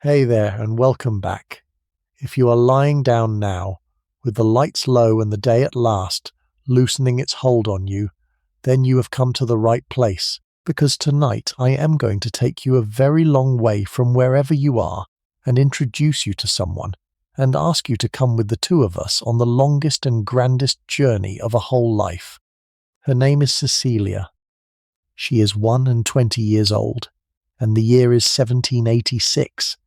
Hey there, and welcome back. If you are lying down now, with the lights low and the day at last loosening its hold on you, then you have come to the right place, because tonight I am going to take you a very long way from wherever you are and introduce you to someone, and ask you to come with the two of us on the longest and grandest journey of a whole life. Her name is Cecilia. She is 21 years old, and the year is 1786.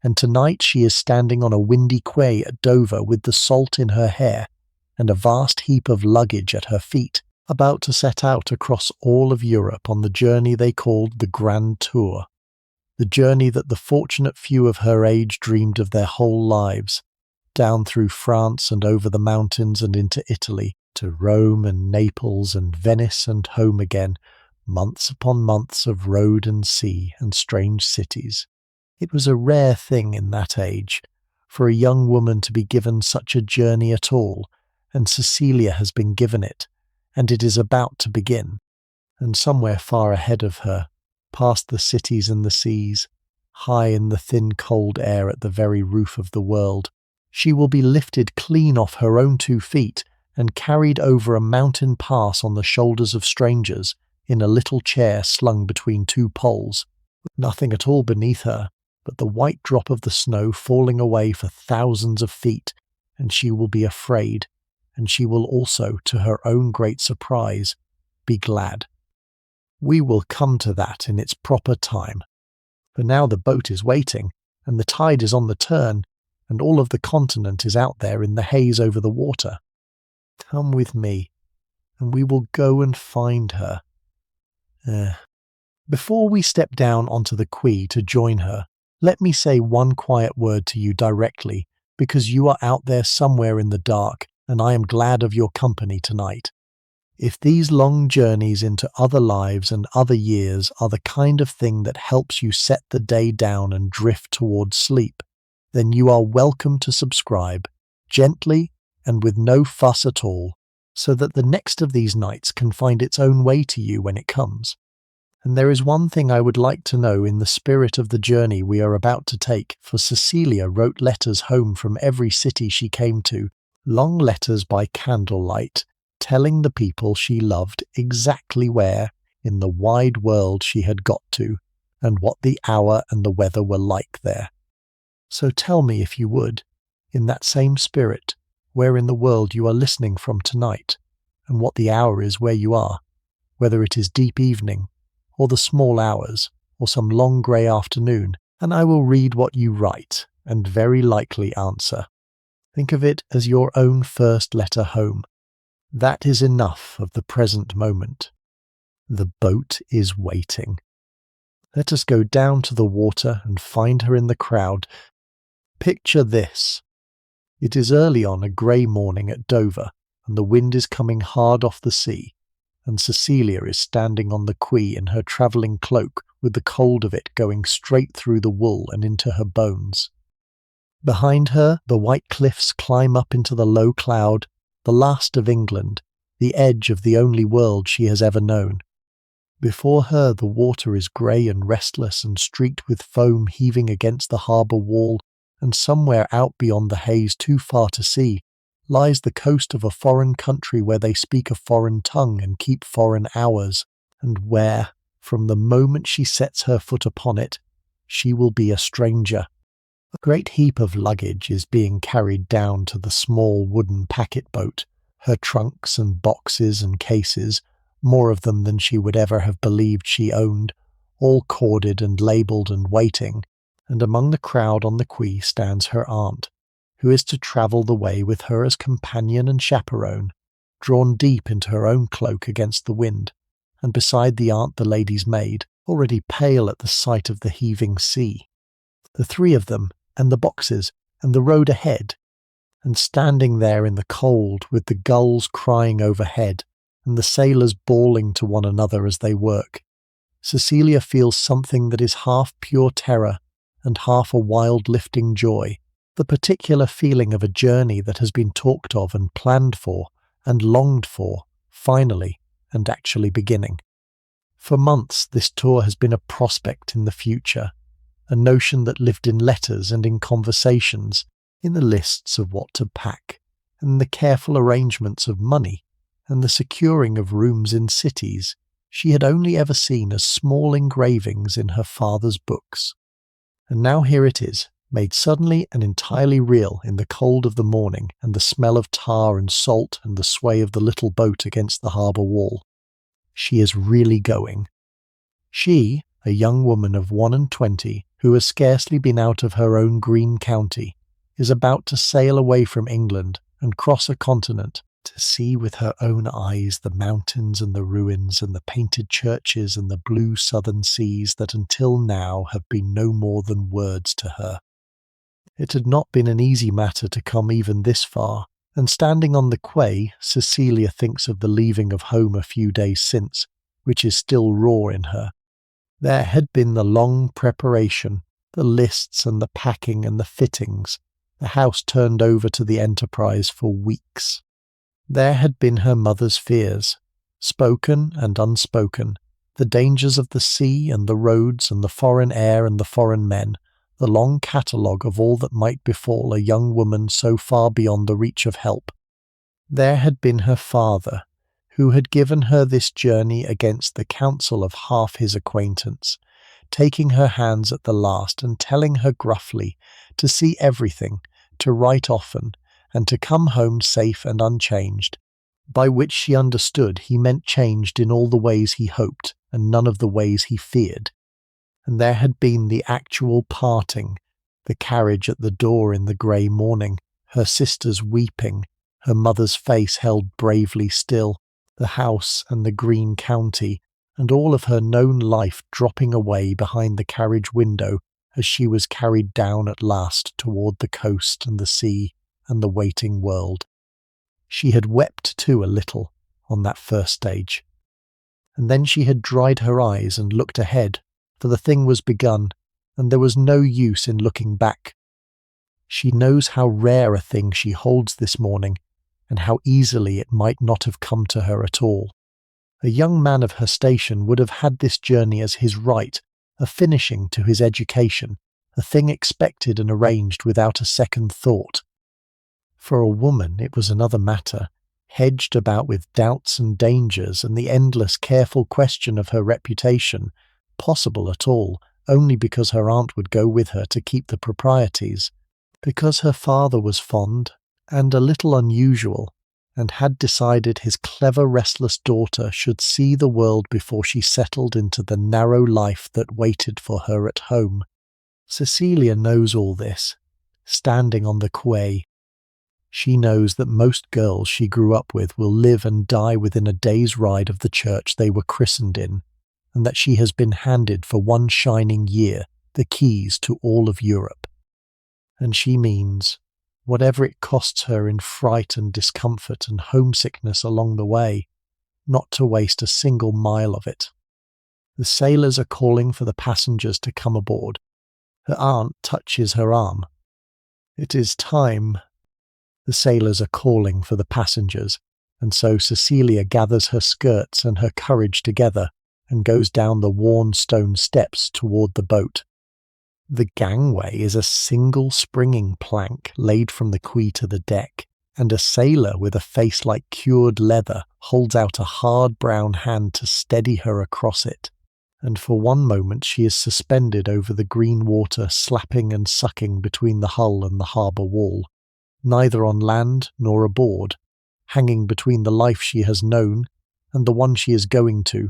And tonight she is standing on a windy quay at Dover with the salt in her hair and a vast heap of luggage at her feet, about to set out across all of Europe on the journey they called the Grand Tour, the journey that the fortunate few of her age dreamed of their whole lives, down through France and over the mountains and into Italy, to Rome and Naples and Venice and home again, months upon months of road and sea and strange cities. It was a rare thing in that age for a young woman to be given such a journey at all, and Cecilia has been given it, and it is about to begin. And somewhere far ahead of her, past the cities and the seas, high in the thin cold air at the very roof of the world, she will be lifted clean off her own 2 feet and carried over a mountain pass on the shoulders of strangers in a little chair slung between two poles, with nothing at all beneath her but the white drop of the snow falling away for thousands of feet, and she will be afraid, and she will also, to her own great surprise, be glad. We will come to that in its proper time, for now the boat is waiting, and the tide is on the turn, and all of the continent is out there in the haze over the water. Come with me, and we will go and find her. Before we step down onto the quay to join her, let me say one quiet word to you directly, because you are out there somewhere in the dark, and I am glad of your company tonight. If these long journeys into other lives and other years are the kind of thing that helps you set the day down and drift towards sleep, then you are welcome to subscribe, gently and with no fuss at all, so that the next of these nights can find its own way to you when it comes. And there is one thing I would like to know in the spirit of the journey we are about to take, for Cecilia wrote letters home from every city she came to, long letters by candlelight, telling the people she loved exactly where in the wide world she had got to, and what the hour and the weather were like there. So tell me, if you would, in that same spirit, where in the world you are listening from tonight, and what the hour is where you are, whether it is deep evening, or the small hours, or some long grey afternoon, and I will read what you write, and very likely answer. Think of it as your own first letter home. That is enough of the present moment. The boat is waiting. Let us go down to the water and find her in the crowd. Picture this. It is early on a grey morning at Dover, and the wind is coming hard off the sea, and Cecilia is standing on the quay in her travelling cloak with the cold of it going straight through the wool and into her bones. Behind her, the white cliffs climb up into the low cloud, the last of England, the edge of the only world she has ever known. Before her, the water is grey and restless and streaked with foam heaving against the harbour wall, and somewhere out beyond the haze too far to see, lies the coast of a foreign country where they speak a foreign tongue and keep foreign hours, and where, from the moment she sets her foot upon it, she will be a stranger. A great heap of luggage is being carried down to the small wooden packet boat, her trunks and boxes and cases, more of them than she would ever have believed she owned, all corded and labelled and waiting, and among the crowd on the quay stands her aunt, who is to travel the way with her as companion and chaperone, drawn deep into her own cloak against the wind, and beside the aunt the lady's maid, already pale at the sight of the heaving sea. The three of them, and the boxes, and the road ahead, and standing there in the cold with the gulls crying overhead, and the sailors bawling to one another as they work, Cecilia feels something that is half pure terror and half a wild lifting joy, the particular feeling of a journey that has been talked of and planned for and longed for, finally and actually beginning. For months this tour has been a prospect in the future, a notion that lived in letters and in conversations, in the lists of what to pack, and the careful arrangements of money, and the securing of rooms in cities she had only ever seen as small engravings in her father's books. And now here it is, made suddenly and entirely real in the cold of the morning and the smell of tar and salt and the sway of the little boat against the harbour wall. She is really going. She, a young woman of 21, who has scarcely been out of her own green county, is about to sail away from England and cross a continent to see with her own eyes the mountains and the ruins and the painted churches and the blue southern seas that until now have been no more than words to her. It had not been an easy matter to come even this far, and standing on the quay, Cecilia thinks of the leaving of home a few days since, which is still raw in her. There had been the long preparation, the lists and the packing and the fittings, the house turned over to the enterprise for weeks. There had been her mother's fears, spoken and unspoken, the dangers of the sea and the roads and the foreign air and the foreign men, the long catalogue of all that might befall a young woman so far beyond the reach of help. There had been her father, who had given her this journey against the counsel of half his acquaintance, taking her hands at the last and telling her gruffly to see everything, to write often, and to come home safe and unchanged, by which she understood he meant changed in all the ways he hoped and none of the ways he feared. And there had been the actual parting, the carriage at the door in the grey morning, her sisters weeping, her mother's face held bravely still, the house and the green county, and all of her known life dropping away behind the carriage window as she was carried down at last toward the coast and the sea and the waiting world. She had wept too a little on that first stage. And then she had dried her eyes and looked ahead, for the thing was begun, and there was no use in looking back. She knows how rare a thing she holds this morning, and how easily it might not have come to her at all. A young man of her station would have had this journey as his right, a finishing to his education, a thing expected and arranged without a second thought. For a woman it was another matter, hedged about with doubts and dangers and the endless careful question of her reputation, possible at all only because her aunt would go with her to keep the proprieties, because her father was fond and a little unusual, and had decided his clever restless daughter should see the world before she settled into the narrow life that waited for her at home. Cecilia knows all this, standing on the quay. She knows that most girls she grew up with will live and die within a day's ride of the church they were christened in, and that she has been handed for one shining year the keys to all of Europe. And she means, whatever it costs her in fright and discomfort and homesickness along the way, not to waste a single mile of it. The sailors are calling for the passengers to come aboard. Her aunt touches her arm. It is time. The sailors are calling for the passengers, and so Cecilia gathers her skirts and her courage together and goes down the worn stone steps toward the boat. The gangway is a single springing plank laid from the quay to the deck, and a sailor with a face like cured leather holds out a hard brown hand to steady her across it, and for one moment she is suspended over the green water slapping and sucking between the hull and the harbour wall, neither on land nor aboard, hanging between the life she has known and the one she is going to.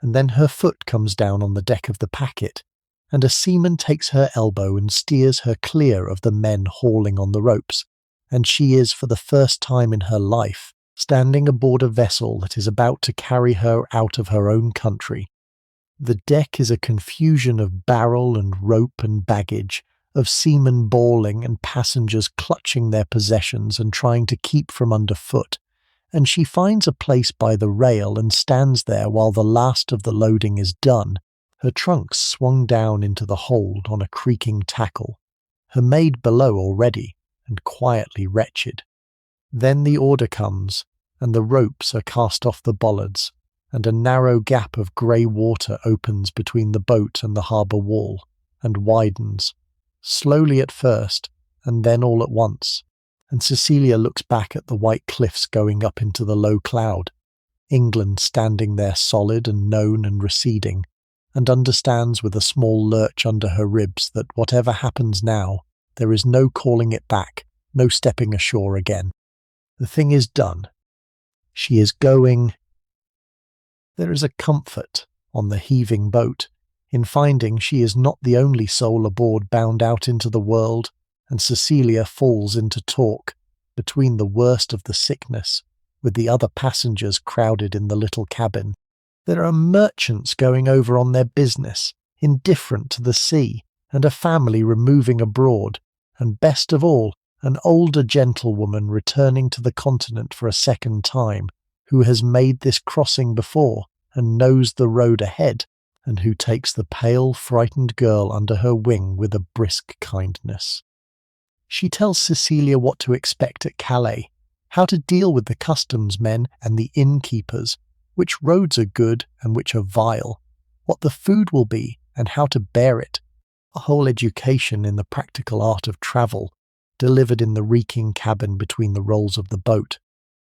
And then her foot comes down on the deck of the packet, and a seaman takes her elbow and steers her clear of the men hauling on the ropes, and she is, for the first time in her life, standing aboard a vessel that is about to carry her out of her own country. The deck is a confusion of barrel and rope and baggage, of seamen bawling and passengers clutching their possessions and trying to keep from underfoot, and she finds a place by the rail and stands there while the last of the loading is done, her trunks swung down into the hold on a creaking tackle, her maid below already, and quietly wretched. Then the order comes, and the ropes are cast off the bollards, and a narrow gap of grey water opens between the boat and the harbour wall, and widens, slowly at first, and then all at once, and Cecilia looks back at the white cliffs going up into the low cloud, England standing there solid and known and receding, and understands with a small lurch under her ribs that whatever happens now, there is no calling it back, no stepping ashore again. The thing is done. She is going. There is a comfort on the heaving boat in finding she is not the only soul aboard bound out into the world, and Cecilia falls into talk, between the worst of the sickness, with the other passengers crowded in the little cabin. There are merchants going over on their business, indifferent to the sea, and a family removing abroad, and best of all, an older gentlewoman returning to the continent for a second time, who has made this crossing before and knows the road ahead, and who takes the pale, frightened girl under her wing with a brisk kindness. She tells Cecilia what to expect at Calais, how to deal with the customs men and the innkeepers, which roads are good and which are vile, what the food will be and how to bear it, a whole education in the practical art of travel, delivered in the reeking cabin between the rolls of the boat.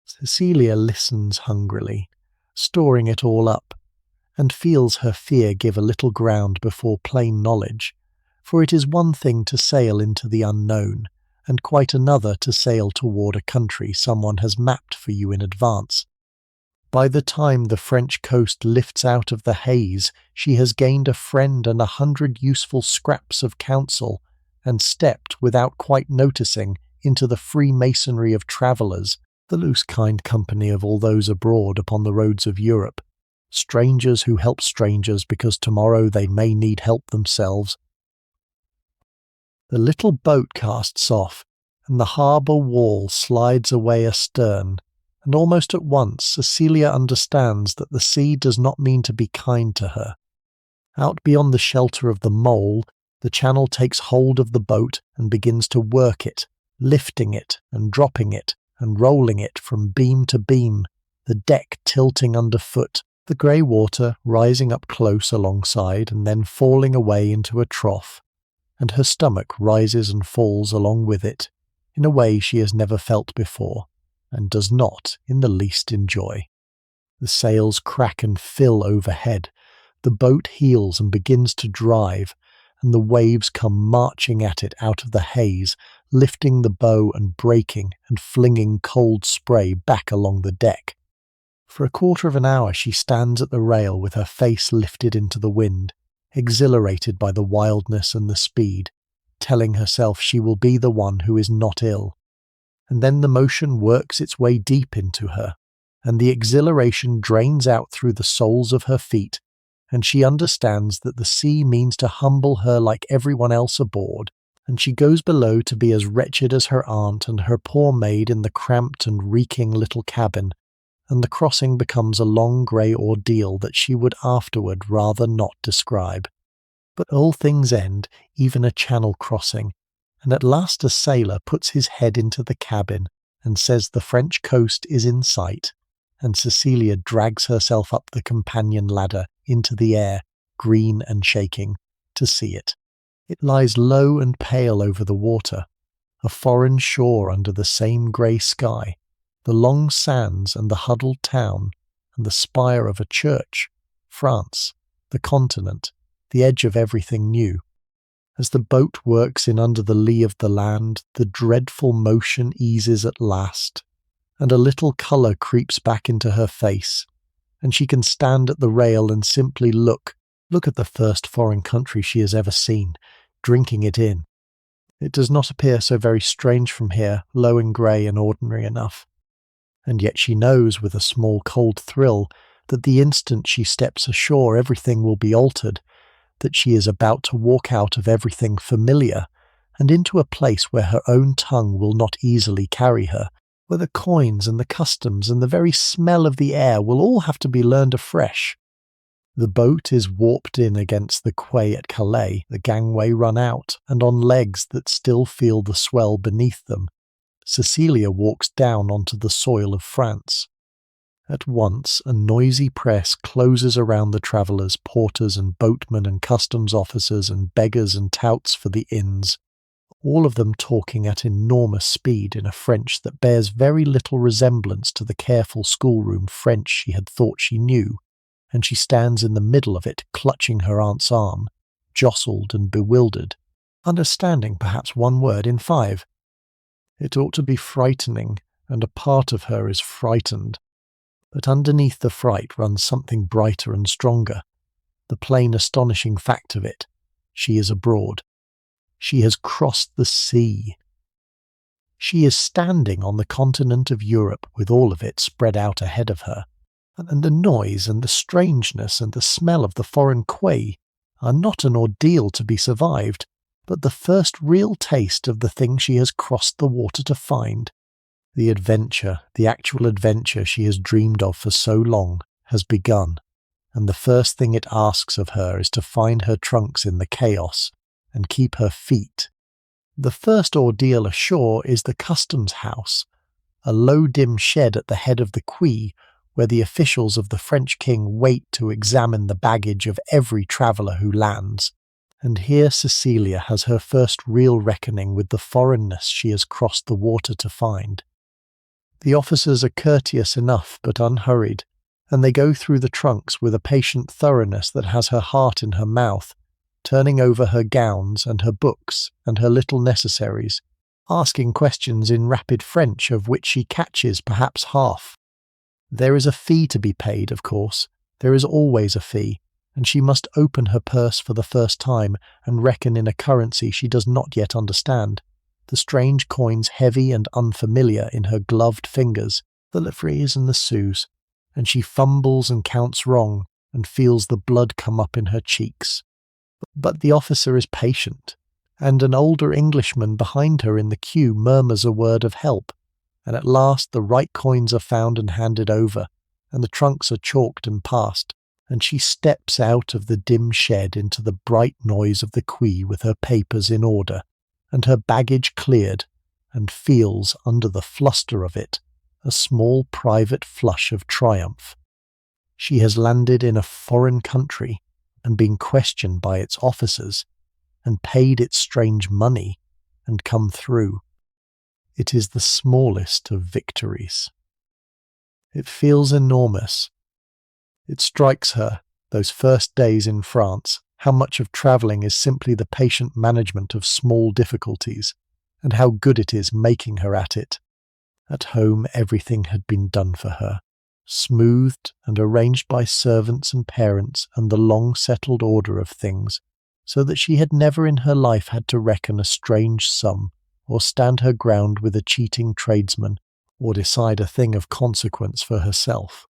Cecilia listens hungrily, storing it all up, and feels her fear give a little ground before plain knowledge, for it is one thing to sail into the unknown, and quite another to sail toward a country someone has mapped for you in advance. By the time the French coast lifts out of the haze, she has gained a friend and 100 useful scraps of counsel, and stepped, without quite noticing, into the Freemasonry of travellers, the loose kind company of all those abroad upon the roads of Europe, strangers who help strangers because tomorrow they may need help themselves. The little boat casts off, and the harbour wall slides away astern, and almost at once Cecilia understands that the sea does not mean to be kind to her. Out beyond the shelter of the mole, the channel takes hold of the boat and begins to work it, lifting it and dropping it and rolling it from beam to beam, the deck tilting underfoot, the grey water rising up close alongside and then falling away into a trough, and her stomach rises and falls along with it, in a way she has never felt before, and does not in the least enjoy. The sails crack and fill overhead, the boat heels and begins to drive, and the waves come marching at it out of the haze, lifting the bow and breaking and flinging cold spray back along the deck. For a quarter of an hour she stands at the rail with her face lifted into the wind, exhilarated by the wildness and the speed, telling herself she will be the one who is not ill. And then the motion works its way deep into her, and the exhilaration drains out through the soles of her feet, and she understands that the sea means to humble her like everyone else aboard, and she goes below to be as wretched as her aunt and her poor maid in the cramped and reeking little cabin, and the crossing becomes a long grey ordeal that she would afterward rather not describe. But all things end, even a channel crossing, and at last a sailor puts his head into the cabin and says the French coast is in sight, and Cecilia drags herself up the companion ladder into the air, green and shaking, to see it. It lies low and pale over the water, a foreign shore under the same grey sky, the long sands and the huddled town, and the spire of a church, France, the continent, the edge of everything new. As the boat works in under the lee of the land, the dreadful motion eases at last, and a little colour creeps back into her face, and she can stand at the rail and simply look at the first foreign country she has ever seen, drinking it in. It does not appear so very strange from here, low and grey and ordinary enough. And yet she knows with a small cold thrill that the instant she steps ashore everything will be altered, that she is about to walk out of everything familiar and into a place where her own tongue will not easily carry her, where the coins and the customs and the very smell of the air will all have to be learned afresh. The boat is warped in against the quay at Calais, the gangway run out, and on legs that still feel the swell beneath them, Cecilia walks down onto the soil of France. At once, a noisy press closes around the travellers, porters and boatmen and customs officers and beggars and touts for the inns, all of them talking at enormous speed in a French that bears very little resemblance to the careful schoolroom French she had thought she knew, and she stands in the middle of it, clutching her aunt's arm, jostled and bewildered, understanding perhaps one word in 5. It ought to be frightening, and a part of her is frightened. But underneath the fright runs something brighter and stronger. The plain astonishing fact of it, she is abroad. She has crossed the sea. She is standing on the continent of Europe with all of it spread out ahead of her, and the noise and the strangeness and the smell of the foreign quay are not an ordeal to be survived, but the first real taste of the thing she has crossed the water to find. The adventure, the actual adventure she has dreamed of for so long, has begun, and the first thing it asks of her is to find her trunks in the chaos and keep her feet. The first ordeal ashore is the customs house, a low dim shed at the head of the quay where the officials of the French king wait to examine the baggage of every traveller who lands. And here Cecilia has her first real reckoning with the foreignness she has crossed the water to find. The officers are courteous enough but unhurried, and they go through the trunks with a patient thoroughness that has her heart in her mouth, turning over her gowns and her books and her little necessaries, asking questions in rapid French of which she catches perhaps half. There is a fee to be paid, of course. There is always a fee, and she must open her purse for the first time and reckon in a currency she does not yet understand, the strange coins heavy and unfamiliar in her gloved fingers, the livres and the sous, and she fumbles and counts wrong and feels the blood come up in her cheeks. But the officer is patient, and an older Englishman behind her in the queue murmurs a word of help, and at last the right coins are found and handed over, and the trunks are chalked and passed, and she steps out of the dim shed into the bright noise of the quay with her papers in order, and her baggage cleared, and feels, under the fluster of it, a small private flush of triumph. She has landed in a foreign country, and been questioned by its officers, and paid its strange money, and come through. It is the smallest of victories. It feels enormous. It strikes her, those first days in France, how much of travelling is simply the patient management of small difficulties, and how good it is making her at it. At home everything had been done for her, smoothed and arranged by servants and parents and the long-settled order of things, so that she had never in her life had to reckon a strange sum, or stand her ground with a cheating tradesman, or decide a thing of consequence for herself.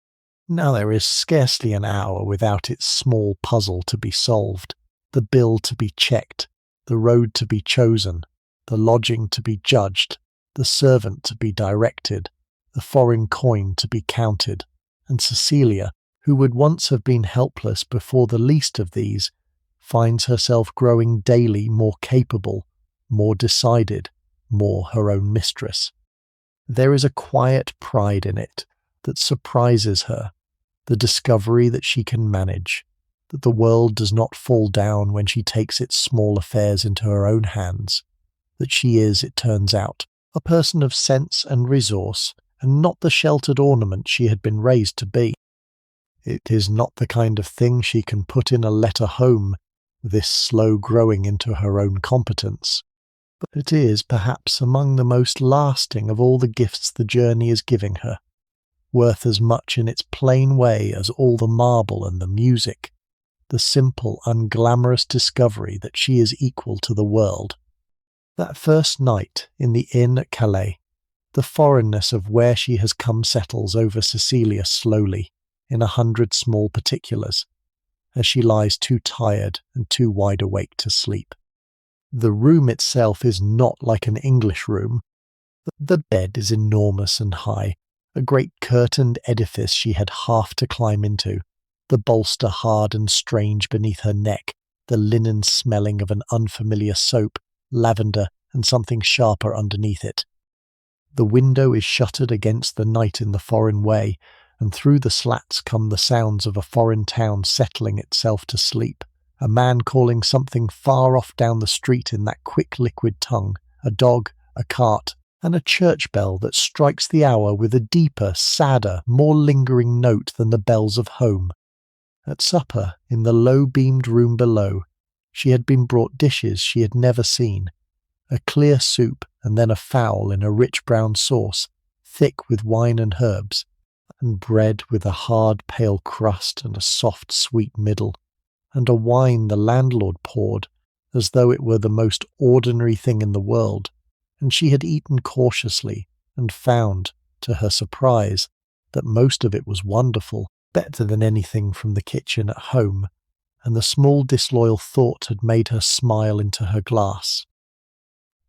Now there is scarcely an hour without its small puzzle to be solved, the bill to be checked, the road to be chosen, the lodging to be judged, the servant to be directed, the foreign coin to be counted, and Cecilia, who would once have been helpless before the least of these, finds herself growing daily more capable, more decided, more her own mistress. There is a quiet pride in it that surprises her, the discovery that she can manage, that the world does not fall down when she takes its small affairs into her own hands, that she is, it turns out, a person of sense and resource, and not the sheltered ornament she had been raised to be. It is not the kind of thing she can put in a letter home, this slow growing into her own competence, but it is perhaps among the most lasting of all the gifts the journey is giving her, worth as much in its plain way as all the marble and the music, the simple, unglamorous discovery that she is equal to the world. That first night in the inn at Calais, the foreignness of where she has come settles over Cecilia slowly, in 100 small particulars, as she lies too tired and too wide awake to sleep. The room itself is not like an English room. The bed is enormous and high, a great curtained edifice she had half to climb into, the bolster hard and strange beneath her neck, the linen smelling of an unfamiliar soap, lavender, and something sharper underneath it. The window is shuttered against the night in the foreign way, and through the slats come the sounds of a foreign town settling itself to sleep, a man calling something far off down the street in that quick liquid tongue, a dog, a cart, and a church bell that strikes the hour with a deeper, sadder, more lingering note than the bells of home. At supper, in the low-beamed room below, she had been brought dishes she had never seen, a clear soup and then a fowl in a rich brown sauce, thick with wine and herbs, and bread with a hard pale crust and a soft sweet middle, and a wine the landlord poured as though it were the most ordinary thing in the world, and she had eaten cautiously and found, to her surprise, that most of it was wonderful, better than anything from the kitchen at home, and the small disloyal thought had made her smile into her glass.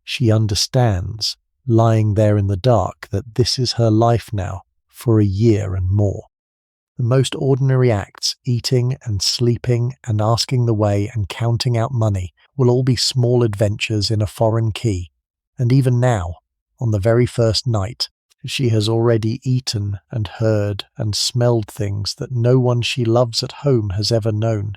She understands, lying there in the dark, that this is her life now, for a year and more. The most ordinary acts, eating and sleeping and asking the way and counting out money, will all be small adventures in a foreign key, and even now, on the very first night, she has already eaten and heard and smelled things that no one she loves at home has ever known.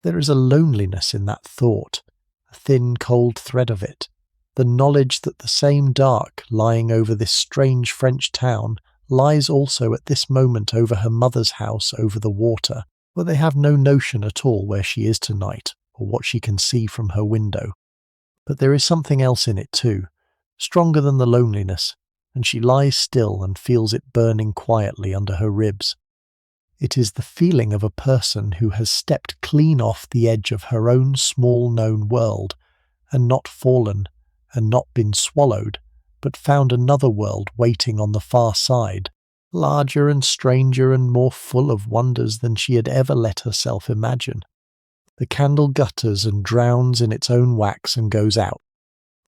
There is a loneliness in that thought, a thin cold thread of it, the knowledge that the same dark lying over this strange French town lies also at this moment over her mother's house over the water, where they have no notion at all where she is tonight or what she can see from her window. But there is something else in it too, stronger than the loneliness, and she lies still and feels it burning quietly under her ribs. It is the feeling of a person who has stepped clean off the edge of her own small-known world, and not fallen, and not been swallowed, but found another world waiting on the far side, larger and stranger and more full of wonders than she had ever let herself imagine. The candle gutters and drowns in its own wax and goes out,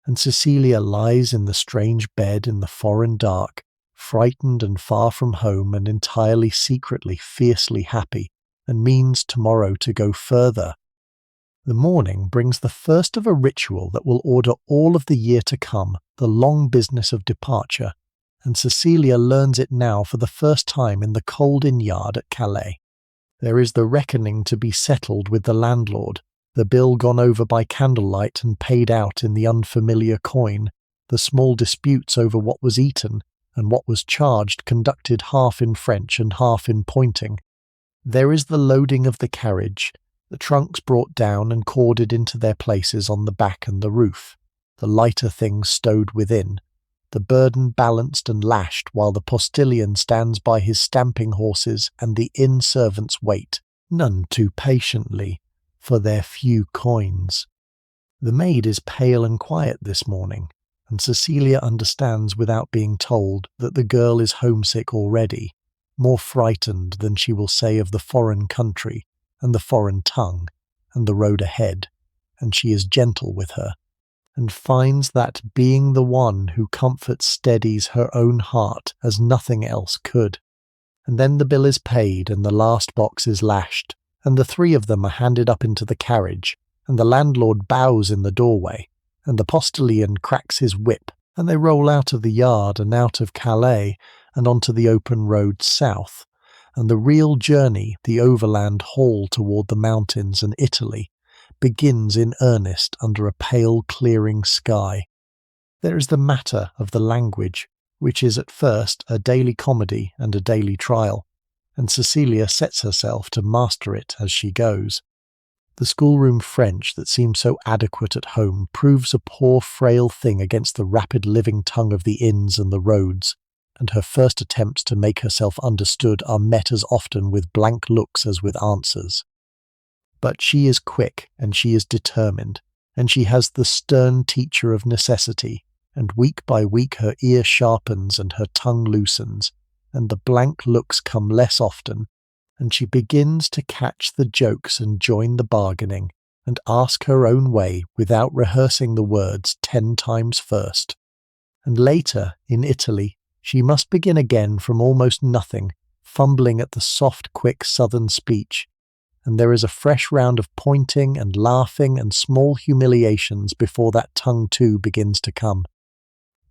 and Cecilia lies in the strange bed in the foreign dark, frightened and far from home and entirely secretly fiercely happy, and means tomorrow to go further. The morning brings the first of a ritual that will order all of the year to come, the long business of departure, and Cecilia learns it now for the first time in the cold inn yard at Calais. There is the reckoning to be settled with the landlord, the bill gone over by candlelight and paid out in the unfamiliar coin, the small disputes over what was eaten and what was charged conducted half in French and half in Pointing. There is the loading of the carriage, the trunks brought down and corded into their places on the back and the roof, the lighter things stowed within, the burden balanced and lashed while the postilion stands by his stamping horses and the inn servants wait, none too patiently, for their few coins. The maid is pale and quiet this morning, and Cecilia understands without being told that the girl is homesick already, more frightened than she will say of the foreign country, and the foreign tongue, and the road ahead, and she is gentle with her, and finds that being the one who comforts steadies her own heart as nothing else could. And then the bill is paid and the last box is lashed, and the three of them are handed up into the carriage, and the landlord bows in the doorway, and the postilion cracks his whip, and they roll out of the yard and out of Calais and onto the open road south, and the real journey, the overland haul toward the mountains and Italy, begins in earnest under a pale clearing sky. There is the matter of the language, which is at first a daily comedy and a daily trial, and Cecilia sets herself to master it as she goes. The schoolroom French that seems so adequate at home proves a poor frail thing against the rapid living tongue of the inns and the roads, and her first attempts to make herself understood are met as often with blank looks as with answers. But she is quick and she is determined, and she has the stern teacher of necessity, and week by week her ear sharpens and her tongue loosens, and the blank looks come less often, and she begins to catch the jokes and join the bargaining, and ask her own way without rehearsing the words 10 times first. And later, in Italy, she must begin again from almost nothing, fumbling at the soft, quick southern speech, and there is a fresh round of pointing and laughing and small humiliations before that tongue too begins to come.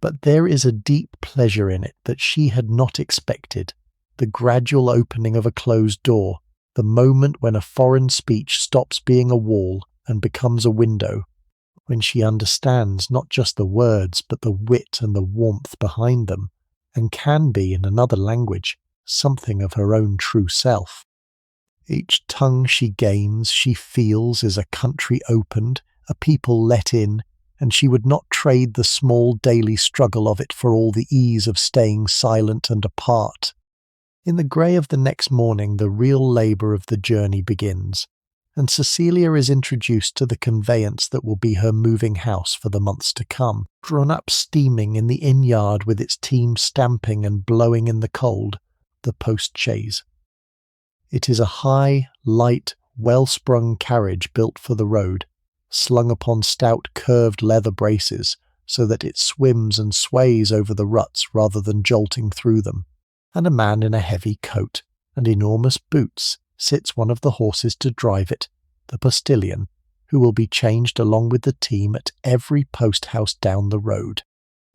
But there is a deep pleasure in it that she had not expected, the gradual opening of a closed door, the moment when a foreign speech stops being a wall and becomes a window, when she understands not just the words but the wit and the warmth behind them, and can be, in another language, something of her own true self. Each tongue she gains, she feels, is a country opened, a people let in, and she would not trade the small daily struggle of it for all the ease of staying silent and apart. In the grey of the next morning the real labour of the journey begins, and Cecilia is introduced to the conveyance that will be her moving house for the months to come, drawn up steaming in the inn-yard with its team stamping and blowing in the cold, the post-chaise. It is a high, light, well-sprung carriage built for the road, slung upon stout curved leather braces, so that it swims and sways over the ruts rather than jolting through them, and a man in a heavy coat and enormous boots sits one of the horses to drive it, the postilion, who will be changed along with the team at every post-house down the road.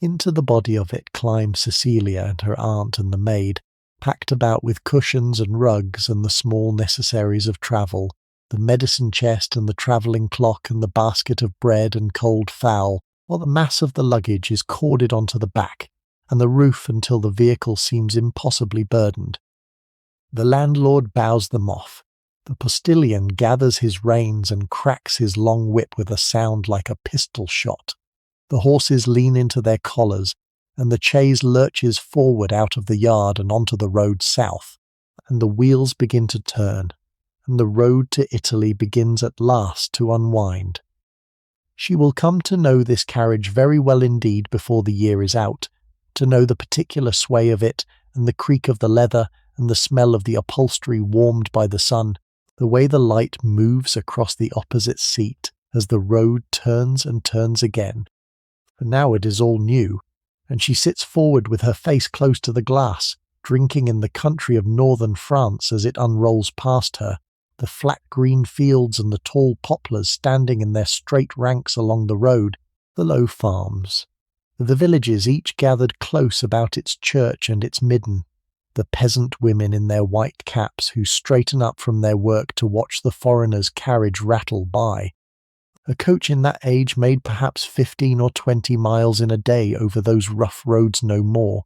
Into the body of it climb Cecilia and her aunt and the maid, packed about with cushions and rugs and the small necessaries of travel, the medicine chest and the travelling clock and the basket of bread and cold fowl, while the mass of the luggage is corded onto the back and the roof until the vehicle seems impossibly burdened. The landlord bows them off. The postilion gathers his reins and cracks his long whip with a sound like a pistol shot. The horses lean into their collars, and the chaise lurches forward out of the yard and onto the road south, and the wheels begin to turn, and the road to Italy begins at last to unwind. She will come to know this carriage very well indeed before the year is out, to know the particular sway of it, and the creak of the leather, and the smell of the upholstery warmed by the sun, the way the light moves across the opposite seat as the road turns and turns again. For now it is all new, and she sits forward with her face close to the glass, drinking in the country of northern France as it unrolls past her, the flat green fields and the tall poplars standing in their straight ranks along the road, the low farms, the villages each gathered close about its church and its midden, the peasant women in their white caps who straighten up from their work to watch the foreigner's carriage rattle by. A coach in that age made perhaps 15 or 20 miles in a day over those rough roads no more,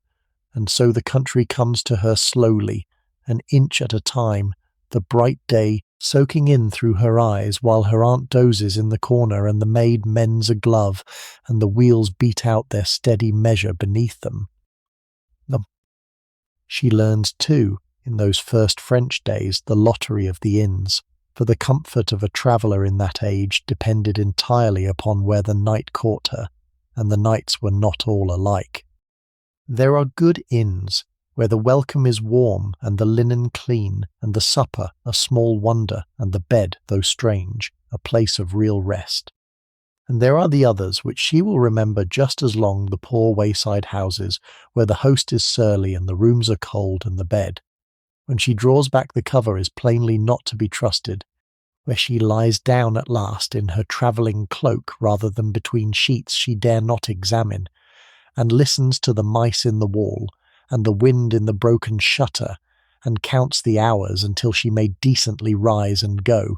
and so the country comes to her slowly, an inch at a time, the bright day soaking in through her eyes while her aunt dozes in the corner and the maid mends a glove and the wheels beat out their steady measure beneath them. She learns too, in those first French days, the lottery of the inns, for the comfort of a traveller in that age depended entirely upon where the night caught her, and the nights were not all alike. There are good inns, where the welcome is warm and the linen clean, and the supper a small wonder, and the bed, though strange, a place of real rest. And there are the others which she will remember just as long, the poor wayside houses, where the host is surly and the rooms are cold and the bed, when she draws back the cover, is plainly not to be trusted, where she lies down at last in her travelling cloak rather than between sheets she dare not examine, and listens to the mice in the wall, and the wind in the broken shutter, and counts the hours until she may decently rise and go.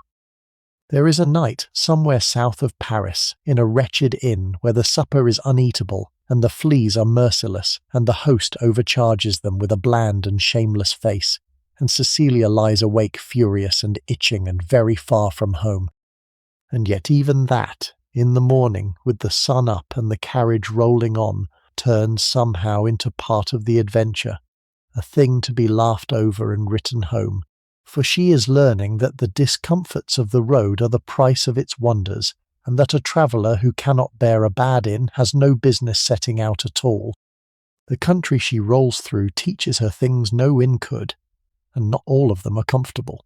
There is a night somewhere south of Paris, in a wretched inn where the supper is uneatable, and the fleas are merciless, and the host overcharges them with a bland and shameless face, and Cecilia lies awake furious and itching and very far from home. And yet even that, in the morning, with the sun up and the carriage rolling on, turns somehow into part of the adventure, a thing to be laughed over and written home, for she is learning that the discomforts of the road are the price of its wonders, and that a traveller who cannot bear a bad inn has no business setting out at all. The country she rolls through teaches her things no inn could, and not all of them are comfortable.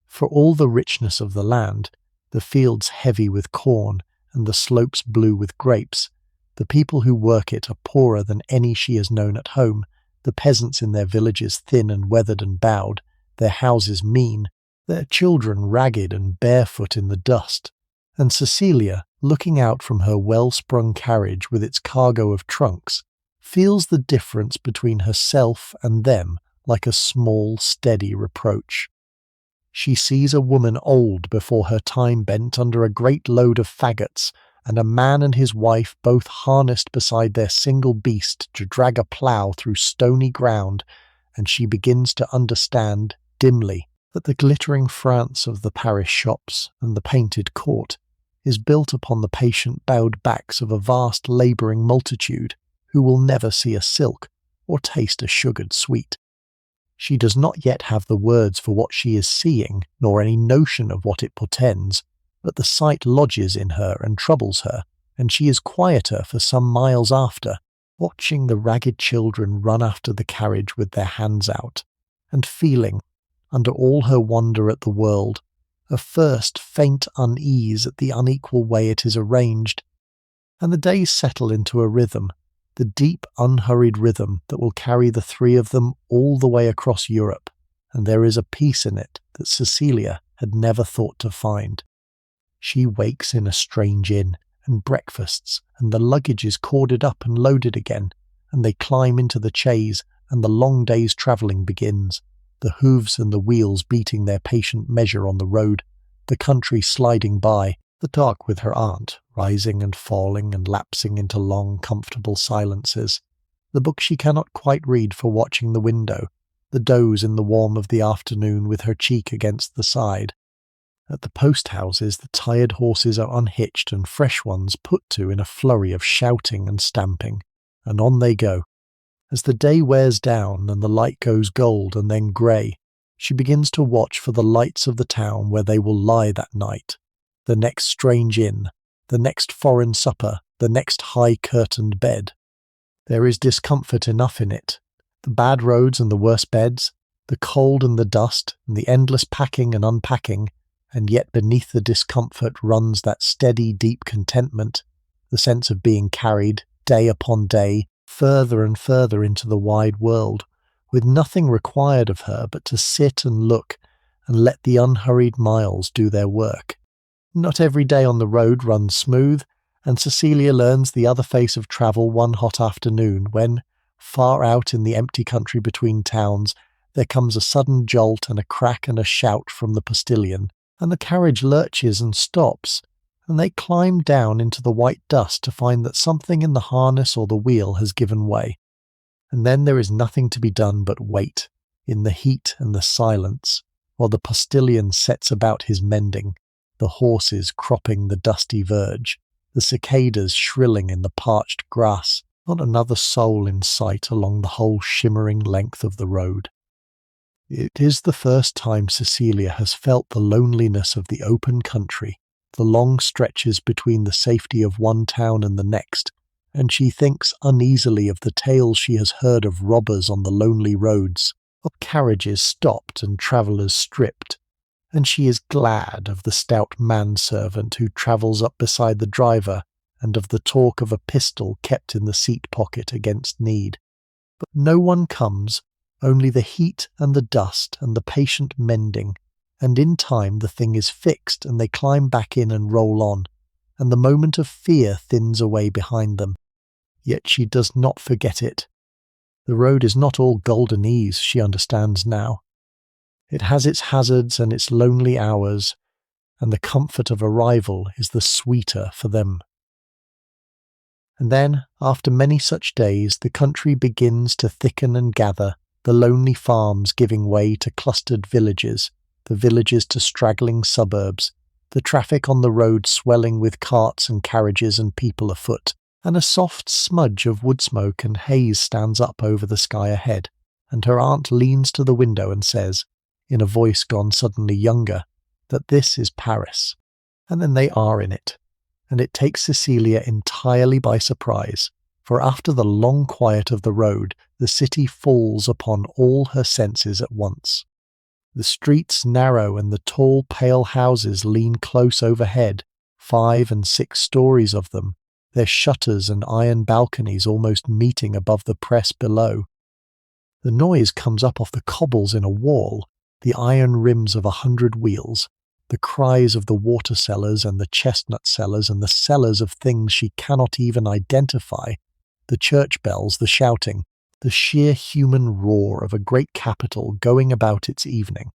For all the richness of the land, the fields heavy with corn, and the slopes blue with grapes, the people who work it are poorer than any she has known at home, the peasants in their villages thin and weathered and bowed, their houses mean, their children ragged and barefoot in the dust, and Cecilia, looking out from her well-sprung carriage with its cargo of trunks, feels the difference between herself and them like a small, steady reproach. She sees a woman old before her time bent under a great load of faggots, and a man and his wife both harnessed beside their single beast to drag a plough through stony ground, and she begins to understand, dimly, that the glittering France of the Paris shops and the painted court is built upon the patient bowed backs of a vast labouring multitude who will never see a silk or taste a sugared sweet. She does not yet have the words for what she is seeing, nor any notion of what it portends, but the sight lodges in her and troubles her, and she is quieter for some miles after, watching the ragged children run after the carriage with their hands out, and feeling, under all her wonder at the world, a first faint unease at the unequal way it is arranged, and the days settle into a rhythm, the deep, unhurried rhythm that will carry the three of them all the way across Europe, and there is a peace in it that Cecilia had never thought to find. She wakes in a strange inn, and breakfasts, and the luggage is corded up and loaded again, and they climb into the chaise, and the long day's travelling begins, the hoofs and the wheels beating their patient measure on the road, the country sliding by, the dark with her aunt, rising and falling and lapsing into long, comfortable silences, the book she cannot quite read for watching the window, the doze in the warm of the afternoon with her cheek against the side. At the post-houses the tired horses are unhitched and fresh ones put to in a flurry of shouting and stamping, and on they go. As the day wears down and the light goes gold and then grey, she begins to watch for the lights of the town where they will lie that night, the next strange inn, the next foreign supper, the next high-curtained bed. There is discomfort enough in it, the bad roads and the worse beds, the cold and the dust, and the endless packing and unpacking, and yet beneath the discomfort runs that steady, deep contentment, the sense of being carried, day upon day, further and further into the wide world, with nothing required of her but to sit and look, and let the unhurried miles do their work. Not every day on the road runs smooth, and Cecilia learns the other face of travel one hot afternoon when, far out in the empty country between towns, there comes a sudden jolt and a crack and a shout from the postilion, and the carriage lurches and stops, and they climb down into the white dust to find that something in the harness or the wheel has given way. And then there is nothing to be done but wait, in the heat and the silence, while the postilion sets about his mending, the horses cropping the dusty verge, the cicadas shrilling in the parched grass, not another soul in sight along the whole shimmering length of the road. It is the first time Cecilia has felt the loneliness of the open country, the long stretches between the safety of one town and the next, and she thinks uneasily of the tales she has heard of robbers on the lonely roads, of carriages stopped and travellers stripped, and she is glad of the stout manservant who travels up beside the driver, and of the talk of a pistol kept in the seat pocket against need. But no one comes, only the heat and the dust and the patient mending, and in time the thing is fixed and they climb back in and roll on, and the moment of fear thins away behind them. Yet she does not forget it. The road is not all golden ease, she understands now. It has its hazards and its lonely hours, and the comfort of arrival is the sweeter for them. And then, after many such days, the country begins to thicken and gather, the lonely farms giving way to clustered villages, the villages to straggling suburbs, the traffic on the road swelling with carts and carriages and people afoot, and a soft smudge of wood smoke and haze stands up over the sky ahead, and her aunt leans to the window and says, in a voice gone suddenly younger, that this is Paris. And then they are in it, and it takes Cecilia entirely by surprise, for after the long quiet of the road, the city falls upon all her senses at once. The streets narrow and the tall pale houses lean close overhead, 5 and 6 stories of them, their shutters and iron balconies almost meeting above the press below. The noise comes up off the cobbles in a wall, the iron rims of 100 wheels, the cries of the water sellers and the chestnut sellers and the sellers of things she cannot even identify, the church bells, the shouting, the sheer human roar of a great capital going about its evening,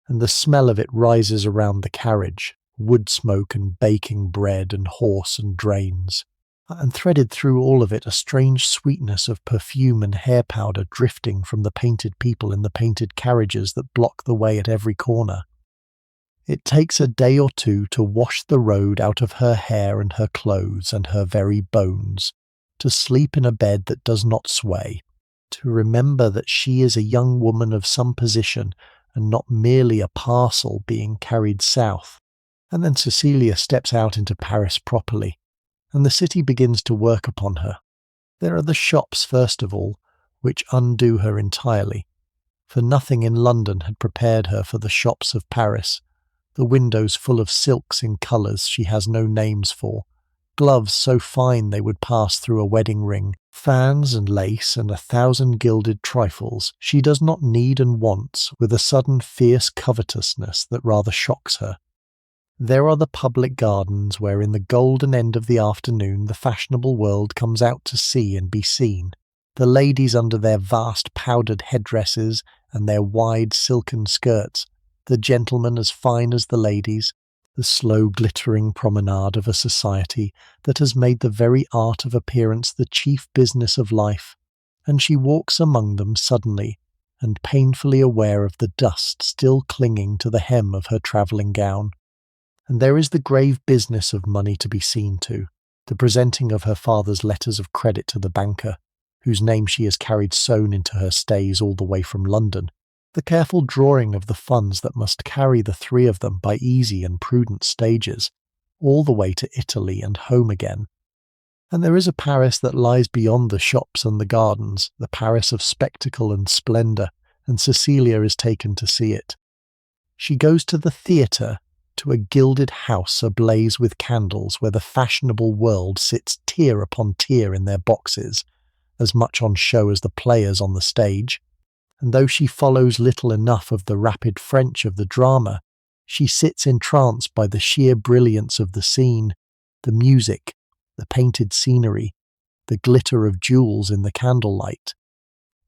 and the smell of it rises around the carriage, wood smoke and baking bread and horse and drains, and threaded through all of it a strange sweetness of perfume and hair powder drifting from the painted people in the painted carriages that block the way at every corner. It takes a day or two to wash the road out of her hair and her clothes and her very bones, to sleep in a bed that does not sway, to remember that she is a young woman of some position and not merely a parcel being carried south. And then Cecilia steps out into Paris properly, and the city begins to work upon her. There are the shops, first of all, which undo her entirely, for nothing in London had prepared her for the shops of Paris, the windows full of silks in colours she has no names for, gloves so fine they would pass through a wedding ring, fans and lace and 1,000 gilded trifles she does not need and wants with a sudden fierce covetousness that rather shocks her. There are the public gardens where in the golden end of the afternoon the fashionable world comes out to see and be seen, the ladies under their vast powdered headdresses and their wide silken skirts, the gentlemen as fine as the ladies, the slow glittering promenade of a society that has made the very art of appearance the chief business of life, and she walks among them suddenly and painfully aware of the dust still clinging to the hem of her travelling gown. And there is the grave business of money to be seen to, the presenting of her father's letters of credit to the banker, whose name she has carried sewn into her stays all the way from London, the careful drawing of the funds that must carry the three of them by easy and prudent stages, all the way to Italy and home again. And there is a Paris that lies beyond the shops and the gardens, the Paris of spectacle and splendour, and Cecilia is taken to see it. She goes to the theatre, to a gilded house ablaze with candles where the fashionable world sits tier upon tier in their boxes, as much on show as the players on the stage. And though she follows little enough of the rapid French of the drama, she sits entranced by the sheer brilliance of the scene, the music, the painted scenery, the glitter of jewels in the candlelight.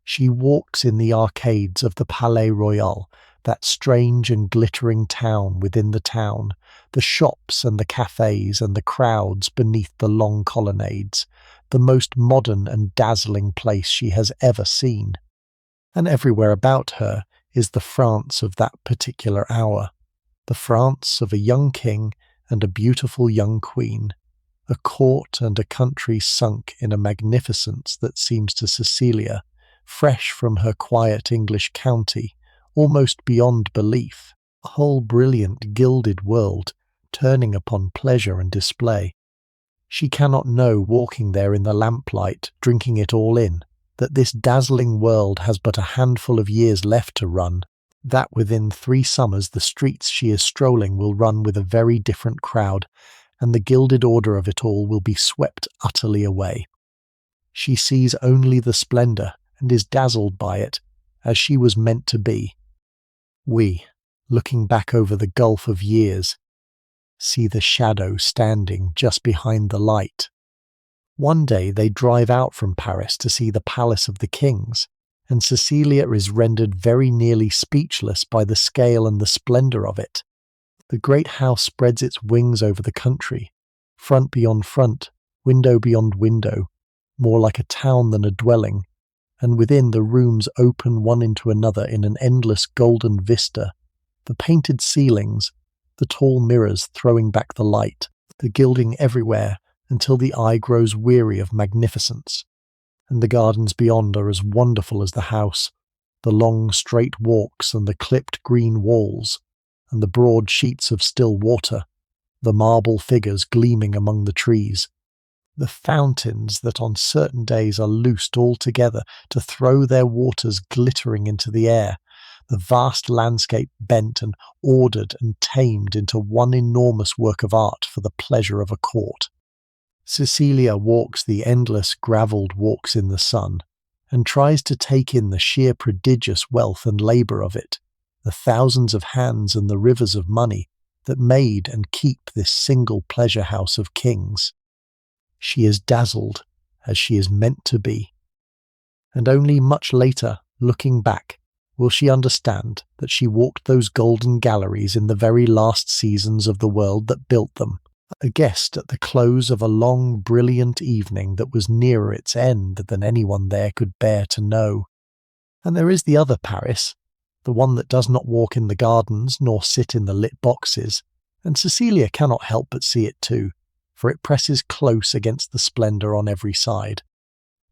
She walks in the arcades of the Palais Royal, that strange and glittering town within the town, the shops and the cafes and the crowds beneath the long colonnades, the most modern and dazzling place she has ever seen. And everywhere about her is the France of that particular hour, the France of a young king and a beautiful young queen, a court and a country sunk in a magnificence that seems to Cecilia, fresh from her quiet English county, almost beyond belief, a whole brilliant gilded world turning upon pleasure and display. She cannot know, walking there in the lamplight, drinking it all in, that this dazzling world has but a handful of years left to run, that within 3 summers the streets she is strolling will run with a very different crowd, and the gilded order of it all will be swept utterly away. She sees only the splendour and is dazzled by it, as she was meant to be. We, looking back over the gulf of years, see the shadow standing just behind the light. One day they drive out from Paris to see the Palace of the Kings, and Cecilia is rendered very nearly speechless by the scale and the splendour of it. The great house spreads its wings over the country, front beyond front, window beyond window, more like a town than a dwelling, and within the rooms open one into another in an endless golden vista, the painted ceilings, the tall mirrors throwing back the light, the gilding everywhere, until the eye grows weary of magnificence. And the gardens beyond are as wonderful as the house, the long straight walks and the clipped green walls, and the broad sheets of still water, the marble figures gleaming among the trees, the fountains that on certain days are loosed all together to throw their waters glittering into the air, the vast landscape bent and ordered and tamed into one enormous work of art for the pleasure of a court. Cecilia walks the endless gravelled walks in the sun, and tries to take in the sheer prodigious wealth and labour of it, the thousands of hands and the rivers of money that made and keep this single pleasure house of kings. She is dazzled, as she is meant to be. and only much later, looking back, will she understand that she walked those golden galleries in the very last seasons of the world that built them, a guest at the close of a long, brilliant evening that was nearer its end than anyone there could bear to know. And there is the other Paris, the one that does not walk in the gardens nor sit in the lit boxes, and Cecilia cannot help but see it too, for it presses close against the splendour on every side.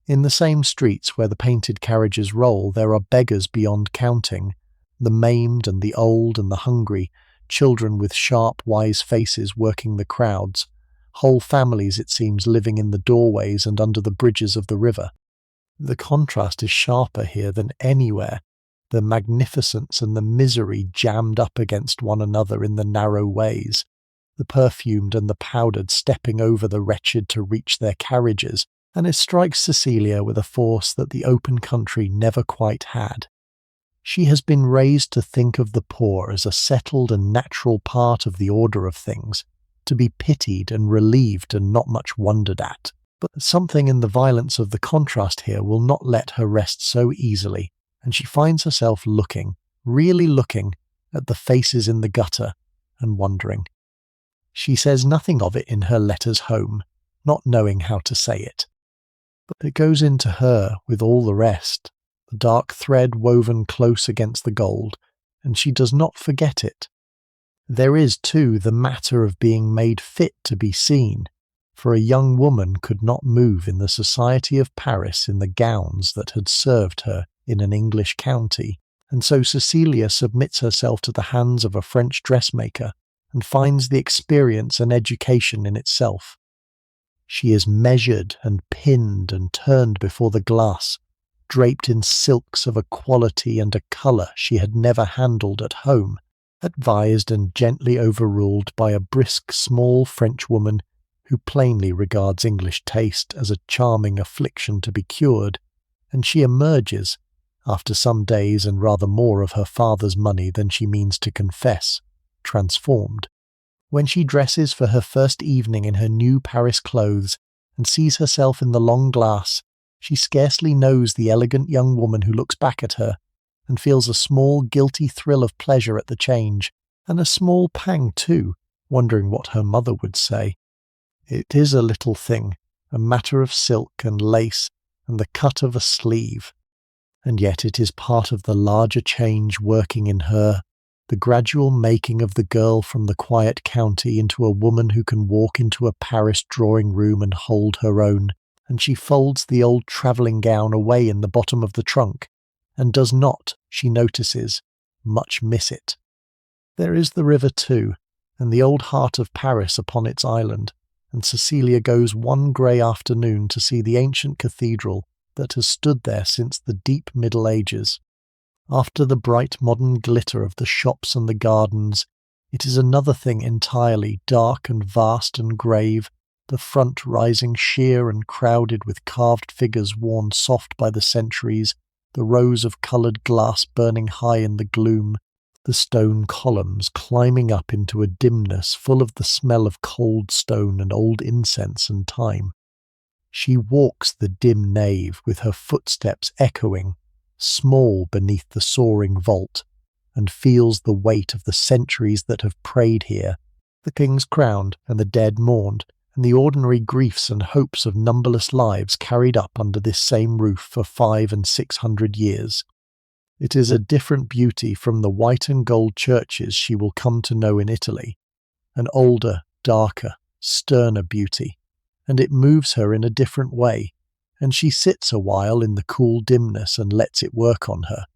In the same streets where the painted carriages roll, there are beggars beyond counting, the maimed and the old and the hungry, children with sharp, wise faces working the crowds, whole families, it seems, living in the doorways and under the bridges of the river. The contrast is sharper here than anywhere, the magnificence and the misery jammed up against one another in the narrow ways, the perfumed and the powdered stepping over the wretched to reach their carriages, and it strikes Cecilia with a force that the open country never quite had. She has been raised to think of the poor as a settled and natural part of the order of things, to be pitied and relieved and not much wondered at. But something in the violence of the contrast here will not let her rest so easily, and she finds herself looking, really looking, at the faces in the gutter, and wondering. She says nothing of it in her letters home, not knowing how to say it. But it goes into her with all the rest, the dark thread woven close against the gold, and she does not forget it. There is, too, the matter of being made fit to be seen, for a young woman could not move in the society of Paris in the gowns that had served her in an English county, and so Cecilia submits herself to the hands of a French dressmaker, and finds the experience and education in itself. She is measured and pinned and turned before the glass, draped in silks of a quality and a colour she had never handled at home, advised and gently overruled by a brisk small Frenchwoman who plainly regards English taste as a charming affliction to be cured, and she emerges, after some days and rather more of her father's money than she means to confess, transformed. When she dresses for her first evening in her new Paris clothes and sees herself in the long glass, she scarcely knows the elegant young woman who looks back at her, and feels a small guilty thrill of pleasure at the change, and a small pang too, wondering what her mother would say. It is a little thing, a matter of silk and lace and the cut of a sleeve, and yet it is part of the larger change working in her, the gradual making of the girl from the quiet county into a woman who can walk into a Paris drawing-room and hold her own, and she folds the old travelling gown away in the bottom of the trunk, and does not, she notices, much miss it. There is the river too, and the old heart of Paris upon its island, and Cecilia goes one grey afternoon to see the ancient cathedral that has stood there since the deep Middle Ages. After the bright modern glitter of the shops and the gardens, it is another thing entirely, dark and vast and grave, the front rising sheer and crowded with carved figures worn soft by the centuries, the rows of coloured glass burning high in the gloom, the stone columns climbing up into a dimness full of the smell of cold stone and old incense and time. She walks the dim nave with her footsteps echoing, small beneath the soaring vault, and feels the weight of the centuries that have prayed here, the kings crowned and the dead mourned, and the ordinary griefs and hopes of numberless lives carried up under this same roof for 500 and 600 years. It is a different beauty from the white and gold churches she will come to know in Italy, an older, darker, sterner beauty, and it moves her in a different way, and she sits a while in the cool dimness and lets it work on her,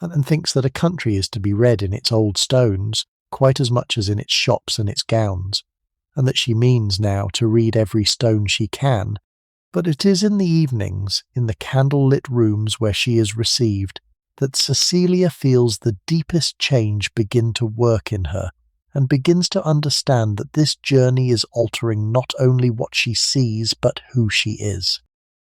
and thinks that a country is to be read in its old stones quite as much as in its shops and its gowns, and that she means now to read every stone she can. But it is in the evenings, in the candle-lit rooms where she is received, that Cecilia feels the deepest change begin to work in her, and begins to understand that this journey is altering not only what she sees but who she is.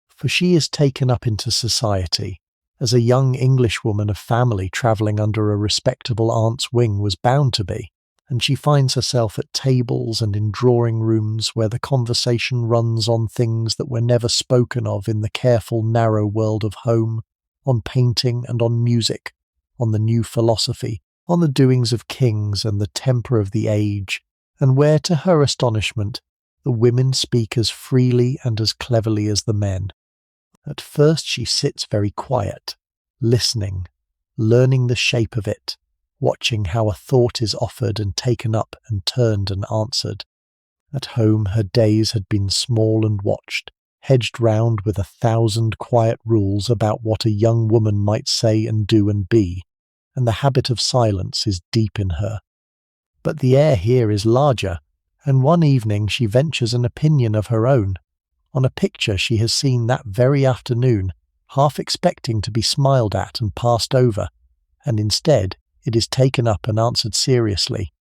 For she is taken up into society, as a young Englishwoman of family travelling under a respectable aunt's wing was bound to be, and she finds herself at tables and in drawing rooms where the conversation runs on things that were never spoken of in the careful, narrow world of home, on painting and on music, on the new philosophy, on the doings of kings and the temper of the age, and where, to her astonishment, the women speak as freely and as cleverly as the men. At first she sits very quiet, listening, learning the shape of it, watching how a thought is offered and taken up and turned and answered. At home her days had been small and watched, hedged round with 1,000 quiet rules about what a young woman might say and do and be, and the habit of silence is deep in her. But the air here is larger, and one evening she ventures an opinion of her own, on a picture she has seen that very afternoon, half expecting to be smiled at and passed over, and instead it is taken up and answered seriously,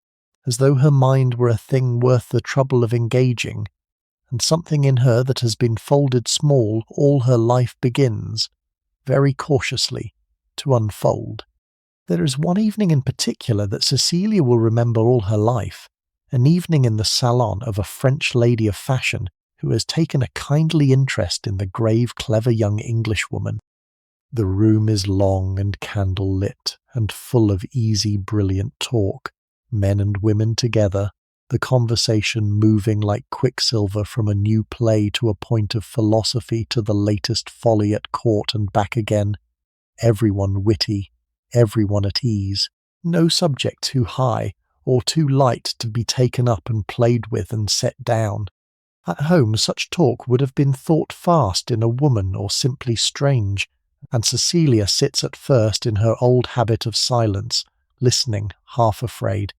as though her mind were a thing worth the trouble of engaging, and something in her that has been folded small all her life begins, very cautiously, to unfold. There is one evening in particular that Cecilia will remember all her life, an evening in the salon of a French lady of fashion who has taken a kindly interest in the grave, clever young Englishwoman. The room is long and candle-lit, and full of easy, brilliant talk, men and women together, the conversation moving like quicksilver from a new play to a point of philosophy to the latest folly at court and back again, everyone witty, everyone at ease, no subject too high or too light to be taken up and played with and set down. At home such talk would have been thought fast in a woman or simply strange, and Cecilia sits at first in her old habit of silence, listening, half afraid.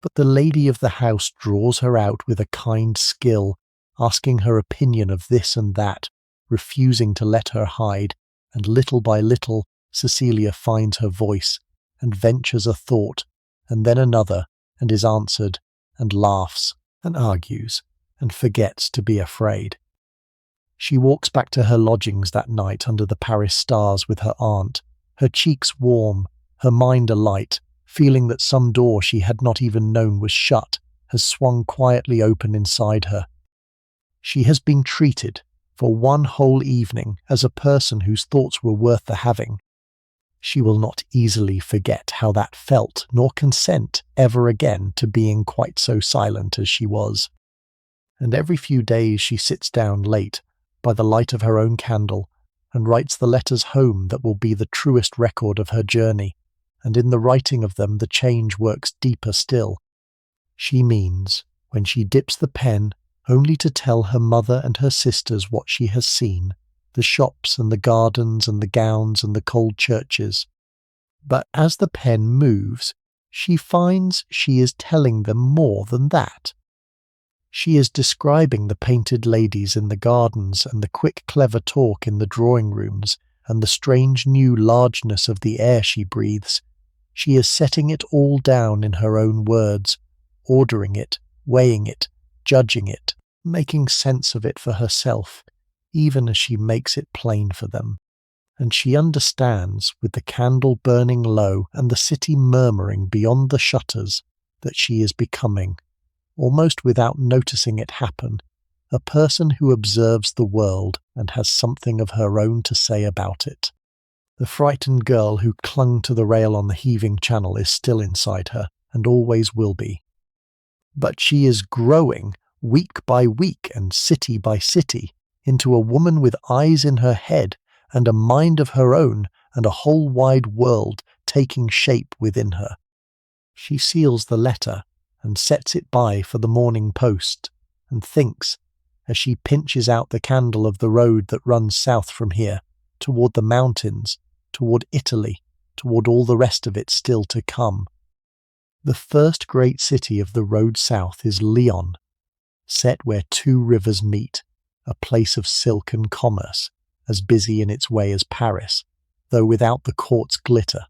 But the lady of the house draws her out with a kind skill, asking her opinion of this and that, refusing to let her hide, and little by little Cecilia finds her voice, and ventures a thought, and then another, and is answered, and laughs, and argues, and forgets to be afraid. She walks back to her lodgings that night under the Paris stars with her aunt, her cheeks warm, her mind alight, feeling that some door she had not even known was shut has swung quietly open inside her. She has been treated, for one whole evening, as a person whose thoughts were worth the having. She will not easily forget how that felt, nor consent ever again to being quite so silent as she was. And every few days she sits down late, by the light of her own candle, and writes the letters home that will be the truest record of her journey, and in the writing of them the change works deeper still. She means, when she dips the pen, only to tell her mother and her sisters what she has seen, the shops and the gardens and the gowns and the cold churches. But as the pen moves, she finds she is telling them more than that. She is describing the painted ladies in the gardens and the quick clever talk in the drawing rooms and the strange new largeness of the air she breathes. She is setting it all down in her own words, ordering it, weighing it, judging it, making sense of it for herself, even as she makes it plain for them. And she understands, with the candle burning low and the city murmuring beyond the shutters, that she is becoming, almost without noticing it happen, a person who observes the world and has something of her own to say about it. The frightened girl who clung to the rail on the heaving channel is still inside her, and always will be. But she is growing, week by week and city by city, into a woman with eyes in her head and a mind of her own and a whole wide world taking shape within her. She seals the letter and sets it by for the morning post, and thinks, as she pinches out the candle of the road that runs south from here, toward the mountains, toward Italy, toward all the rest of it still to come. The first great city of the road south is Lyon, set where two rivers meet, a place of silk and commerce, as busy in its way as Paris, though without the court's glitter,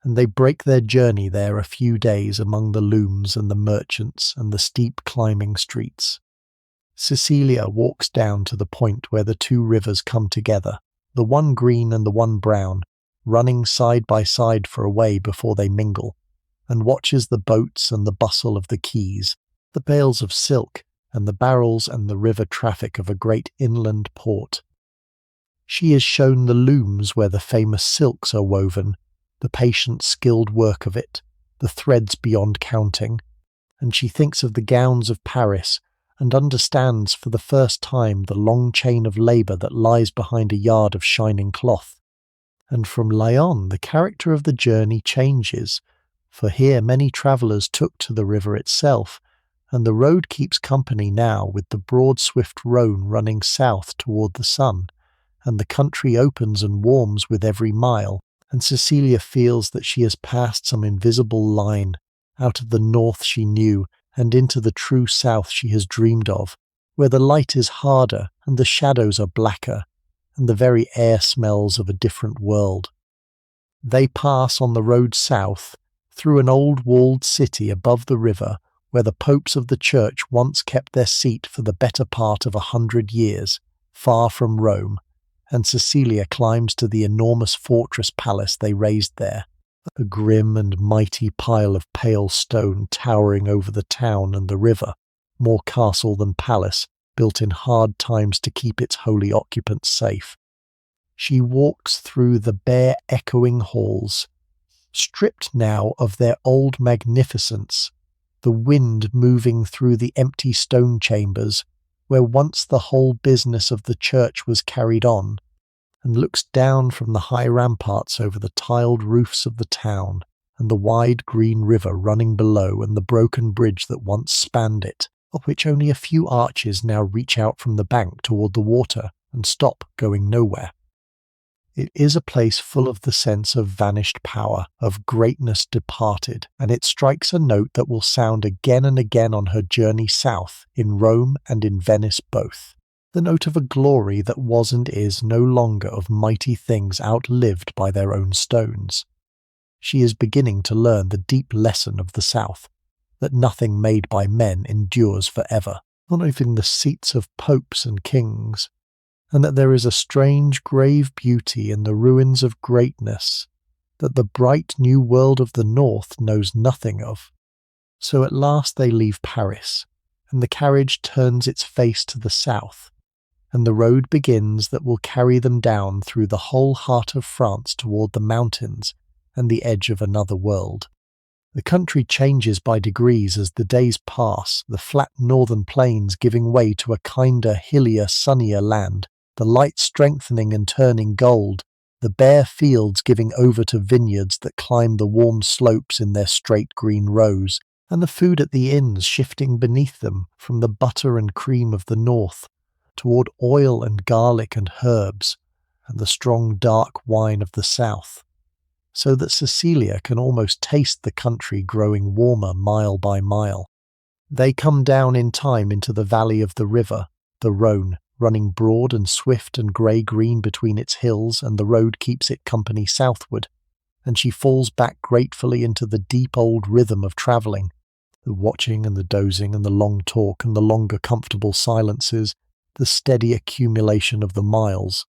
and they break their journey there a few days among the looms and the merchants and the steep climbing streets. Cecilia walks down to the point where the two rivers come together, the one green and the one brown, running side by side for a way before they mingle, and watches the boats and the bustle of the quays, the bales of silk and the barrels and the river traffic of a great inland port. She is shown the looms where the famous silks are woven, the patient skilled work of it, the threads beyond counting, and she thinks of the gowns of Paris and understands for the first time the long chain of labour that lies behind a yard of shining cloth. And from Lyon the character of the journey changes, for here many travellers took to the river itself, and the road keeps company now with the broad swift Rhone running south toward the sun, and the country opens and warms with every mile, and Cecilia feels that she has passed some invisible line, out of the north she knew, and into the true south she has dreamed of, where the light is harder and the shadows are blacker, and the very air smells of a different world. They pass on the road south, through an old walled city above the river, where the popes of the church once kept their seat for the better part of 100 years, far from Rome, and Cecilia climbs to the enormous fortress palace they raised there, a grim and mighty pile of pale stone towering over the town and the river, more castle than palace, built in hard times to keep its holy occupants safe. She walks through the bare echoing halls, stripped now of their old magnificence, the wind moving through the empty stone chambers, where once the whole business of the church was carried on, and looks down from the high ramparts over the tiled roofs of the town, and the wide green river running below, and the broken bridge that once spanned it, of which only a few arches now reach out from the bank toward the water, and stop, going nowhere. It is a place full of the sense of vanished power, of greatness departed, and it strikes a note that will sound again and again on her journey south, in Rome and in Venice both. The note of a glory that was and is no longer of mighty things outlived by their own stones. She is beginning to learn the deep lesson of the South, that nothing made by men endures forever, not even the seats of popes and kings, and that there is a strange grave beauty in the ruins of greatness that the bright new world of the north knows nothing of. So at last they leave Paris, and the carriage turns its face to the south, and the road begins that will carry them down through the whole heart of France toward the mountains and the edge of another world. The country changes by degrees as the days pass, the flat northern plains giving way to a kinder, hillier, sunnier land, the light strengthening and turning gold, the bare fields giving over to vineyards that climb the warm slopes in their straight green rows, and the food at the inns shifting beneath them from the butter and cream of the north toward oil and garlic and herbs, and the strong dark wine of the south, so that Cecilia can almost taste the country growing warmer mile by mile. They come down in time into the valley of the river, the Rhone, running broad and swift and grey-green between its hills, and the road keeps it company southward, and she falls back gratefully into the deep old rhythm of travelling, the watching and the dozing and the long talk and the longer comfortable silences, the steady accumulation of the miles.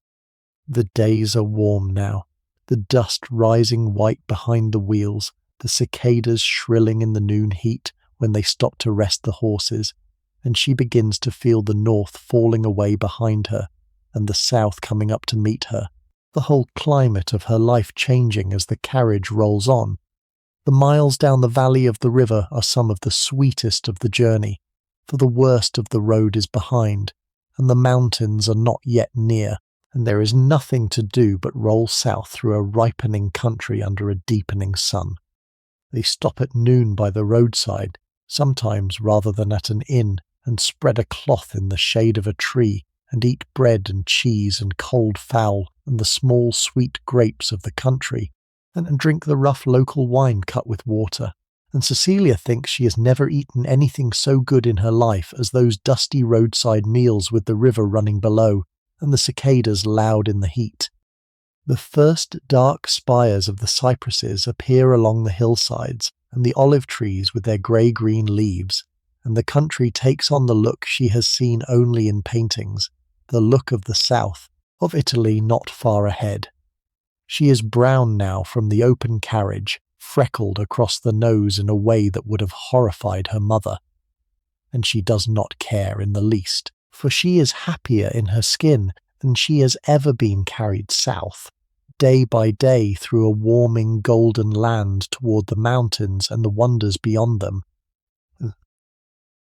The days are warm now, the dust rising white behind the wheels, the cicadas shrilling in the noon heat when they stop to rest the horses, and she begins to feel the north falling away behind her, and the south coming up to meet her, the whole climate of her life changing as the carriage rolls on. The miles down the valley of the river are some of the sweetest of the journey, for the worst of the road is behind, and the mountains are not yet near, and there is nothing to do but roll south through a ripening country under a deepening sun. They stop at noon by the roadside, sometimes rather than at an inn, and spread a cloth in the shade of a tree, and eat bread and cheese and cold fowl and the small sweet grapes of the country, and drink the rough local wine cut with water. And Cecilia thinks she has never eaten anything so good in her life as those dusty roadside meals with the river running below, and the cicadas loud in the heat. The first dark spires of the cypresses appear along the hillsides, and the olive trees with their grey-green leaves, and the country takes on the look she has seen only in paintings, the look of the south, of Italy not far ahead. She is brown now from the open carriage, freckled across the nose in a way that would have horrified her mother. And she does not care in the least, for she is happier in her skin than she has ever been carried south, day by day through a warming golden land toward the mountains and the wonders beyond them.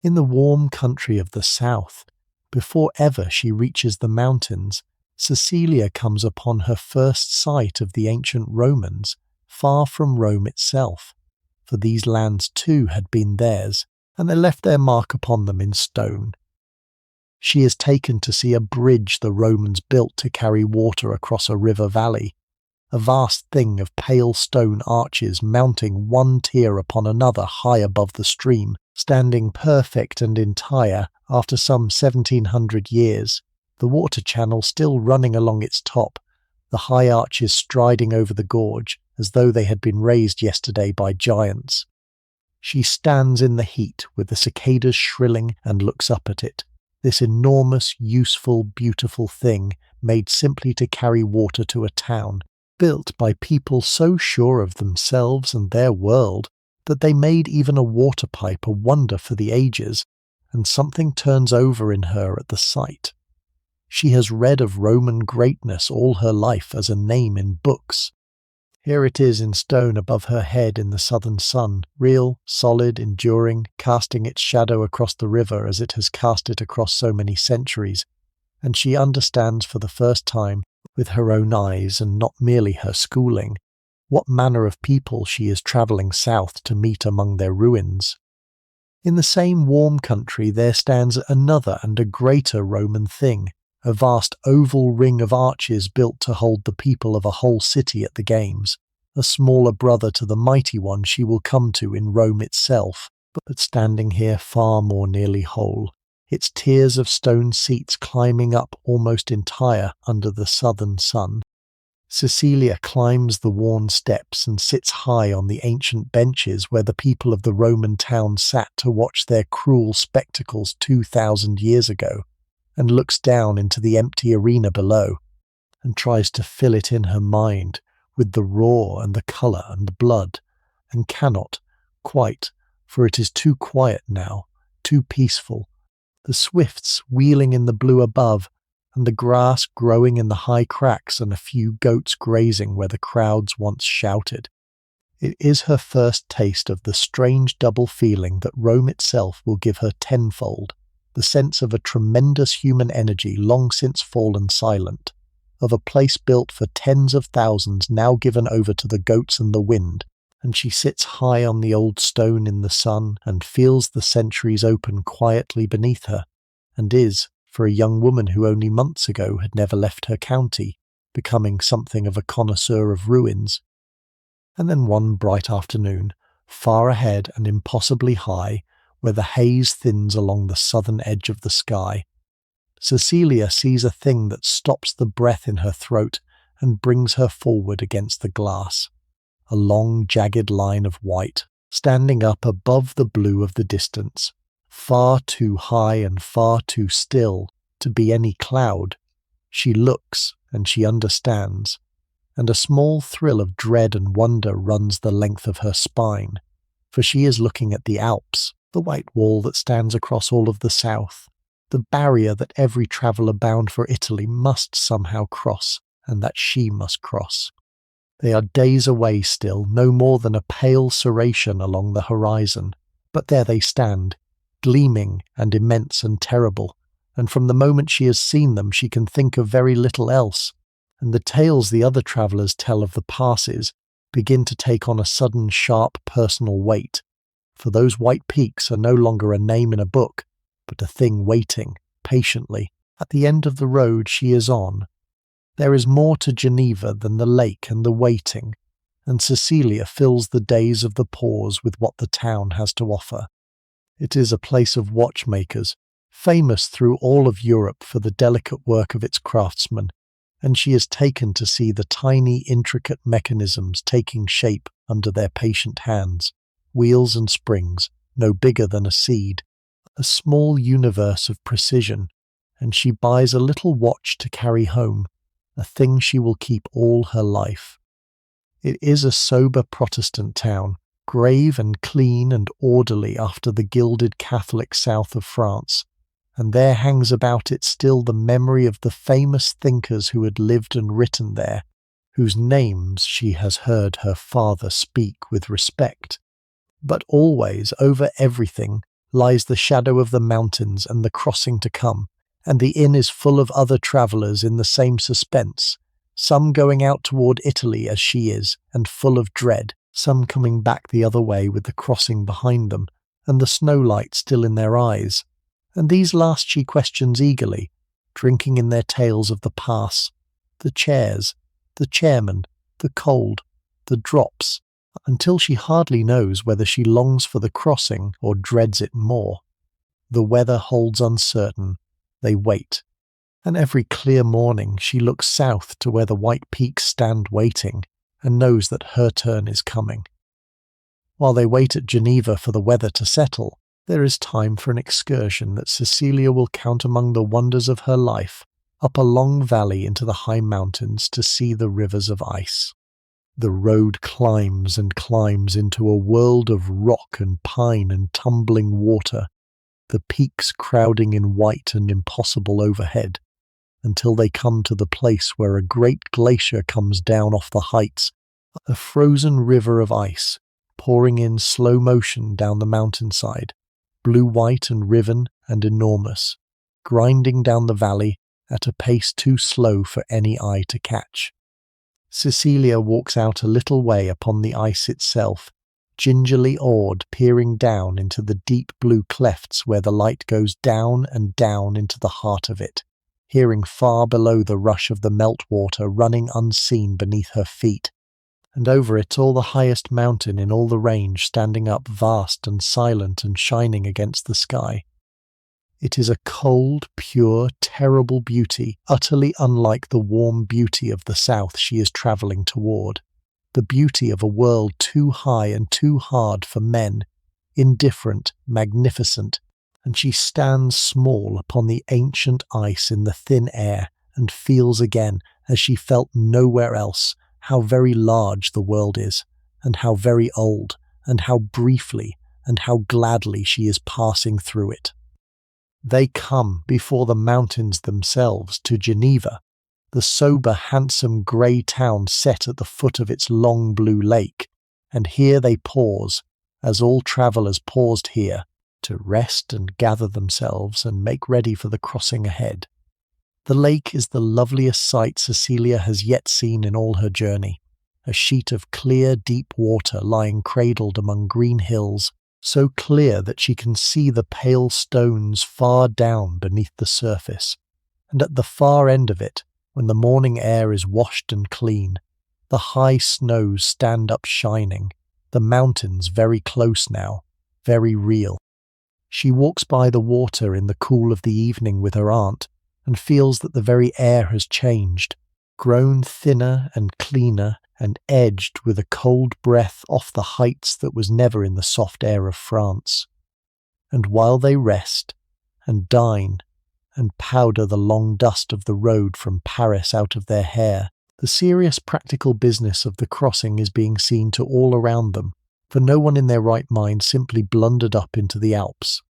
In the warm country of the south, before ever she reaches the mountains, Cecilia comes upon her first sight of the ancient Romans, far from Rome itself, for these lands too had been theirs, and they left their mark upon them in stone. She is taken to see a bridge the Romans built to carry water across a river valley, a vast thing of pale stone arches mounting one tier upon another high above the stream, standing perfect and entire after some 1700 years, the water channel still running along its top, the high arches striding over the gorge as though they had been raised yesterday by giants. She stands in the heat with the cicadas shrilling and looks up at it, this enormous, useful, beautiful thing made simply to carry water to a town, built by people so sure of themselves and their world that they made even a water pipe a wonder for the ages, and something turns over in her at the sight. She has read of Roman greatness all her life as a name in books. Here it is in stone above her head in the southern sun, real, solid, enduring, casting its shadow across the river as it has cast it across so many centuries, and she understands for the first time, with her own eyes and not merely her schooling, what manner of people she is travelling south to meet among their ruins. In the same warm country there stands another and a greater Roman thing, a vast oval ring of arches built to hold the people of a whole city at the games, a smaller brother to the mighty one she will come to in Rome itself, but standing here far more nearly whole, its tiers of stone seats climbing up almost entire under the southern sun. Cecilia climbs the worn steps and sits high on the ancient benches where the people of the Roman town sat to watch their cruel spectacles 2,000 years ago, and looks down into the empty arena below, and tries to fill it in her mind with the roar and the colour and the blood, and cannot, quite, for it is too quiet now, too peaceful, the swifts wheeling in the blue above, and the grass growing in the high cracks and a few goats grazing where the crowds once shouted. It is her first taste of the strange double feeling that Rome itself will give her tenfold, the sense of a tremendous human energy long since fallen silent, of a place built for tens of thousands now given over to the goats and the wind, and she sits high on the old stone in the sun and feels the centuries open quietly beneath her, and is, for a young woman who only months ago had never left her county, becoming something of a connoisseur of ruins. And then one bright afternoon, far ahead and impossibly high, where the haze thins along the southern edge of the sky, Cecilia sees a thing that stops the breath in her throat and brings her forward against the glass. A long, jagged line of white, standing up above the blue of the distance, far too high and far too still to be any cloud. She looks, and she understands, and a small thrill of dread and wonder runs the length of her spine, for she is looking at the Alps, the white wall that stands across all of the south, the barrier that every traveller bound for Italy must somehow cross, and that she must cross. They are days away still, no more than a pale serration along the horizon, but there they stand, gleaming and immense and terrible, and from the moment she has seen them she can think of very little else, and the tales the other travellers tell of the passes begin to take on a sudden sharp personal weight, for those white peaks are no longer a name in a book, but a thing waiting, patiently, at the end of the road she is on. There is more to Geneva than the lake and the waiting, and Cecilia fills the days of the pause with what the town has to offer. It is a place of watchmakers, famous through all of Europe for the delicate work of its craftsmen, and she is taken to see the tiny, intricate mechanisms taking shape under their patient hands, wheels and springs, no bigger than a seed, a small universe of precision, and she buys a little watch to carry home, a thing she will keep all her life. It is a sober Protestant town, grave and clean and orderly after the gilded Catholic south of France, and there hangs about it still the memory of the famous thinkers who had lived and written there, whose names she has heard her father speak with respect. But always, over everything, lies the shadow of the mountains and the crossing to come, and the inn is full of other travellers in the same suspense, some going out toward Italy as she is, and full of dread, some coming back the other way with the crossing behind them, and the snow light still in their eyes. And these last she questions eagerly, drinking in their tales of the pass, the chairs, the chairman, the cold, the drops, until she hardly knows whether she longs for the crossing or dreads it more. The weather holds uncertain. They wait. And every clear morning she looks south to where the white peaks stand waiting, and knows that her turn is coming. While they wait at Geneva for the weather to settle, there is time for an excursion that Cecilia will count among the wonders of her life, up a long valley into the high mountains to see the rivers of ice. The road climbs and climbs into a world of rock and pine and tumbling water, the peaks crowding in white and impossible overhead, until they come to the place where a great glacier comes down off the heights, a frozen river of ice, pouring in slow motion down the mountainside, blue-white and riven and enormous, grinding down the valley at a pace too slow for any eye to catch. Cecilia walks out a little way upon the ice itself, gingerly awed, peering down into the deep blue clefts where the light goes down and down into the heart of it, hearing far below the rush of the meltwater running unseen beneath her feet, and over it all the highest mountain in all the range standing up vast and silent and shining against the sky. It is a cold, pure, terrible beauty, utterly unlike the warm beauty of the south she is travelling toward, the beauty of a world too high and too hard for men, indifferent, magnificent, and she stands small upon the ancient ice in the thin air and feels again, as she felt nowhere else, how very large the world is, and how very old, and how briefly, and how gladly she is passing through it. They come before the mountains themselves to Geneva, the sober, handsome grey town set at the foot of its long blue lake, and here they pause, as all travellers paused here, to rest and gather themselves and make ready for the crossing ahead. The lake is the loveliest sight Cecilia has yet seen in all her journey, a sheet of clear, deep water lying cradled among green hills, so clear that she can see the pale stones far down beneath the surface, and at the far end of it, when the morning air is washed and clean, the high snows stand up shining, the mountains very close now, very real. She walks by the water in the cool of the evening with her aunt, and feels that the very air has changed, grown thinner and cleaner and edged with a cold breath off the heights that was never in the soft air of France. And while they rest, and dine, and powder the long dust of the road from Paris out of their hair, the serious practical business of the crossing is being seen to all around them, for no one in their right mind simply blundered up into the Alps.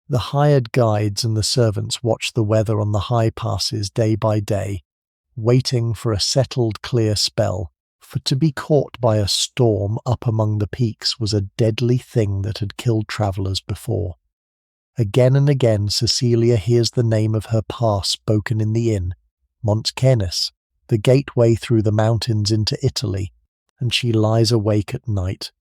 The hired guides and the servants watch the weather on the high passes day by day, waiting for a settled clear spell, for to be caught by a storm up among the peaks was a deadly thing that had killed travellers before. Again and again Cecilia hears the name of her pass spoken in the inn, Mont Cenis, the gateway through the mountains into Italy, and she lies awake at night,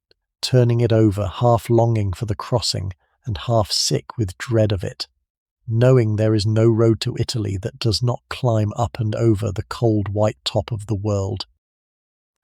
turning it over, half longing for the crossing, and half sick with dread of it, knowing there is no road to Italy that does not climb up and over the cold white top of the world.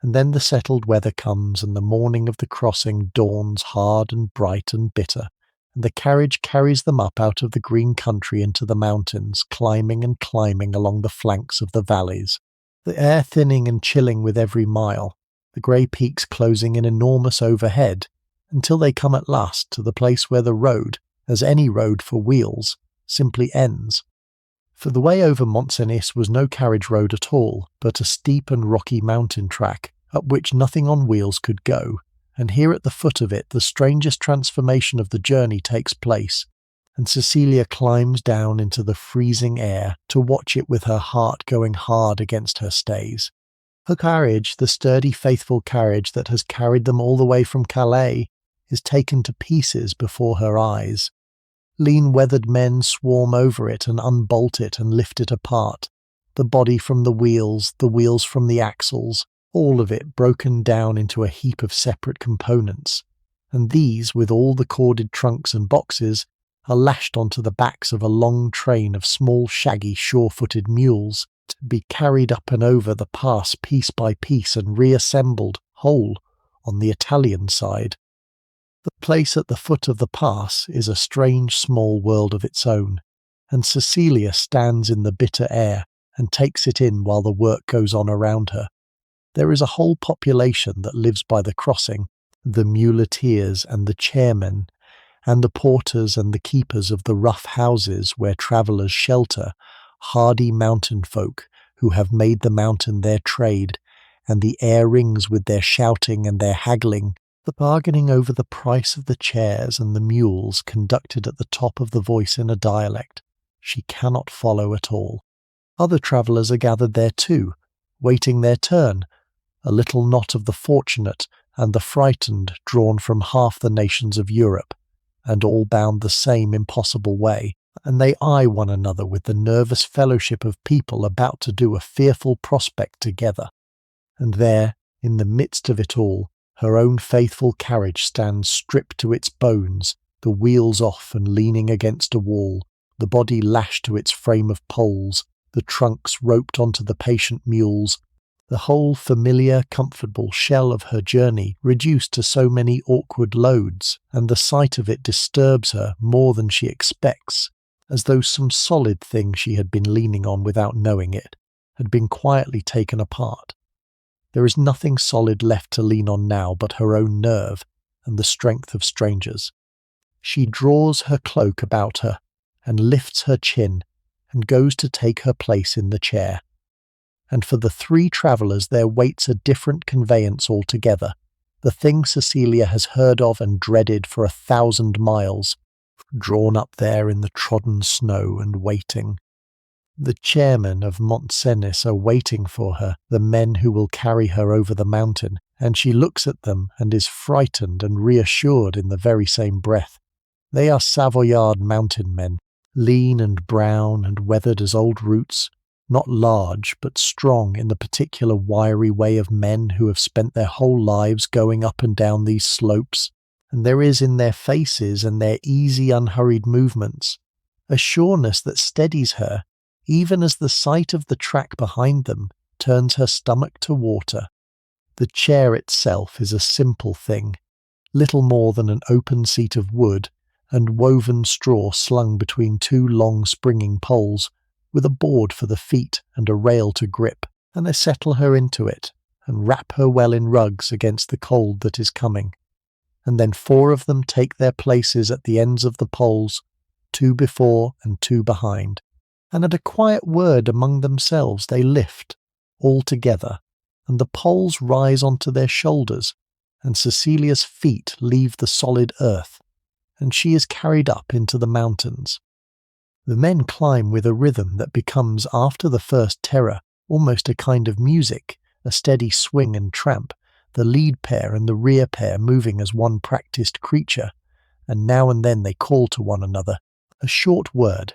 And then the settled weather comes, and the morning of the crossing dawns hard and bright and bitter, and the carriage carries them up out of the green country into the mountains, climbing and climbing along the flanks of the valleys, the air thinning and chilling with every mile, the grey peaks closing in enormous overhead, until they come at last to the place where the road, as any road for wheels, simply ends. For the way over Mont Cenis was no carriage road at all, but a steep and rocky mountain track, up which nothing on wheels could go, and here at the foot of it the strangest transformation of the journey takes place, and Cecilia climbs down into the freezing air to watch it with her heart going hard against her stays. Her carriage, the sturdy, faithful carriage that has carried them all the way from Calais, is taken to pieces before her eyes. Lean, weathered men swarm over it and unbolt it and lift it apart. The body from the wheels from the axles, all of it broken down into a heap of separate components. And these, with all the corded trunks and boxes, are lashed onto the backs of a long train of small, shaggy, sure-footed mules, to be carried up and over the pass piece by piece and reassembled, whole, on the Italian side. The place at the foot of the pass is a strange small world of its own, and Cecilia stands in the bitter air and takes it in while the work goes on around her. There is a whole population that lives by the crossing, the muleteers and the chairmen, and the porters and the keepers of the rough houses where travellers shelter, hardy mountain folk who have made the mountain their trade, and the air rings with their shouting and their haggling, the bargaining over the price of the chairs and the mules conducted at the top of the voice in a dialect she cannot follow at all. Other travellers are gathered there too, waiting their turn, a little knot of the fortunate and the frightened drawn from half the nations of Europe, and all bound the same impossible way, and they eye one another with the nervous fellowship of people about to do a fearful prospect together. And there, in the midst of it all, her own faithful carriage stands stripped to its bones, the wheels off and leaning against a wall, the body lashed to its frame of poles, the trunks roped onto the patient mules, the whole familiar, comfortable shell of her journey reduced to so many awkward loads, and the sight of it disturbs her more than she expects, as though some solid thing she had been leaning on without knowing it had been quietly taken apart. There is nothing solid left to lean on now but her own nerve and the strength of strangers. She draws her cloak about her and lifts her chin and goes to take her place in the chair. And for the three travellers there waits a different conveyance altogether, the thing Cecilia has heard of and dreaded for 1,000 miles, drawn up there in the trodden snow and waiting. The chairmen of Mont Cenis are waiting for her, the men who will carry her over the mountain, and she looks at them and is frightened and reassured in the very same breath. They are Savoyard mountain men, lean and brown and weathered as old roots, not large but strong in the particular wiry way of men who have spent their whole lives going up and down these slopes, and there is in their faces and their easy unhurried movements a sureness that steadies her, even as the sight of the track behind them turns her stomach to water. The chair itself is a simple thing, little more than an open seat of wood and woven straw slung between two long springing poles, with a board for the feet and a rail to grip, and they settle her into it and wrap her well in rugs against the cold that is coming. And then 4 of them take their places at the ends of the poles, 2 before and 2 behind, and at a quiet word among themselves they lift, all together, and the poles rise onto their shoulders, and Cecilia's feet leave the solid earth, and she is carried up into the mountains. The men climb with a rhythm that becomes, after the first terror, almost a kind of music, a steady swing and tramp, the lead pair and the rear pair moving as one practised creature, and now and then they call to one another, a short word,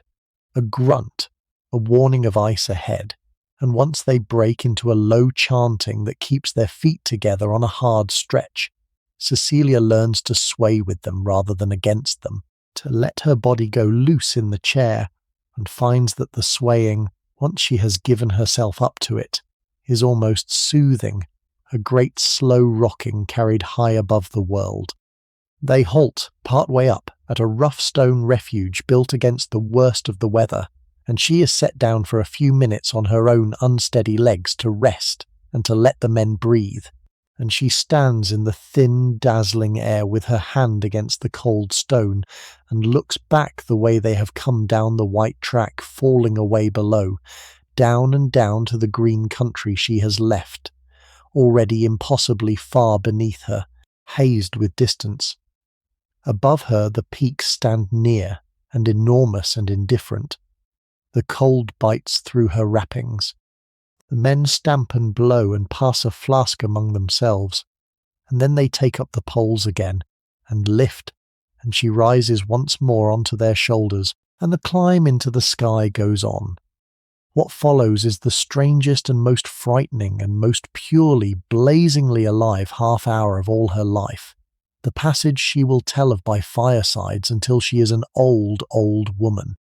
a grunt, a warning of ice ahead, and once they break into a low chanting that keeps their feet together on a hard stretch. Cecilia learns to sway with them rather than against them, to let her body go loose in the chair, and finds that the swaying, once she has given herself up to it, is almost soothing, a great slow rocking carried high above the world. They halt, part way up, at a rough stone refuge built against the worst of the weather, and she is set down for a few minutes on her own unsteady legs to rest and to let the men breathe, and she stands in the thin, dazzling air with her hand against the cold stone and looks back the way they have come down the white track falling away below, down and down to the green country she has left, already impossibly far beneath her, hazed with distance. Above her the peaks stand near and enormous and indifferent. The cold bites through her wrappings. The men stamp and blow and pass a flask among themselves, and then they take up the poles again and lift, and she rises once more onto their shoulders, and the climb into the sky goes on. What follows is the strangest and most frightening and most purely, blazingly alive half-hour of all her life, the passage she will tell of by firesides until she is an old, old woman.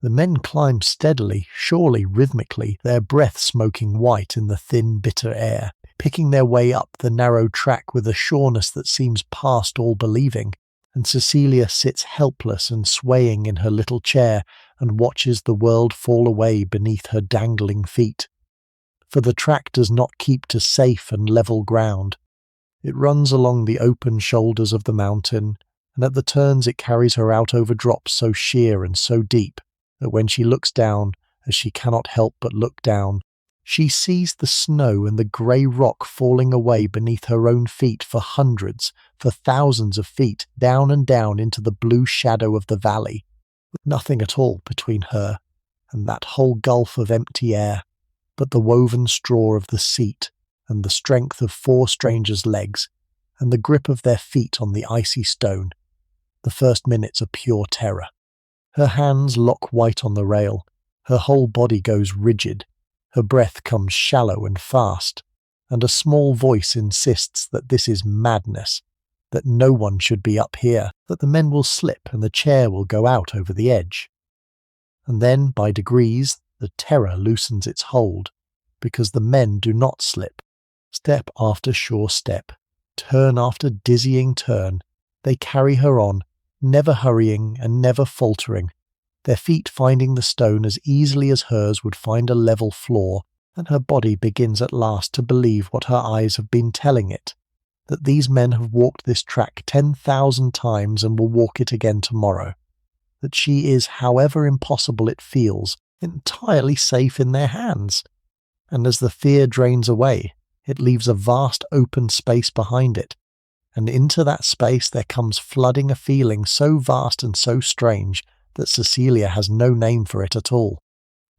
The men climb steadily, surely rhythmically, their breath smoking white in the thin, bitter air, picking their way up the narrow track with a sureness that seems past all believing, and Cecilia sits helpless and swaying in her little chair and watches the world fall away beneath her dangling feet. For the track does not keep to safe and level ground. It runs along the open shoulders of the mountain, and at the turns it carries her out over drops so sheer and so deep that when she looks down, as she cannot help but look down, she sees the snow and the grey rock falling away beneath her own feet for hundreds, for thousands of feet, down and down into the blue shadow of the valley, with nothing at all between her and that whole gulf of empty air, but the woven straw of the seat, and the strength of 4 strangers' legs, and the grip of their feet on the icy stone. The first minutes are pure terror. Her hands lock white on the rail, her whole body goes rigid, her breath comes shallow and fast, and a small voice insists that this is madness, that no one should be up here, that the men will slip and the chair will go out over the edge. And then, by degrees, the terror loosens its hold, because the men do not slip. Step after sure step, turn after dizzying turn, they carry her on, never hurrying and never faltering, their feet finding the stone as easily as hers would find a level floor, and her body begins at last to believe what her eyes have been telling it, that these men have walked this track 10,000 times and will walk it again tomorrow, that she is, however impossible it feels, entirely safe in their hands. And as the fear drains away, it leaves a vast open space behind it, and into that space there comes flooding a feeling so vast and so strange that Cecilia has no name for it at all.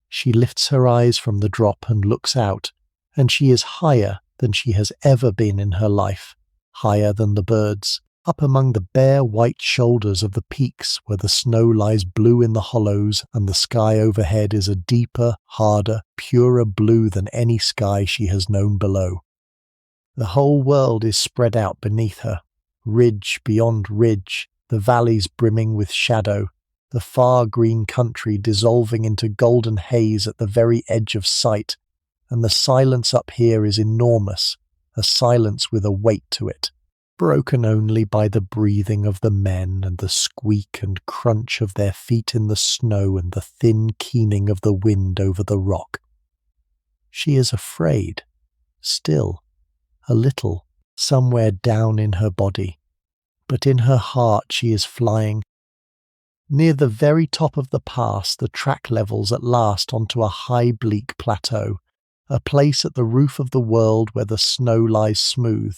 She lifts her eyes from the drop and looks out, and she is higher than she has ever been in her life, higher than the birds, up among the bare white shoulders of the peaks where the snow lies blue in the hollows and the sky overhead is a deeper, harder, purer blue than any sky she has known below. The whole world is spread out beneath her, ridge beyond ridge, the valleys brimming with shadow, the far green country dissolving into golden haze at the very edge of sight, and the silence up here is enormous, a silence with a weight to it, broken only by the breathing of the men and the squeak and crunch of their feet in the snow and the thin keening of the wind over the rock. She is afraid, still, a little, somewhere down in her body, but in her heart she is flying. Near the very top of the pass, the track levels at last onto a high bleak plateau, a place at the roof of the world where the snow lies smooth,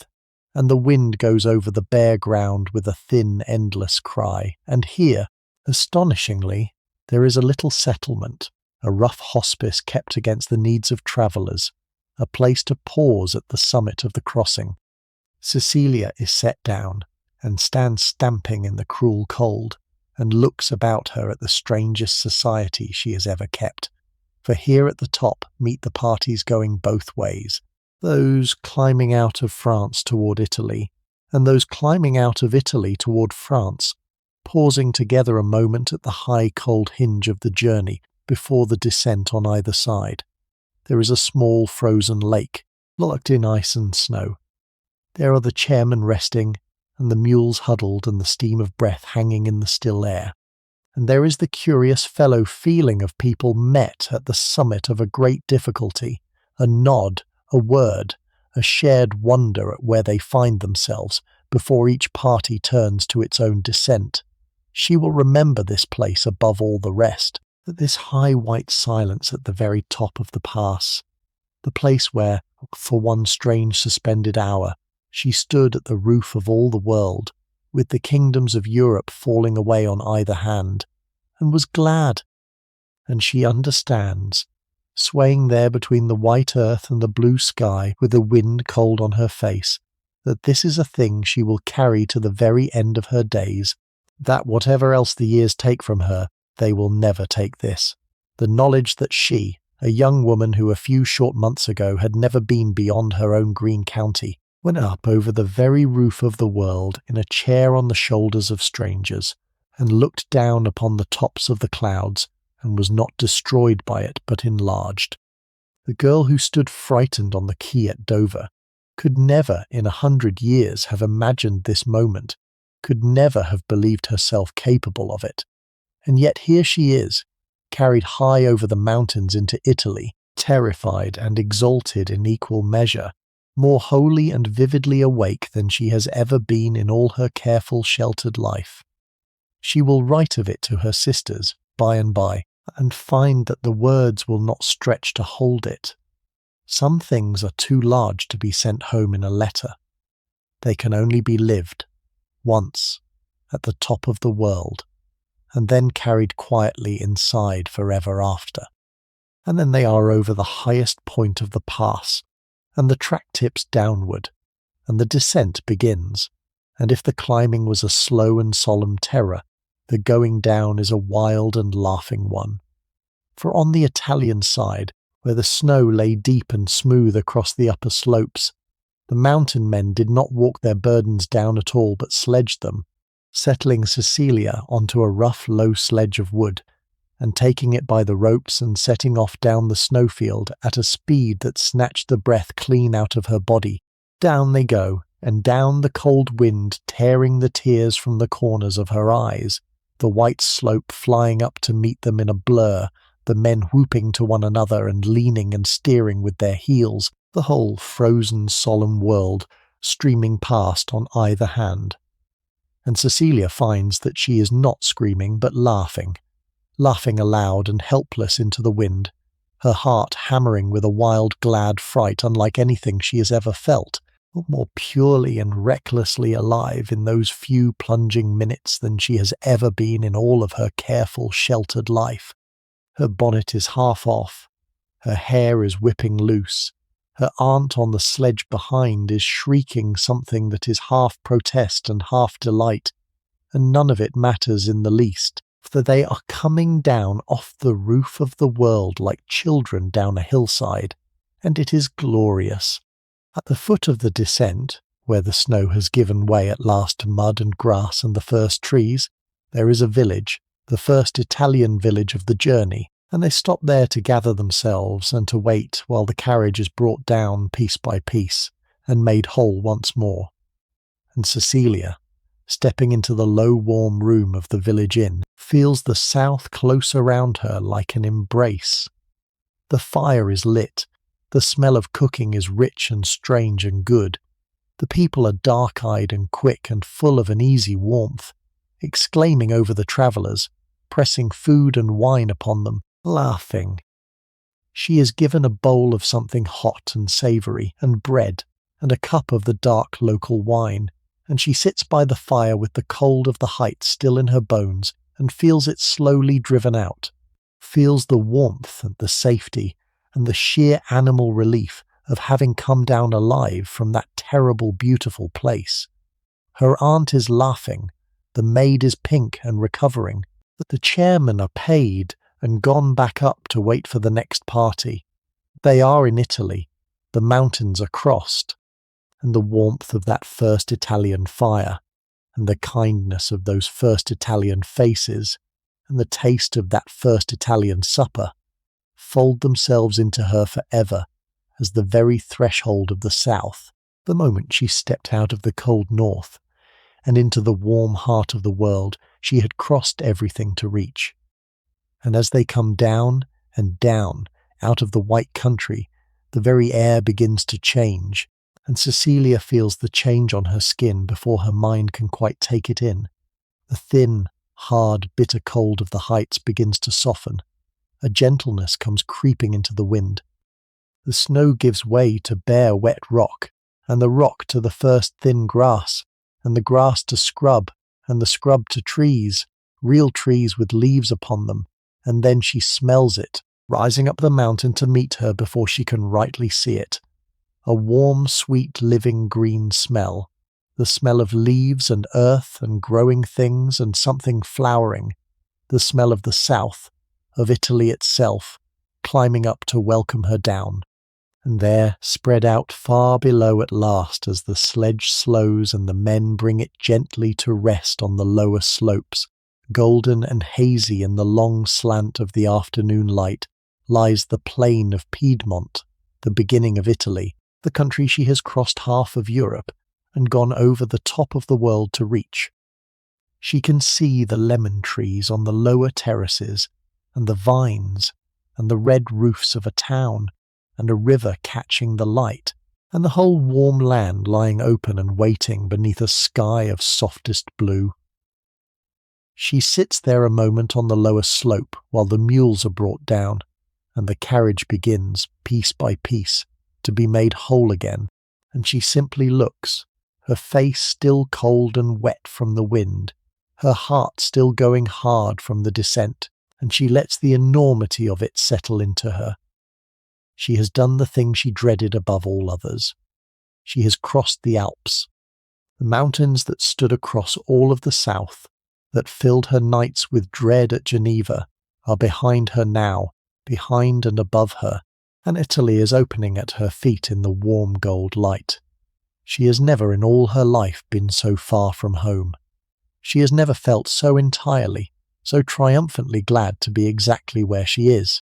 and the wind goes over the bare ground with a thin, endless cry. And here, astonishingly, there is a little settlement, a rough hospice kept against the needs of travellers, a place to pause at the summit of the crossing. Cecilia is set down, and stands stamping in the cruel cold, and looks about her at the strangest society she has ever kept. For here at the top meet the parties going both ways, those climbing out of France toward Italy, and those climbing out of Italy toward France, pausing together a moment at the high cold hinge of the journey before the descent on either side. There is a small frozen lake, locked in ice and snow. There are the chairmen resting, and the mules huddled and the steam of breath hanging in the still air. And there is the curious fellow feeling of people met at the summit of a great difficulty, a nod, a word, a shared wonder at where they find themselves before each party turns to its own descent. She will remember this place above all the rest, that this high white silence at the very top of the pass, the place where, For one strange suspended hour, she stood at the roof of all the world, with the kingdoms of Europe falling away on either hand, and was glad. And she understands, swaying there between the white earth and the blue sky with the wind cold on her face, that this is a thing she will carry to the very end of her days, that whatever else the years take from her, they will never take this. The knowledge that she, a young woman who a few short months ago had never been beyond her own green county, went up over the very roof of the world in a chair on the shoulders of strangers, and looked down upon the tops of the clouds, and was not destroyed by it but enlarged. The girl who stood frightened on the quay at Dover could never in 100 years have imagined this moment, could never have believed herself capable of it. And yet here she is, carried high over the mountains into Italy, terrified and exalted in equal measure, more wholly and vividly awake than she has ever been in all her careful, sheltered life. She will write of it to her sisters by and by, and find that the words will not stretch to hold it. Some things are too large to be sent home in a letter. They can only be lived, once, at the top of the world, and then carried quietly inside forever after. And then they are over the highest point of the pass, and the track tips downward, and the descent begins, and if the climbing was a slow and solemn terror, the going down is a wild and laughing one. For on the Italian side, where the snow lay deep and smooth across the upper slopes, the mountain men did not walk their burdens down at all but sledged them, settling Cecilia onto a rough low sledge of wood, and taking it by the ropes and setting off down the snowfield at a speed that snatched the breath clean out of her body. Down they go, and down the cold wind tearing the tears from the corners of her eyes, the white slope flying up to meet them in a blur, the men whooping to one another and leaning and steering with their heels, the whole frozen solemn world streaming past on either hand. And Cecilia finds that she is not screaming but laughing aloud and helpless into the wind, her heart hammering with a wild glad fright unlike anything she has ever felt, more purely and recklessly alive in those few plunging minutes than she has ever been in all of her careful, sheltered life. Her bonnet is half off, her hair is whipping loose, her aunt on the sledge behind is shrieking something that is half protest and half delight, and none of it matters in the least, for they are coming down off the roof of the world like children down a hillside, and it is glorious. At the foot of the descent, where the snow has given way at last to mud and grass and the first trees, there is a village, the first Italian village of the journey, and they stop there to gather themselves and to wait while the carriage is brought down piece by piece and made whole once more. And Cecilia, stepping into the low warm room of the village inn, feels the south close around her like an embrace. The fire is lit, the smell of cooking is rich and strange and good. The people are dark-eyed and quick and full of an easy warmth, exclaiming over the travellers, pressing food and wine upon them, laughing. She is given a bowl of something hot and savoury, and bread, and a cup of the dark local wine, and she sits by the fire with the cold of the heights still in her bones, and feels it slowly driven out, feels the warmth and the safety, and the sheer animal relief of having come down alive from that terrible, beautiful place. Her aunt is laughing, the maid is pink and recovering, but the chairmen are paid and gone back up to wait for the next party. They are in Italy, the mountains are crossed, and the warmth of that first Italian fire, and the kindness of those first Italian faces, and the taste of that first Italian supper, fold themselves into her forever as the very threshold of the south, the moment she stepped out of the cold north, and into the warm heart of the world she had crossed everything to reach. And as they come down and down out of the white country, the very air begins to change, and Cecilia feels the change on her skin before her mind can quite take it in. The thin, hard, bitter cold of the heights begins to soften. A gentleness comes creeping into the wind. The snow gives way to bare wet rock, and the rock to the first thin grass, and the grass to scrub, and the scrub to trees, real trees with leaves upon them, and then she smells it, rising up the mountain to meet her before she can rightly see it. A warm, sweet, living green smell, the smell of leaves and earth and growing things and something flowering, the smell of the south, of Italy itself, climbing up to welcome her down. And there, spread out far below at last as the sledge slows and the men bring it gently to rest on the lower slopes, golden and hazy in the long slant of the afternoon light, lies the plain of Piedmont, the beginning of Italy, the country she has crossed half of Europe and gone over the top of the world to reach. She can see the lemon trees on the lower terraces, and the vines, and the red roofs of a town, and a river catching the light, and the whole warm land lying open and waiting beneath a sky of softest blue. She sits there a moment on the lower slope while the mules are brought down, and the carriage begins, piece by piece, to be made whole again, and she simply looks, her face still cold and wet from the wind, her heart still going hard from the descent, and she lets the enormity of it settle into her. She has done the thing she dreaded above all others. She has crossed the Alps, the mountains that stood across all of the south, that filled her nights with dread at Geneva, are behind her now, behind and above her, and Italy is opening at her feet in the warm gold light. She has never in all her life been so far from home. She has never felt so entirely, so triumphantly glad to be exactly where she is.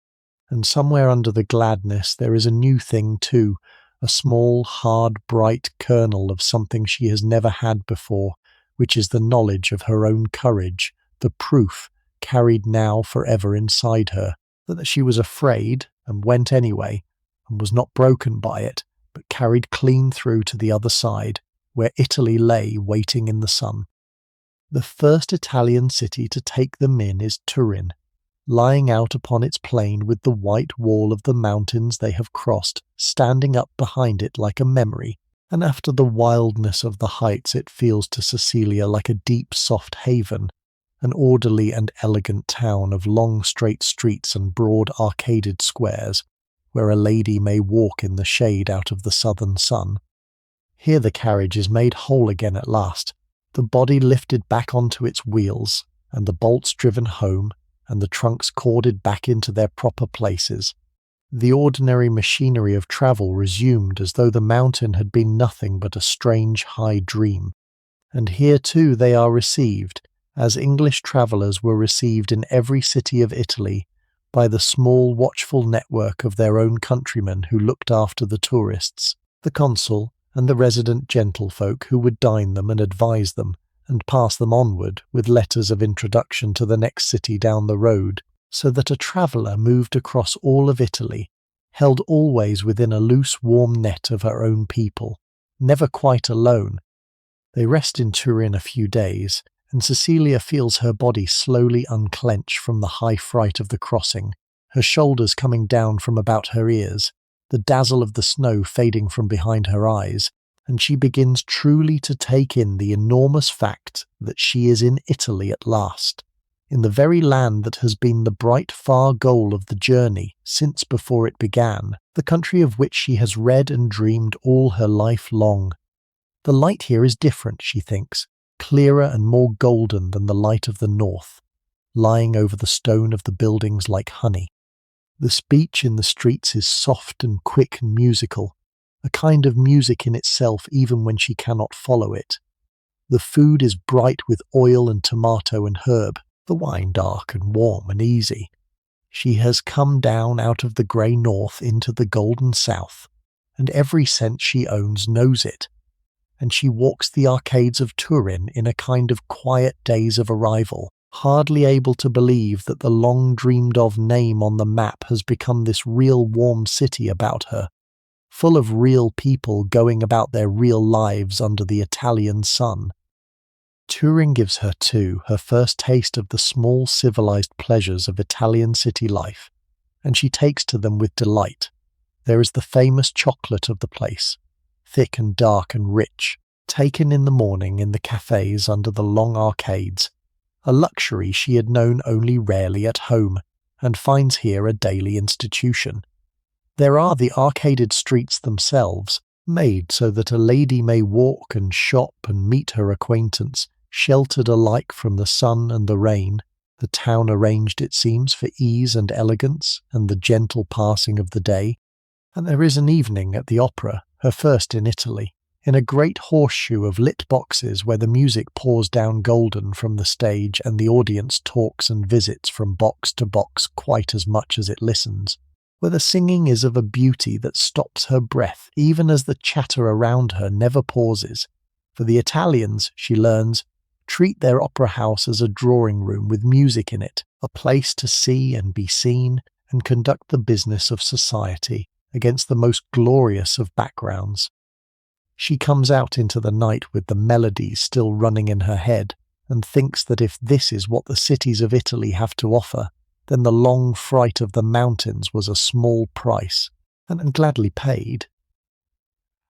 And somewhere under the gladness there is a new thing too, a small, hard, bright kernel of something she has never had before, which is the knowledge of her own courage, the proof, carried now forever inside her, that she was afraid and went anyway, and was not broken by it, but carried clean through to the other side, where Italy lay waiting in the sun. The first Italian city to take them in is Turin, lying out upon its plain with the white wall of the mountains they have crossed standing up behind it like a memory, and after the wildness of the heights it feels to Cecilia like a deep soft haven, an orderly and elegant town of long straight streets and broad arcaded squares, where a lady may walk in the shade out of the southern sun. Here the carriage is made whole again at last, the body lifted back onto its wheels, and the bolts driven home, and the trunks corded back into their proper places. The ordinary machinery of travel resumed as though the mountain had been nothing but a strange high dream. And here too they are received, as English travellers were received in every city of Italy, by the small watchful network of their own countrymen who looked after the tourists, the consul, and the resident gentlefolk who would dine them and advise them, and pass them onward with letters of introduction to the next city down the road, so that a traveller moved across all of Italy, held always within a loose warm net of her own people, never quite alone. They rest in Turin a few days, and Cecilia feels her body slowly unclench from the high fright of the crossing, her shoulders coming down from about her ears, the dazzle of the snow fading from behind her eyes, and she begins truly to take in the enormous fact that she is in Italy at last, in the very land that has been the bright far goal of the journey since before it began, the country of which she has read and dreamed all her life long. The light here is different, she thinks, clearer and more golden than the light of the north, lying over the stone of the buildings like honey. The speech in the streets is soft and quick and musical, a kind of music in itself even when she cannot follow it. The food is bright with oil and tomato and herb, the wine dark and warm and easy. She has come down out of the grey north into the golden south, and every sense she owns knows it. And she walks the arcades of Turin in a kind of quiet daze of arrival, hardly able to believe that the long-dreamed-of name on the map has become this real warm city about her, full of real people going about their real lives under the Italian sun. Turin gives her, too, her first taste of the small civilized pleasures of Italian city life, and she takes to them with delight. There is the famous chocolate of the place, thick and dark and rich, taken in the morning in the cafes under the long arcades, a luxury she had known only rarely at home, and finds here a daily institution. There are the arcaded streets themselves, made so that a lady may walk and shop and meet her acquaintance, sheltered alike from the sun and the rain, the town arranged, it seems, for ease and elegance and the gentle passing of the day. And there is an evening at the opera, her first in Italy, in a great horseshoe of lit boxes where the music pours down golden from the stage and the audience talks and visits from box to box quite as much as it listens, where the singing is of a beauty that stops her breath even as the chatter around her never pauses. For the Italians, she learns, treat their opera house as a drawing room with music in it, a place to see and be seen and conduct the business of society against the most glorious of backgrounds. She comes out into the night with the melodies still running in her head and thinks that if this is what the cities of Italy have to offer, then the long fright of the mountains was a small price, and gladly paid.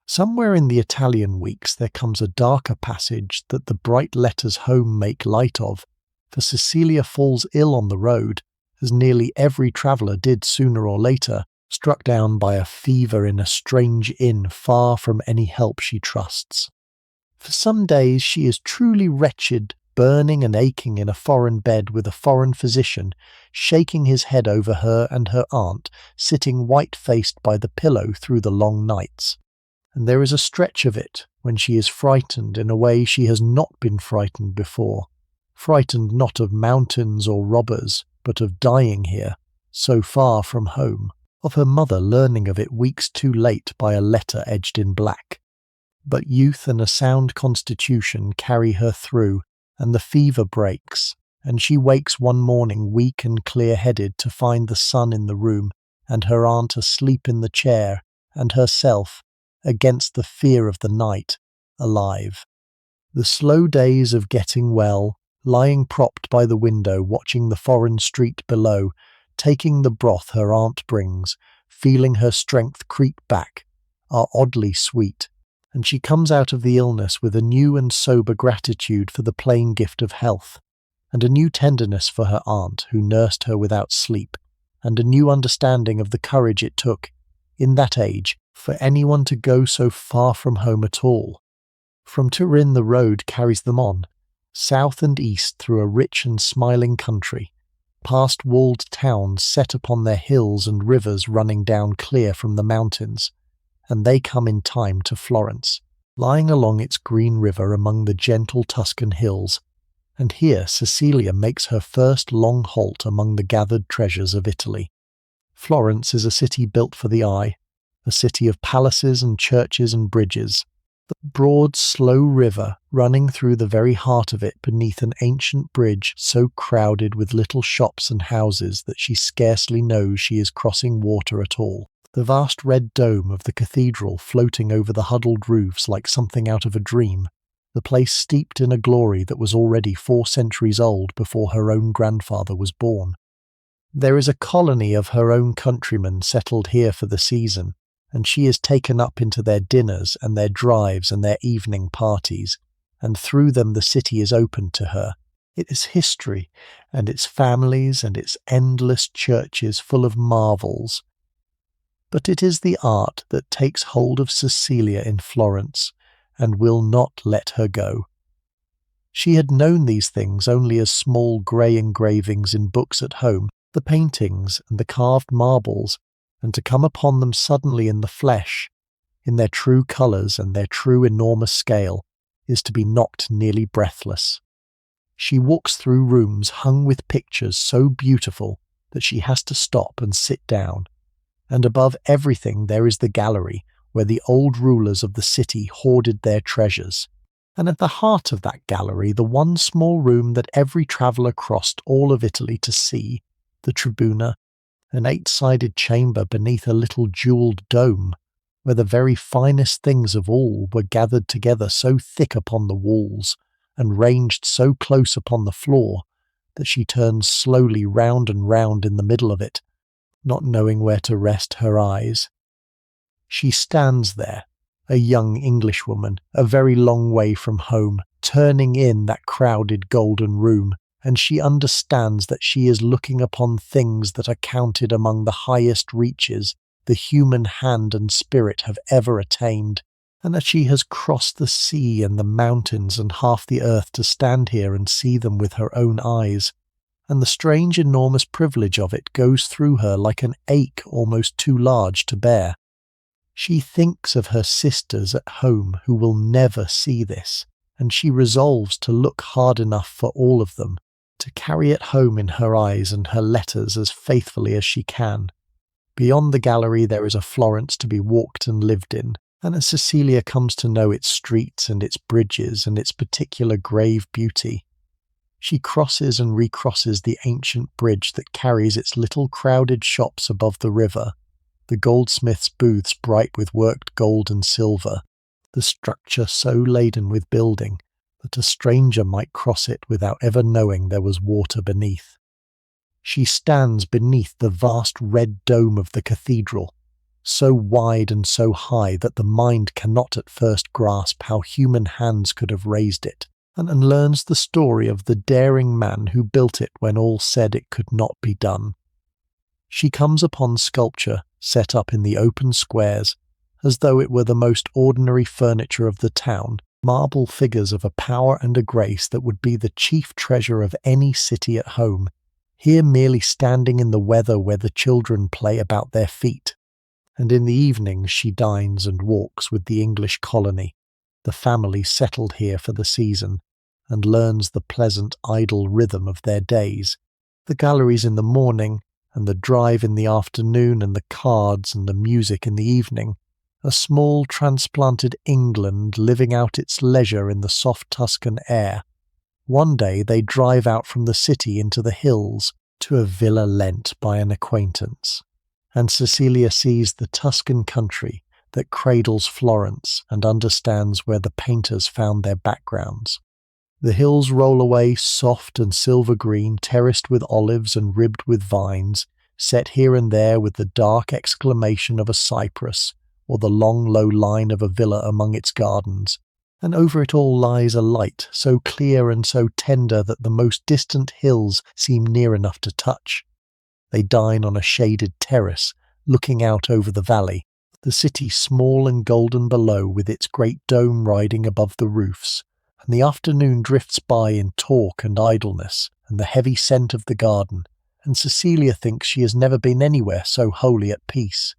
Somewhere in the Italian weeks there comes a darker passage that the bright letters home make light of, for Cecilia falls ill on the road, as nearly every traveller did sooner or later, struck down by a fever in a strange inn far from any help she trusts. For some days she is truly wretched, burning and aching in a foreign bed with a foreign physician, shaking his head over her and her aunt, sitting white-faced by the pillow through the long nights. And there is a stretch of it when she is frightened in a way she has not been frightened before, frightened not of mountains or robbers, but of dying here, so far from home, of her mother learning of it weeks too late by a letter edged in black. But youth and a sound constitution carry her through, and the fever breaks, and she wakes one morning weak and clear-headed to find the sun in the room, and her aunt asleep in the chair, and herself, against the fear of the night, alive. The slow days of getting well, lying propped by the window watching the foreign street below, taking the broth her aunt brings, feeling her strength creep back, are oddly sweet, and she comes out of the illness with a new and sober gratitude for the plain gift of health, and a new tenderness for her aunt who nursed her without sleep, and a new understanding of the courage it took, in that age, for anyone to go so far from home at all. From Turin the road carries them on, south and east through a rich and smiling country, past walled towns set upon their hills and rivers running down clear from the mountains, and they come in time to Florence, lying along its green river among the gentle Tuscan hills, and here Cecilia makes her first long halt among the gathered treasures of Italy. Florence is a city built for the eye, a city of palaces and churches and bridges, the broad, slow river running through the very heart of it beneath an ancient bridge so crowded with little shops and houses that she scarcely knows she is crossing water at all. The vast red dome of the cathedral floating over the huddled roofs like something out of a dream, the place steeped in a glory that was already 4 centuries old before her own grandfather was born. There is a colony of her own countrymen settled here for the season, and she is taken up into their dinners and their drives and their evening parties, and through them the city is opened to her. It is history, and its families and its endless churches full of marvels. But it is the art that takes hold of Cecilia in Florence, and will not let her go. She had known these things only as small grey engravings in books at home, the paintings and the carved marbles, and to come upon them suddenly in the flesh, in their true colours and their true enormous scale, is to be knocked nearly breathless. She walks through rooms hung with pictures so beautiful that she has to stop and sit down, and above everything there is the gallery where the old rulers of the city hoarded their treasures, and at the heart of that gallery the one small room that every traveller crossed all of Italy to see, the tribuna, an 8-sided chamber beneath a little jewelled dome, where the very finest things of all were gathered together so thick upon the walls, and ranged so close upon the floor, that she turns slowly round and round in the middle of it, not knowing where to rest her eyes. She stands there, a young Englishwoman, a very long way from home, turning in that crowded golden room, and she understands that she is looking upon things that are counted among the highest reaches the human hand and spirit have ever attained, and that she has crossed the sea and the mountains and half the earth to stand here and see them with her own eyes, and the strange enormous privilege of it goes through her like an ache almost too large to bear. She thinks of her sisters at home who will never see this, and she resolves to look hard enough for all of them, to carry it home in her eyes and her letters as faithfully as she can. Beyond the gallery there is a Florence to be walked and lived in, and as Cecilia comes to know its streets and its bridges and its particular grave beauty, she crosses and recrosses the ancient bridge that carries its little crowded shops above the river, the goldsmiths' booths bright with worked gold and silver, the structure so laden with building that a stranger might cross it without ever knowing there was water beneath. She stands beneath the vast red dome of the cathedral, so wide and so high that the mind cannot at first grasp how human hands could have raised it, and learns the story of the daring man who built it when all said it could not be done. She comes upon sculpture set up in the open squares, as though it were the most ordinary furniture of the town, marble figures of a power and a grace that would be the chief treasure of any city at home, here merely standing in the weather where the children play about their feet. And in the evenings she dines and walks with the English colony, the family settled here for the season, and learns the pleasant idle rhythm of their days, the galleries in the morning, and the drive in the afternoon, and the cards and the music in the evening, a small transplanted England living out its leisure in the soft Tuscan air. One day they drive out from the city into the hills to a villa lent by an acquaintance, and Cecilia sees the Tuscan country that cradles Florence and understands where the painters found their backgrounds. The hills roll away soft and silver green, terraced with olives and ribbed with vines, set here and there with the dark exclamation of a cypress, or the long low line of a villa among its gardens, and over it all lies a light so clear and so tender that the most distant hills seem near enough to touch. They dine on a shaded terrace, looking out over the valley, the city small and golden below with its great dome riding above the roofs, and the afternoon drifts by in talk and idleness and the heavy scent of the garden, and Cecilia thinks she has never been anywhere so wholly at peace.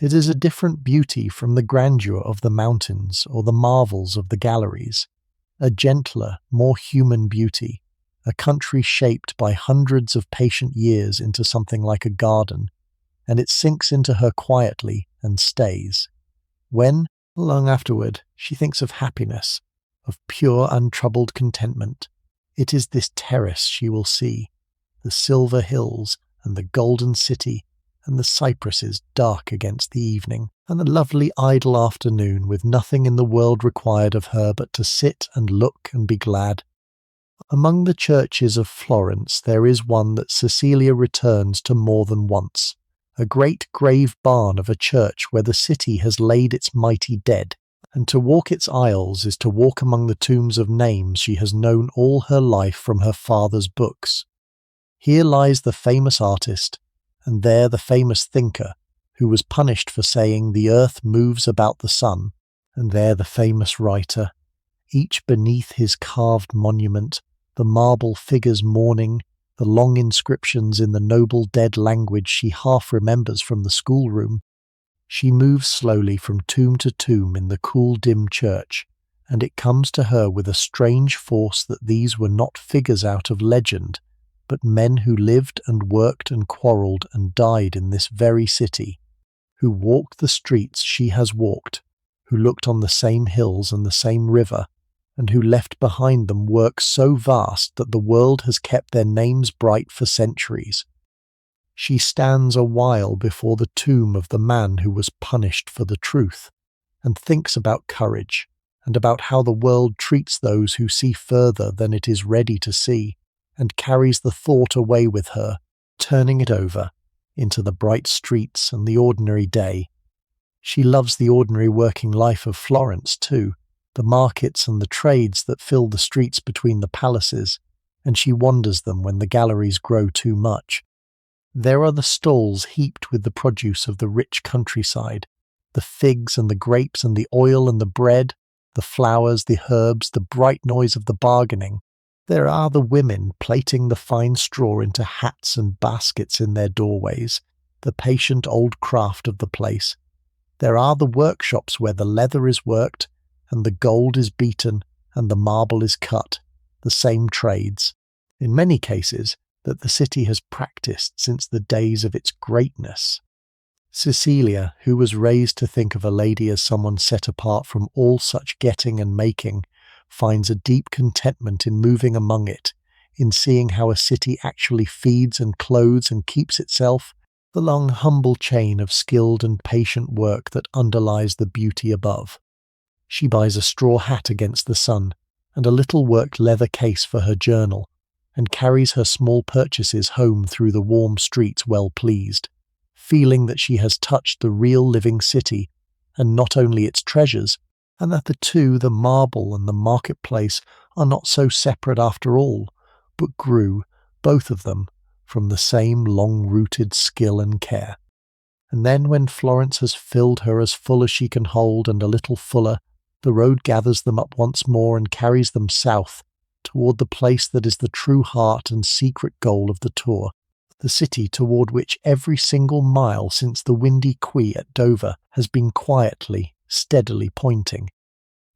It is a different beauty from the grandeur of the mountains or the marvels of the galleries, a gentler, more human beauty, a country shaped by hundreds of patient years into something like a garden, and it sinks into her quietly and stays. When, long afterward, she thinks of happiness, of pure untroubled contentment, it is this terrace she will see, the silver hills and the golden city and the cypresses dark against the evening, and the lovely idle afternoon with nothing in the world required of her but to sit and look and be glad. Among the churches of Florence there is one that Cecilia returns to more than once, a great grave barn of a church where the city has laid its mighty dead, and to walk its aisles is to walk among the tombs of names she has known all her life from her father's books. Here lies the famous artist, and there the famous thinker, who was punished for saying the earth moves about the sun, and there the famous writer, each beneath his carved monument, the marble figures mourning, the long inscriptions in the noble dead language she half remembers from the schoolroom. She moves slowly from tomb to tomb in the cool dim church, and it comes to her with a strange force that these were not figures out of legend, but men who lived and worked and quarrelled and died in this very city, who walked the streets she has walked, who looked on the same hills and the same river, and who left behind them works so vast that the world has kept their names bright for centuries. She stands a while before the tomb of the man who was punished for the truth, and thinks about courage, and about how the world treats those who see further than it is ready to see, and carries the thought away with her, turning it over into the bright streets and the ordinary day. She loves the ordinary working life of Florence too, the markets and the trades that fill the streets between the palaces, and she wanders them when the galleries grow too much. There are the stalls heaped with the produce of the rich countryside, the figs and the grapes and the oil and the bread, the flowers, the herbs, the bright noise of the bargaining. There are the women plaiting the fine straw into hats and baskets in their doorways, the patient old craft of the place. There are the workshops where the leather is worked, and the gold is beaten, and the marble is cut, the same trades, in many cases, that the city has practiced since the days of its greatness. Cecilia, who was raised to think of a lady as someone set apart from all such getting and making, finds a deep contentment in moving among it, in seeing how a city actually feeds and clothes and keeps itself, the long humble chain of skilled and patient work that underlies the beauty above. She buys a straw hat against the sun, and a little worked leather case for her journal, and carries her small purchases home through the warm streets well pleased, feeling that she has touched the real living city, and not only its treasures, and that the two, the marble and the marketplace, are not so separate after all, but grew, both of them, from the same long-rooted skill and care. And then when Florence has filled her as full as she can hold and a little fuller, the road gathers them up once more and carries them south, toward the place that is the true heart and secret goal of the tour, the city toward which every single mile since the windy quay at Dover has been quietly, steadily pointing.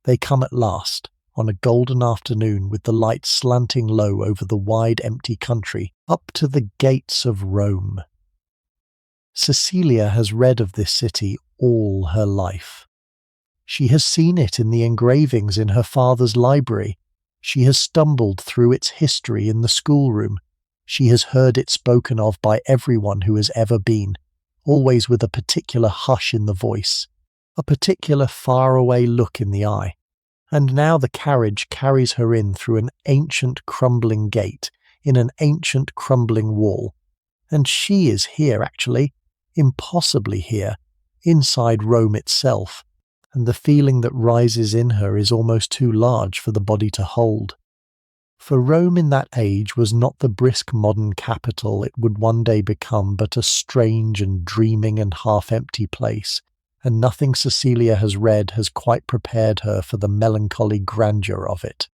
They come at last, on a golden afternoon with the light slanting low over the wide empty country, up to the gates of Rome. Cecilia has read of this city all her life. She has seen it in the engravings in her father's library. She has stumbled through its history in the schoolroom. She has heard it spoken of by everyone who has ever been, always with a particular hush in the voice, a particular faraway look in the eye. And now the carriage carries her in through an ancient crumbling gate, in an ancient crumbling wall. And she is here, actually, impossibly here, inside Rome itself, and the feeling that rises in her is almost too large for the body to hold. For Rome in that age was not the brisk modern capital it would one day become, but a strange and dreaming and half-empty place, and nothing Cecilia has read has quite prepared her for the melancholy grandeur of it.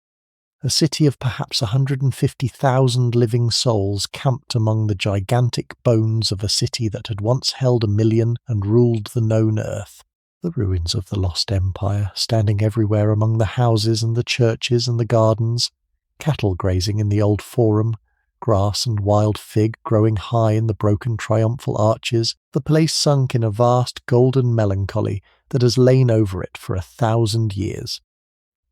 A city of perhaps 150,000 living souls camped among the gigantic bones of a city that had once held 1,000,000 and ruled the known earth. The ruins of the lost empire, standing everywhere among the houses and the churches and the gardens, cattle grazing in the old forum, grass and wild fig growing high in the broken triumphal arches, the place sunk in a vast golden melancholy that has lain over it for 1,000 years.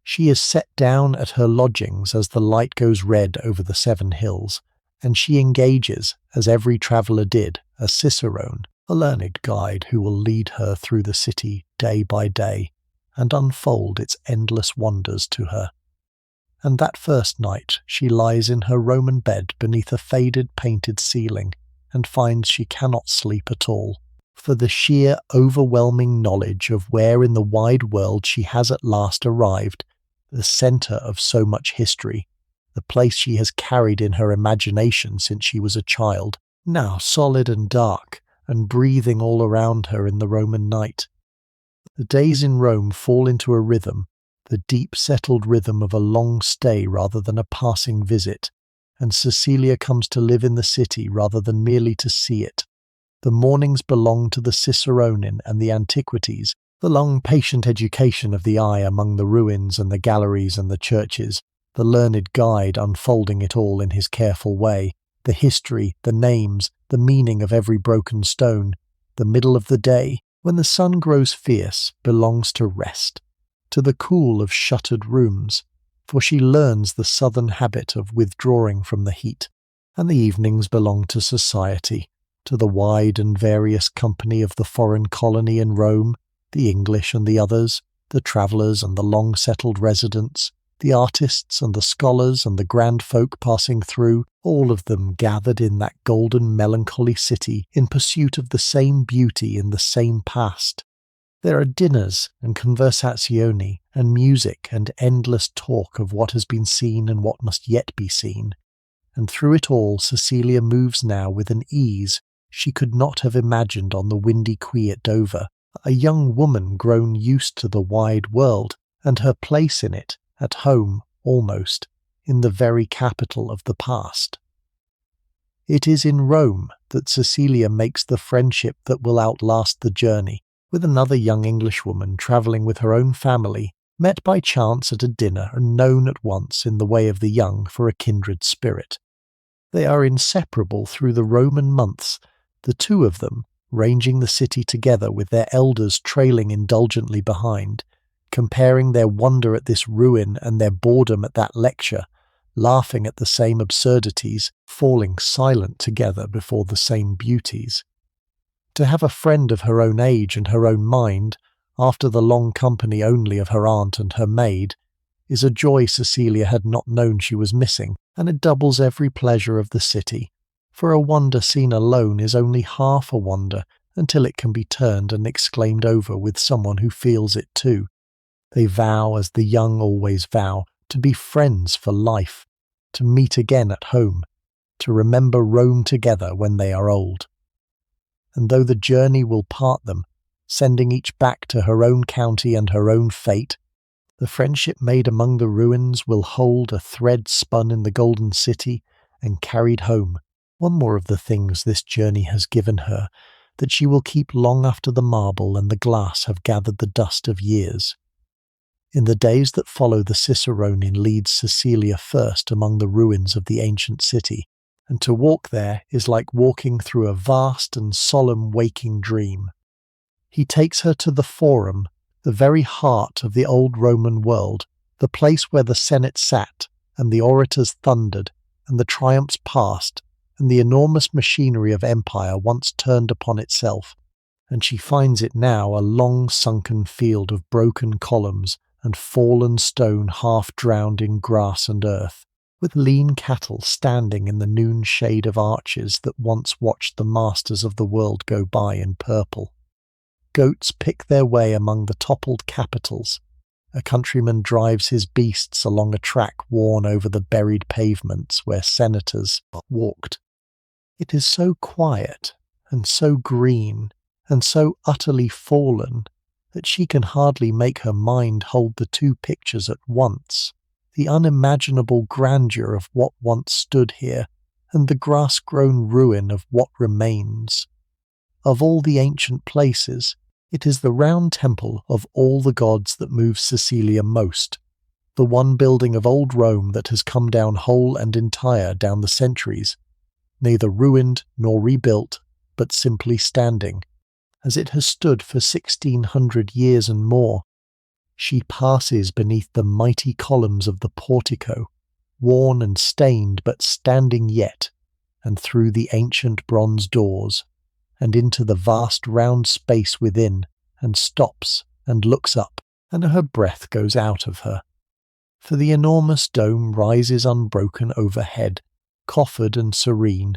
She is set down at her lodgings as the light goes red over the 7 hills, and she engages, as every traveller did, a cicerone, a learned guide who will lead her through the city day by day, and unfold its endless wonders to her. And that first night she lies in her Roman bed beneath a faded painted ceiling, and finds she cannot sleep at all, for the sheer overwhelming knowledge of where in the wide world she has at last arrived, the centre of so much history, the place she has carried in her imagination since she was a child, now solid and dark, and breathing all around her in the Roman night. The days in Rome fall into a rhythm, the deep-settled rhythm of a long stay rather than a passing visit, and Cecilia comes to live in the city rather than merely to see it. The mornings belong to the cicerone and the antiquities, the long patient education of the eye among the ruins and the galleries and the churches, the learned guide unfolding it all in his careful way, the history, the names, the meaning of every broken stone. The middle of the day, when the sun grows fierce, belongs to rest, to the cool of shuttered rooms, for she learns the southern habit of withdrawing from the heat, and the evenings belong to society, to the wide and various company of the foreign colony in Rome, the English and the others, the travellers and the long-settled residents, the artists and the scholars and the grand folk passing through, all of them gathered in that golden melancholy city in pursuit of the same beauty in the same past. There are dinners and conversazioni and music and endless talk of what has been seen and what must yet be seen. And through it all Cecilia moves now with an ease she could not have imagined on the windy quay at Dover, a young woman grown used to the wide world, and her place in it, at home, almost, in the very capital of the past. It is in Rome that Cecilia makes the friendship that will outlast the journey, with another young Englishwoman travelling with her own family, met by chance at a dinner and known at once in the way of the young for a kindred spirit. They are inseparable through the Roman months, the two of them ranging the city together with their elders trailing indulgently behind, comparing their wonder at this ruin and their boredom at that lecture, laughing at the same absurdities, falling silent together before the same beauties. To have a friend of her own age and her own mind, after the long company only of her aunt and her maid, is a joy Cecilia had not known she was missing, and it doubles every pleasure of the city, for a wonder seen alone is only half a wonder until it can be turned and exclaimed over with someone who feels it too. They vow, as the young always vow, to be friends for life, to meet again at home, to remember Rome together when they are old. And though the journey will part them, sending each back to her own county and her own fate, the friendship made among the ruins will hold a thread spun in the golden city and carried home, one more of the things this journey has given her, that she will keep long after the marble and the glass have gathered the dust of years. In the days that follow, the cicerone leads Cecilia first among the ruins of the ancient city, and to walk there is like walking through a vast and solemn waking dream. He takes her to the Forum, the very heart of the old Roman world, the place where the Senate sat, and the orators thundered, and the triumphs passed, and the enormous machinery of empire once turned upon itself, and she finds it now a long sunken field of broken columns and fallen stone half drowned in grass and earth, with lean cattle standing in the noon shade of arches that once watched the masters of the world go by in purple. Goats pick their way among the toppled capitals. A countryman drives his beasts along a track worn over the buried pavements where senators walked. It is so quiet and so green and so utterly fallen that she can hardly make her mind hold the two pictures at once, the unimaginable grandeur of what once stood here and the grass-grown ruin of what remains. Of all the ancient places, it is the round temple of all the gods that moves Cecilia most, the one building of old Rome that has come down whole and entire down the centuries, neither ruined nor rebuilt, but simply standing, as it has stood for 1600 years and more. She passes beneath the mighty columns of the portico, worn and stained but standing yet, and through the ancient bronze doors, and into the vast round space within, and stops and looks up, and her breath goes out of her. For the enormous dome rises unbroken overhead, coffered and serene,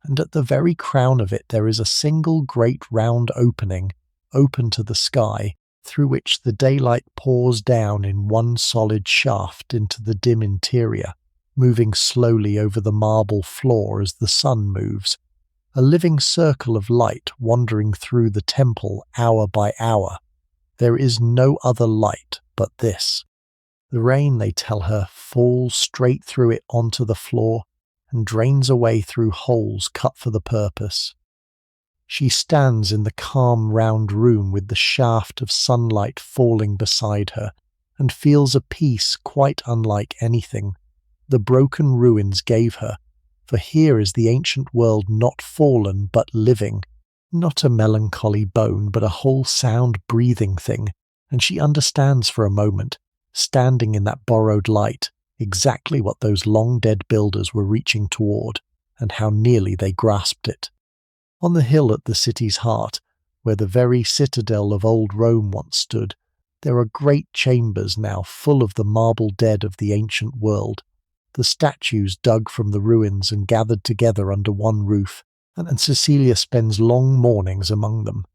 and at the very crown of it there is a single great round opening, open to the sky, through which the daylight pours down in one solid shaft into the dim interior, moving slowly over the marble floor as the sun moves, a living circle of light wandering through the temple hour by hour. There is no other light but this. The rain, they tell her, falls straight through it onto the floor and drains away through holes cut for the purpose. She stands in the calm round room with the shaft of sunlight falling beside her, and feels a peace quite unlike anything the broken ruins gave her, for here is the ancient world not fallen but living, not a melancholy bone but a whole sound breathing thing, and she understands for a moment, standing in that borrowed light, exactly what those long-dead builders were reaching toward, and how nearly they grasped it. On the hill at the city's heart, where the very citadel of old Rome once stood, there are great chambers now full of the marble dead of the ancient world, the statues dug from the ruins and gathered together under one roof, and Cecilia spends long mornings among them.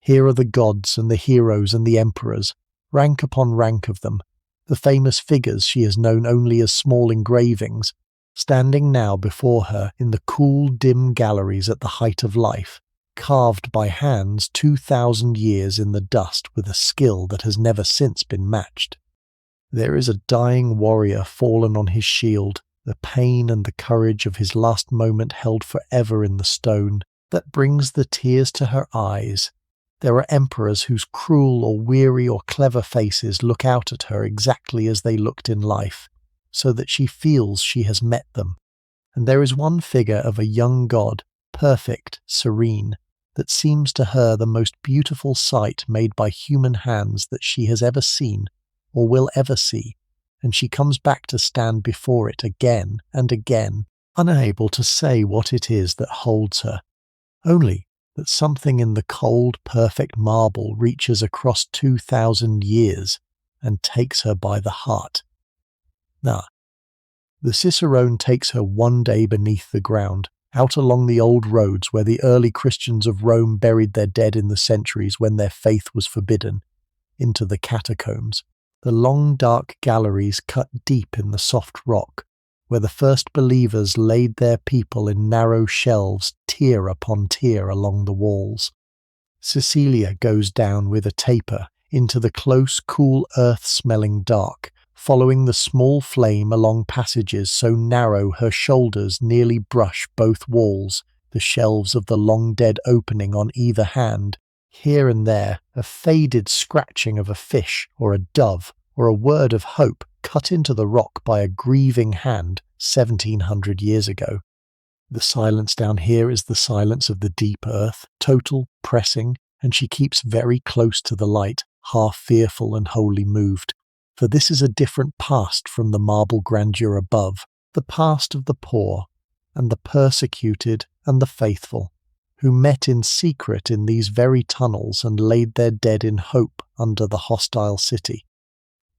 Here are the gods and the heroes and the emperors, rank upon rank of them, the famous figures she has known only as small engravings, standing now before her in the cool, dim galleries at the height of life, carved by hands 2,000 years in the dust with a skill that has never since been matched. There is a dying warrior fallen on his shield, the pain and the courage of his last moment held forever in the stone, that brings the tears to her eyes. There are emperors whose cruel or weary or clever faces look out at her exactly as they looked in life, so that she feels she has met them. And there is one figure of a young god, perfect, serene, that seems to her the most beautiful sight made by human hands that she has ever seen, or will ever see, and she comes back to stand before it again and again, unable to say what it is that holds her, only that something in the cold, perfect marble reaches across 2,000 years and takes her by the heart. The cicerone takes her one day beneath the ground, out along the old roads where the early Christians of Rome buried their dead in the centuries when their faith was forbidden, into the catacombs, the long dark galleries cut deep in the soft rock, where the first believers laid their people in narrow shelves, tier upon tier along the walls. Cecilia goes down with a taper into the close, cool, earth-smelling dark, following the small flame along passages so narrow her shoulders nearly brush both walls, the shelves of the long-dead opening on either hand, here and there a faded scratching of a fish or a dove or a word of hope cut into the rock by a grieving hand 1,700 years ago. The silence down here is the silence of the deep earth, total, pressing, and she keeps very close to the light, half fearful and wholly moved. For this is a different past from the marble grandeur above, the past of the poor, and the persecuted and the faithful, who met in secret in these very tunnels and laid their dead in hope under the hostile city.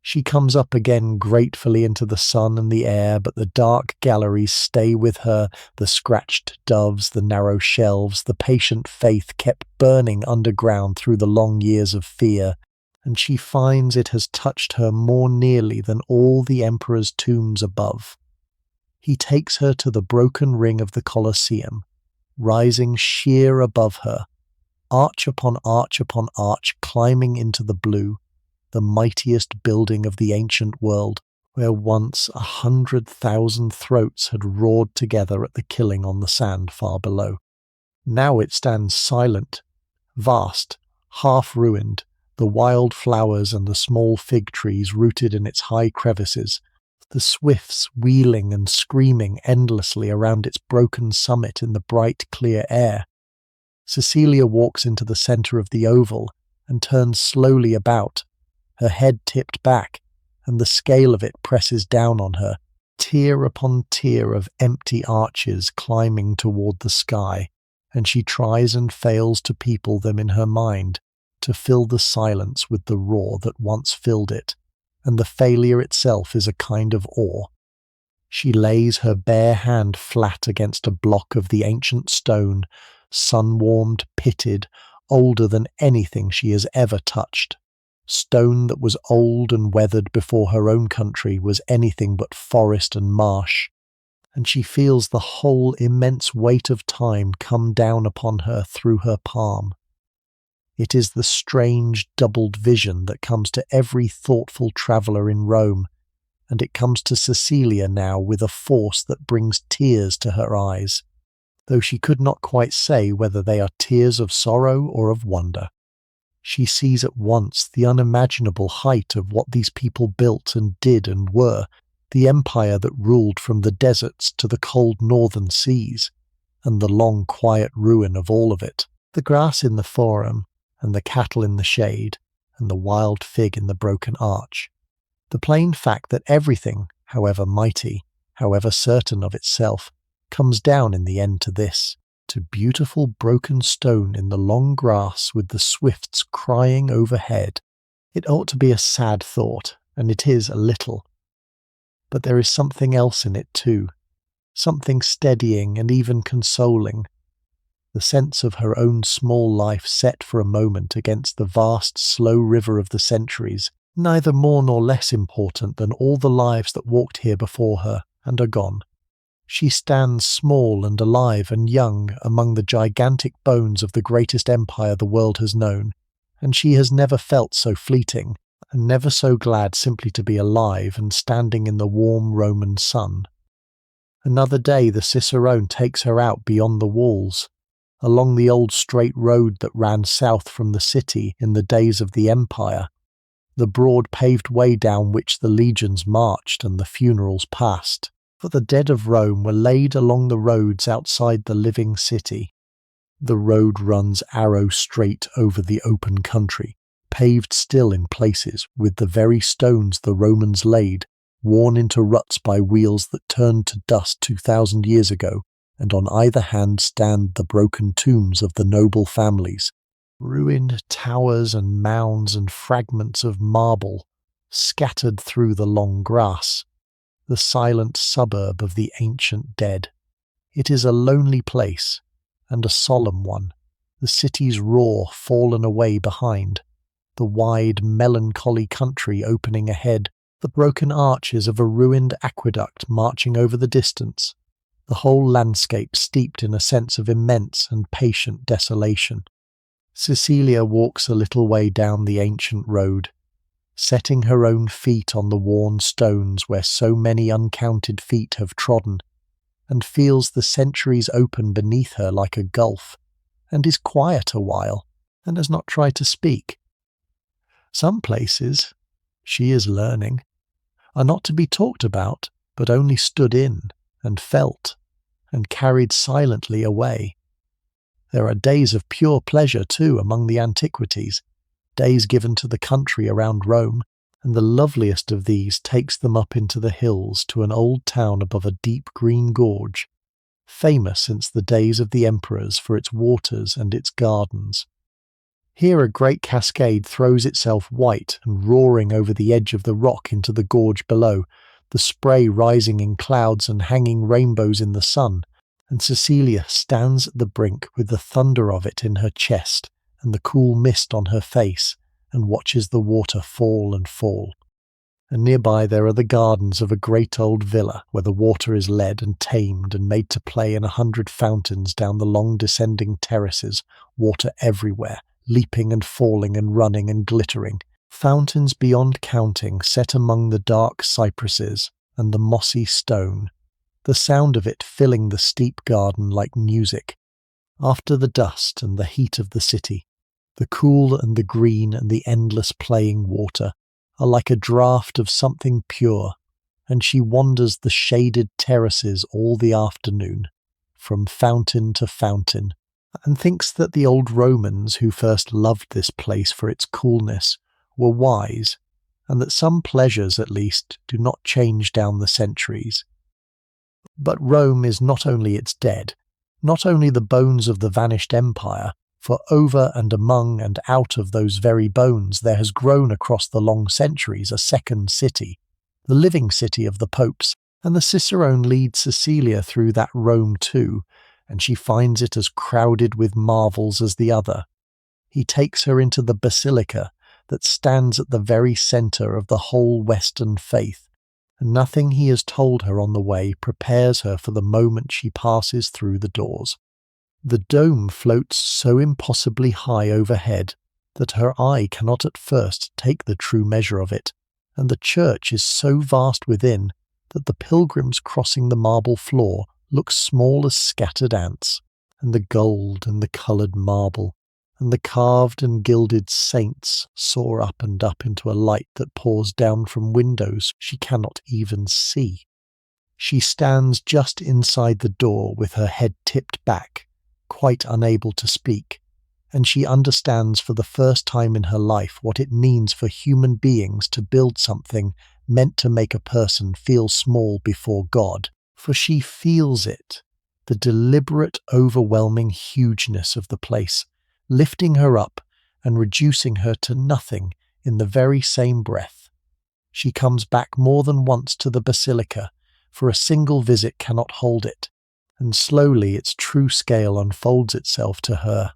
She comes up again gratefully into the sun and the air, but the dark galleries stay with her, the scratched doves, the narrow shelves, the patient faith kept burning underground through the long years of fear, and she finds it has touched her more nearly than all the emperor's tombs above. He takes her to the broken ring of the Colosseum, rising sheer above her, arch upon arch upon arch climbing into the blue, the mightiest building of the ancient world, where once 100,000 throats had roared together at the killing on the sand far below. Now it stands silent, vast, half-ruined, the wild flowers and the small fig trees rooted in its high crevices, the swifts wheeling and screaming endlessly around its broken summit in the bright, clear air. Cecilia walks into the centre of the oval and turns slowly about, her head tipped back, and the scale of it presses down on her, tier upon tier of empty arches climbing toward the sky, and she tries and fails to people them in her mind, to fill the silence with the roar that once filled it, and the failure itself is a kind of awe. She lays her bare hand flat against a block of the ancient stone, sun-warmed, pitted, older than anything she has ever touched. Stone that was old and weathered before her own country was anything but forest and marsh, and she feels the whole immense weight of time come down upon her through her palm. It is the strange doubled vision that comes to every thoughtful traveller in Rome, and it comes to Cecilia now with a force that brings tears to her eyes, though she could not quite say whether they are tears of sorrow or of wonder. She sees at once the unimaginable height of what these people built and did and were, the empire that ruled from the deserts to the cold northern seas, and the long quiet ruin of all of it, the grass in the forum, and the cattle in the shade, and the wild fig in the broken arch. The plain fact that everything, however mighty, however certain of itself, comes down in the end to this, to beautiful broken stone in the long grass with the swifts crying overhead. It ought to be a sad thought, and it is a little. But there is something else in it too, something steadying and even consoling. The the sense of her own small life set for a moment against the vast, slow river of the centuries, neither more nor less important than all the lives that walked here before her and are gone. She stands small and alive and young among the gigantic bones of the greatest empire the world has known, and she has never felt so fleeting, and never so glad simply to be alive and standing in the warm Roman sun. Another day the cicerone takes her out beyond the walls, along the old straight road that ran south from the city in the days of the empire, the broad paved way down which the legions marched and the funerals passed, for the dead of Rome were laid along the roads outside the living city. The road runs arrow straight over the open country, paved still in places with the very stones the Romans laid, worn into ruts by wheels that turned to dust 2,000 years ago, and on either hand stand the broken tombs of the noble families, ruined towers and mounds and fragments of marble scattered through the long grass, the silent suburb of the ancient dead. It is a lonely place, and a solemn one, the city's roar fallen away behind, the wide, melancholy country opening ahead, the broken arches of a ruined aqueduct marching over the distance, the whole landscape steeped in a sense of immense and patient desolation. Cecilia walks a little way down the ancient road, setting her own feet on the worn stones where so many uncounted feet have trodden, and feels the centuries open beneath her like a gulf, and is quiet a while, and does not try to speak. Some places, she is learning, are not to be talked about, but only stood in, and felt, and carried silently away. There are days of pure pleasure, too, among the antiquities, days given to the country around Rome, and the loveliest of these takes them up into the hills to an old town above a deep green gorge, famous since the days of the emperors for its waters and its gardens. Here a great cascade throws itself white and roaring over the edge of the rock into the gorge below, the spray rising in clouds and hanging rainbows in the sun, and Cecilia stands at the brink with the thunder of it in her chest and the cool mist on her face, and watches the water fall and fall. And nearby there are the gardens of a great old villa, where the water is led and tamed and made to play in 100 fountains down the long descending terraces, water everywhere, leaping and falling and running and glittering, fountains beyond counting set among the dark cypresses and the mossy stone, the sound of it filling the steep garden like music. After the dust and the heat of the city, the cool and the green and the endless playing water are like a draught of something pure, and she wanders the shaded terraces all the afternoon, from fountain to fountain, and thinks that the old Romans who first loved this place for its coolness were wise, and that some pleasures at least do not change down the centuries. But Rome is not only its dead, not only the bones of the vanished empire, for over and among and out of those very bones there has grown across the long centuries a second city, the living city of the popes, and the Cicerone leads Cecilia through that Rome too, and she finds it as crowded with marvels as the other. He takes her into the basilica that stands at the very centre of the whole Western faith, and nothing he has told her on the way prepares her for the moment she passes through the doors. The dome floats so impossibly high overhead that her eye cannot at first take the true measure of it, and the church is so vast within that the pilgrims crossing the marble floor look small as scattered ants, and the gold and the coloured marble and the carved and gilded saints soar up and up into a light that pours down from windows she cannot even see. She stands just inside the door with her head tipped back, quite unable to speak, and she understands for the first time in her life what it means for human beings to build something meant to make a person feel small before God, for she feels it, the deliberate, overwhelming hugeness of the place, lifting her up and reducing her to nothing in the very same breath. She comes back more than once to the basilica, for a single visit cannot hold it, and slowly its true scale unfolds itself to her.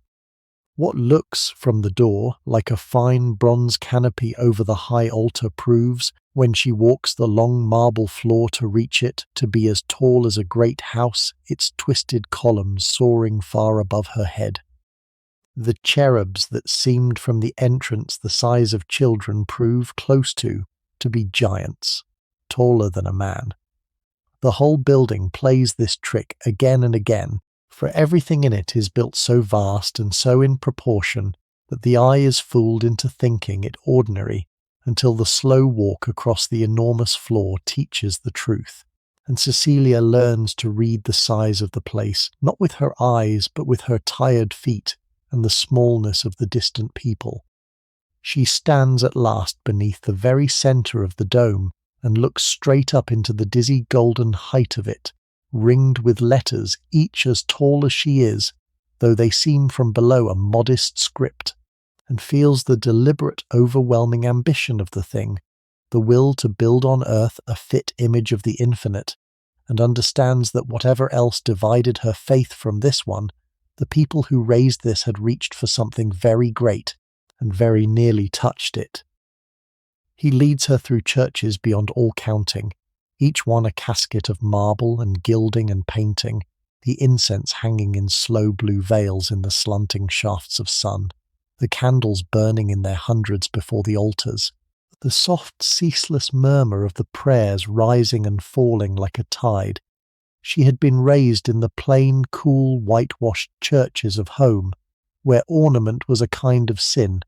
What looks, from the door, like a fine bronze canopy over the high altar proves, when she walks the long marble floor to reach it, to be as tall as a great house, its twisted columns soaring far above her head. The cherubs that seemed from the entrance the size of children prove close to be giants, taller than a man. The whole building plays this trick again and again, for everything in it is built so vast and so in proportion that the eye is fooled into thinking it ordinary until the slow walk across the enormous floor teaches the truth, and Cecilia learns to read the size of the place, not with her eyes but with her tired feet and the smallness of the distant people. She stands at last beneath the very centre of the dome and looks straight up into the dizzy golden height of it, ringed with letters each as tall as she is, though they seem from below a modest script, and feels the deliberate overwhelming ambition of the thing, the will to build on earth a fit image of the infinite, and understands that whatever else divided her faith from this one, the people who raised this had reached for something very great, and very nearly touched it. He leads her through churches beyond all counting, each one a casket of marble and gilding and painting, the incense hanging in slow blue veils in the slanting shafts of sun, the candles burning in their hundreds before the altars, the soft ceaseless murmur of the prayers rising and falling like a tide. She had been raised in the plain, cool, whitewashed churches of home, where ornament was a kind of sin,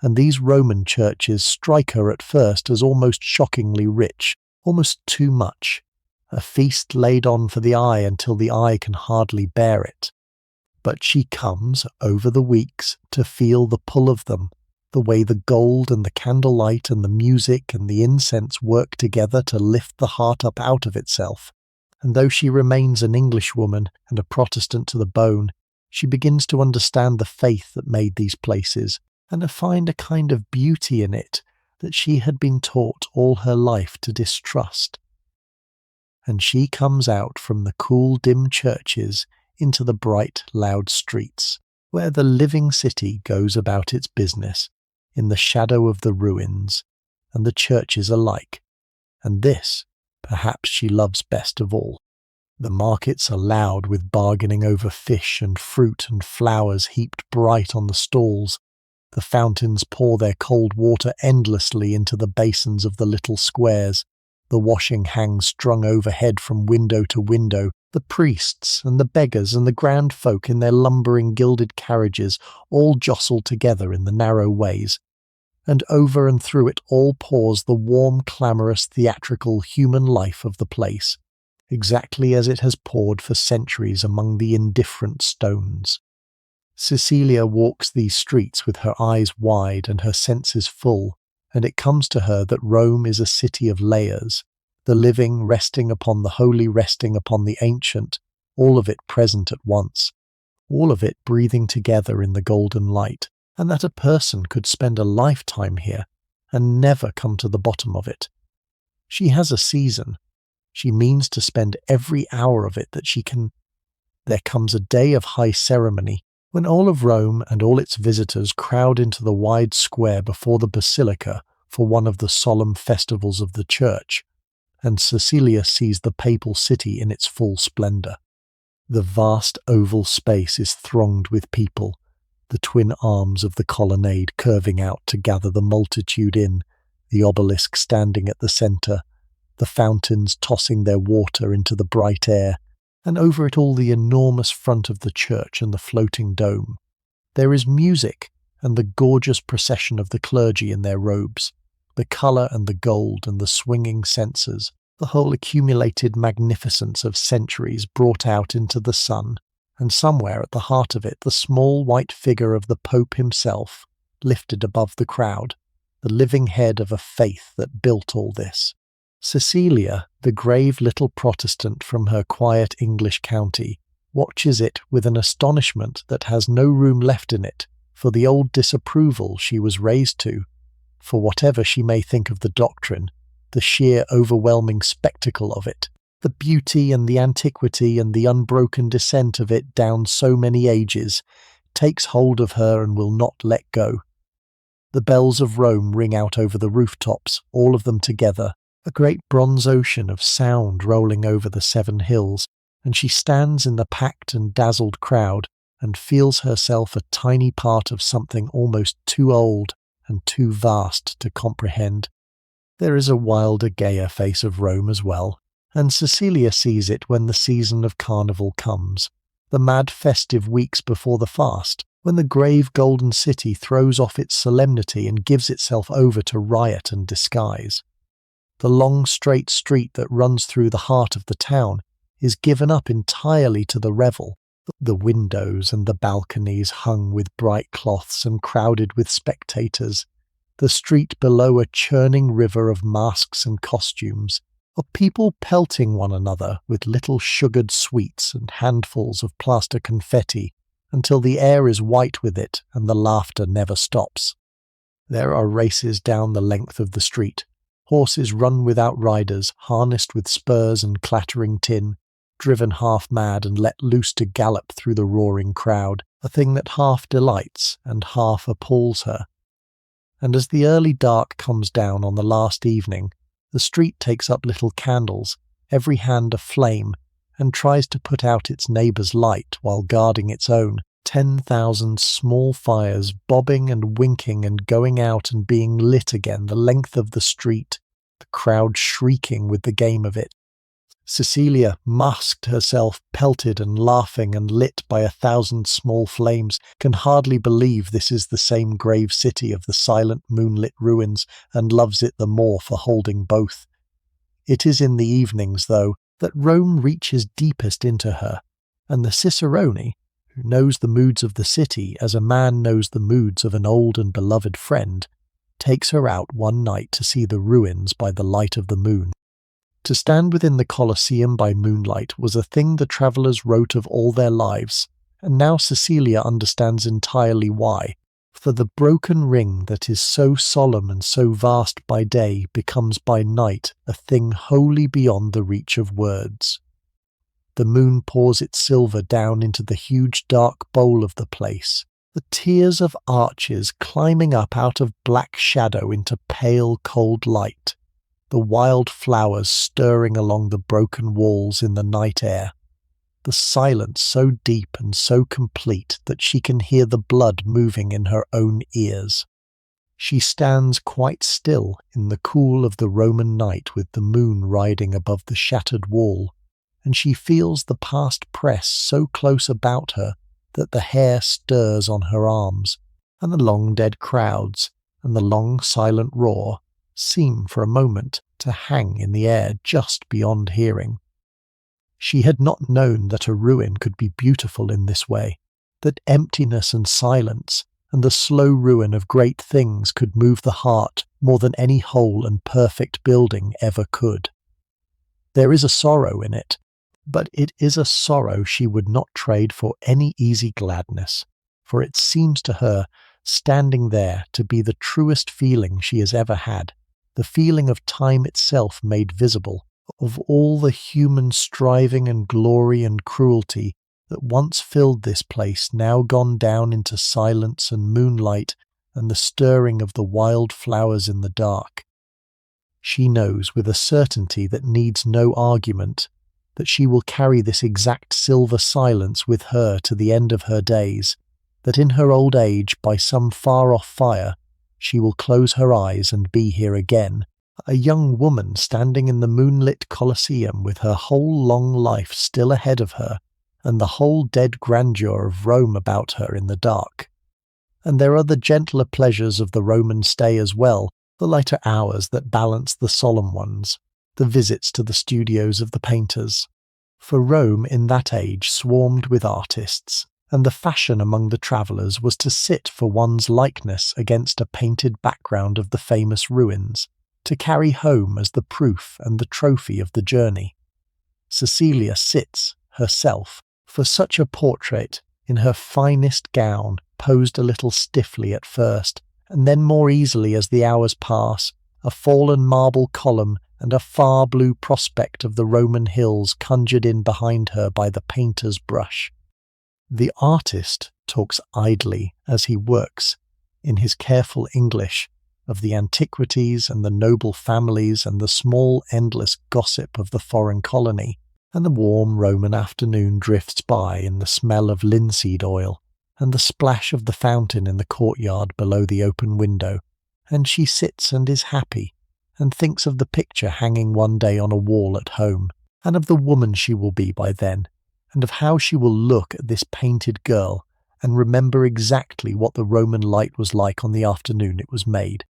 and these Roman churches strike her at first as almost shockingly rich, almost too much, a feast laid on for the eye until the eye can hardly bear it. But she comes, over the weeks, to feel the pull of them, the way the gold and the candlelight and the music and the incense work together to lift the heart up out of itself. And though she remains an Englishwoman and a Protestant to the bone, she begins to understand the faith that made these places, and to find a kind of beauty in it that she had been taught all her life to distrust. And she comes out from the cool, dim churches into the bright, loud streets, where the living city goes about its business, in the shadow of the ruins, and the churches alike, and this, perhaps, she loves best of all. The markets are loud with bargaining over fish and fruit and flowers heaped bright on the stalls. The fountains pour their cold water endlessly into the basins of the little squares. The washing hangs strung overhead from window to window. The priests and the beggars and the grand folk in their lumbering gilded carriages all jostle together in the narrow ways. And over and through it all pours the warm, clamorous, theatrical human life of the place, exactly as it has poured for centuries among the indifferent stones. Cecilia walks these streets with her eyes wide and her senses full, and it comes to her that Rome is a city of layers, the living resting upon the holy resting upon the ancient, all of it present at once, all of it breathing together in the golden light, and that a person could spend a lifetime here and never come to the bottom of it. She has a season. She means to spend every hour of it that she can. There comes a day of high ceremony, when all of Rome and all its visitors crowd into the wide square before the basilica for one of the solemn festivals of the church, and Cecilia sees the papal city in its full splendour. The vast oval space is thronged with people, the twin arms of the colonnade curving out to gather the multitude in, the obelisk standing at the centre, the fountains tossing their water into the bright air, and over it all the enormous front of the church and the floating dome. There is music and the gorgeous procession of the clergy in their robes, the colour and the gold and the swinging censers, the whole accumulated magnificence of centuries brought out into the sun, and somewhere at the heart of it the small white figure of the Pope himself, lifted above the crowd, the living head of a faith that built all this. Cecilia, the grave little Protestant from her quiet English county, watches it with an astonishment that has no room left in it for the old disapproval she was raised to, for whatever she may think of the doctrine, the sheer overwhelming spectacle of it, The beauty and the antiquity and the unbroken descent of it down so many ages takes hold of her and will not let go. The bells of Rome ring out over the rooftops, all of them together, a great bronze ocean of sound rolling over the 7 hills, and she stands in the packed and dazzled crowd and feels herself a tiny part of something almost too old and too vast to comprehend. There is a wilder, gayer face of Rome as well, and Cecilia sees it when the season of carnival comes, the mad festive weeks before the fast, when the grave golden city throws off its solemnity and gives itself over to riot and disguise. The long straight street that runs through the heart of the town is given up entirely to the revel, the windows and the balconies hung with bright cloths and crowded with spectators, the street below a churning river of masks and costumes, of people pelting one another with little sugared sweets and handfuls of plaster confetti until the air is white with it and the laughter never stops. There are races down the length of the street. Horses run without riders, harnessed with spurs and clattering tin, driven half mad and let loose to gallop through the roaring crowd, a thing that half delights and half appalls her. And as the early dark comes down on the last evening, the street takes up little candles, every hand aflame, and tries to put out its neighbour's light while guarding its own, 10,000 small fires bobbing and winking and going out and being lit again the length of the street, the crowd shrieking with the game of it. Cecilia, masked herself, pelted and laughing and lit by 1,000 small flames, can hardly believe this is the same grave city of the silent moonlit ruins, and loves it the more for holding both. It is in the evenings, though, that Rome reaches deepest into her, and the cicerone, who knows the moods of the city as a man knows the moods of an old and beloved friend, takes her out one night to see the ruins by the light of the moon. To stand within the Colosseum by moonlight was a thing the travellers wrote of all their lives, and now Cecilia understands entirely why, for the broken ring that is so solemn and so vast by day becomes by night a thing wholly beyond the reach of words. The moon pours its silver down into the huge dark bowl of the place, the tiers of arches climbing up out of black shadow into pale cold light, the wild flowers stirring along the broken walls in the night air, the silence so deep and so complete that she can hear the blood moving in her own ears. She stands quite still in the cool of the Roman night with the moon riding above the shattered wall, and she feels the past press so close about her that the hair stirs on her arms, and the long dead crowds and the long silent roar seem for a moment to hang in the air just beyond hearing. She had not known that a ruin could be beautiful in this way, that emptiness and silence and the slow ruin of great things could move the heart more than any whole and perfect building ever could. There is a sorrow in it, but it is a sorrow she would not trade for any easy gladness, for it seems to her, standing there, to be the truest feeling she has ever had, the feeling of time itself made visible, of all the human striving and glory and cruelty that once filled this place now gone down into silence and moonlight and the stirring of the wild flowers in the dark. She knows with a certainty that needs no argument that she will carry this exact silver silence with her to the end of her days, that in her old age by some far-off fire she will close her eyes and be here again, a young woman standing in the moonlit Colosseum with her whole long life still ahead of her, and the whole dead grandeur of Rome about her in the dark. And there are the gentler pleasures of the Roman stay as well, the lighter hours that balance the solemn ones, the visits to the studios of the painters. For Rome in that age swarmed with artists, and the fashion among the travellers was to sit for one's likeness against a painted background of the famous ruins, to carry home as the proof and the trophy of the journey. Cecilia sits, herself, for such a portrait, in her finest gown, posed a little stiffly at first, and then more easily as the hours pass, a fallen marble column and a far blue prospect of the Roman hills conjured in behind her by the painter's brush. The artist talks idly as he works, in his careful English, of the antiquities and the noble families and the small endless gossip of the foreign colony, and the warm Roman afternoon drifts by in the smell of linseed oil and the splash of the fountain in the courtyard below the open window, and she sits and is happy, and thinks of the picture hanging one day on a wall at home, and of the woman she will be by then, and of how she will look at this painted girl and remember exactly what the Roman light was like on the afternoon it was made.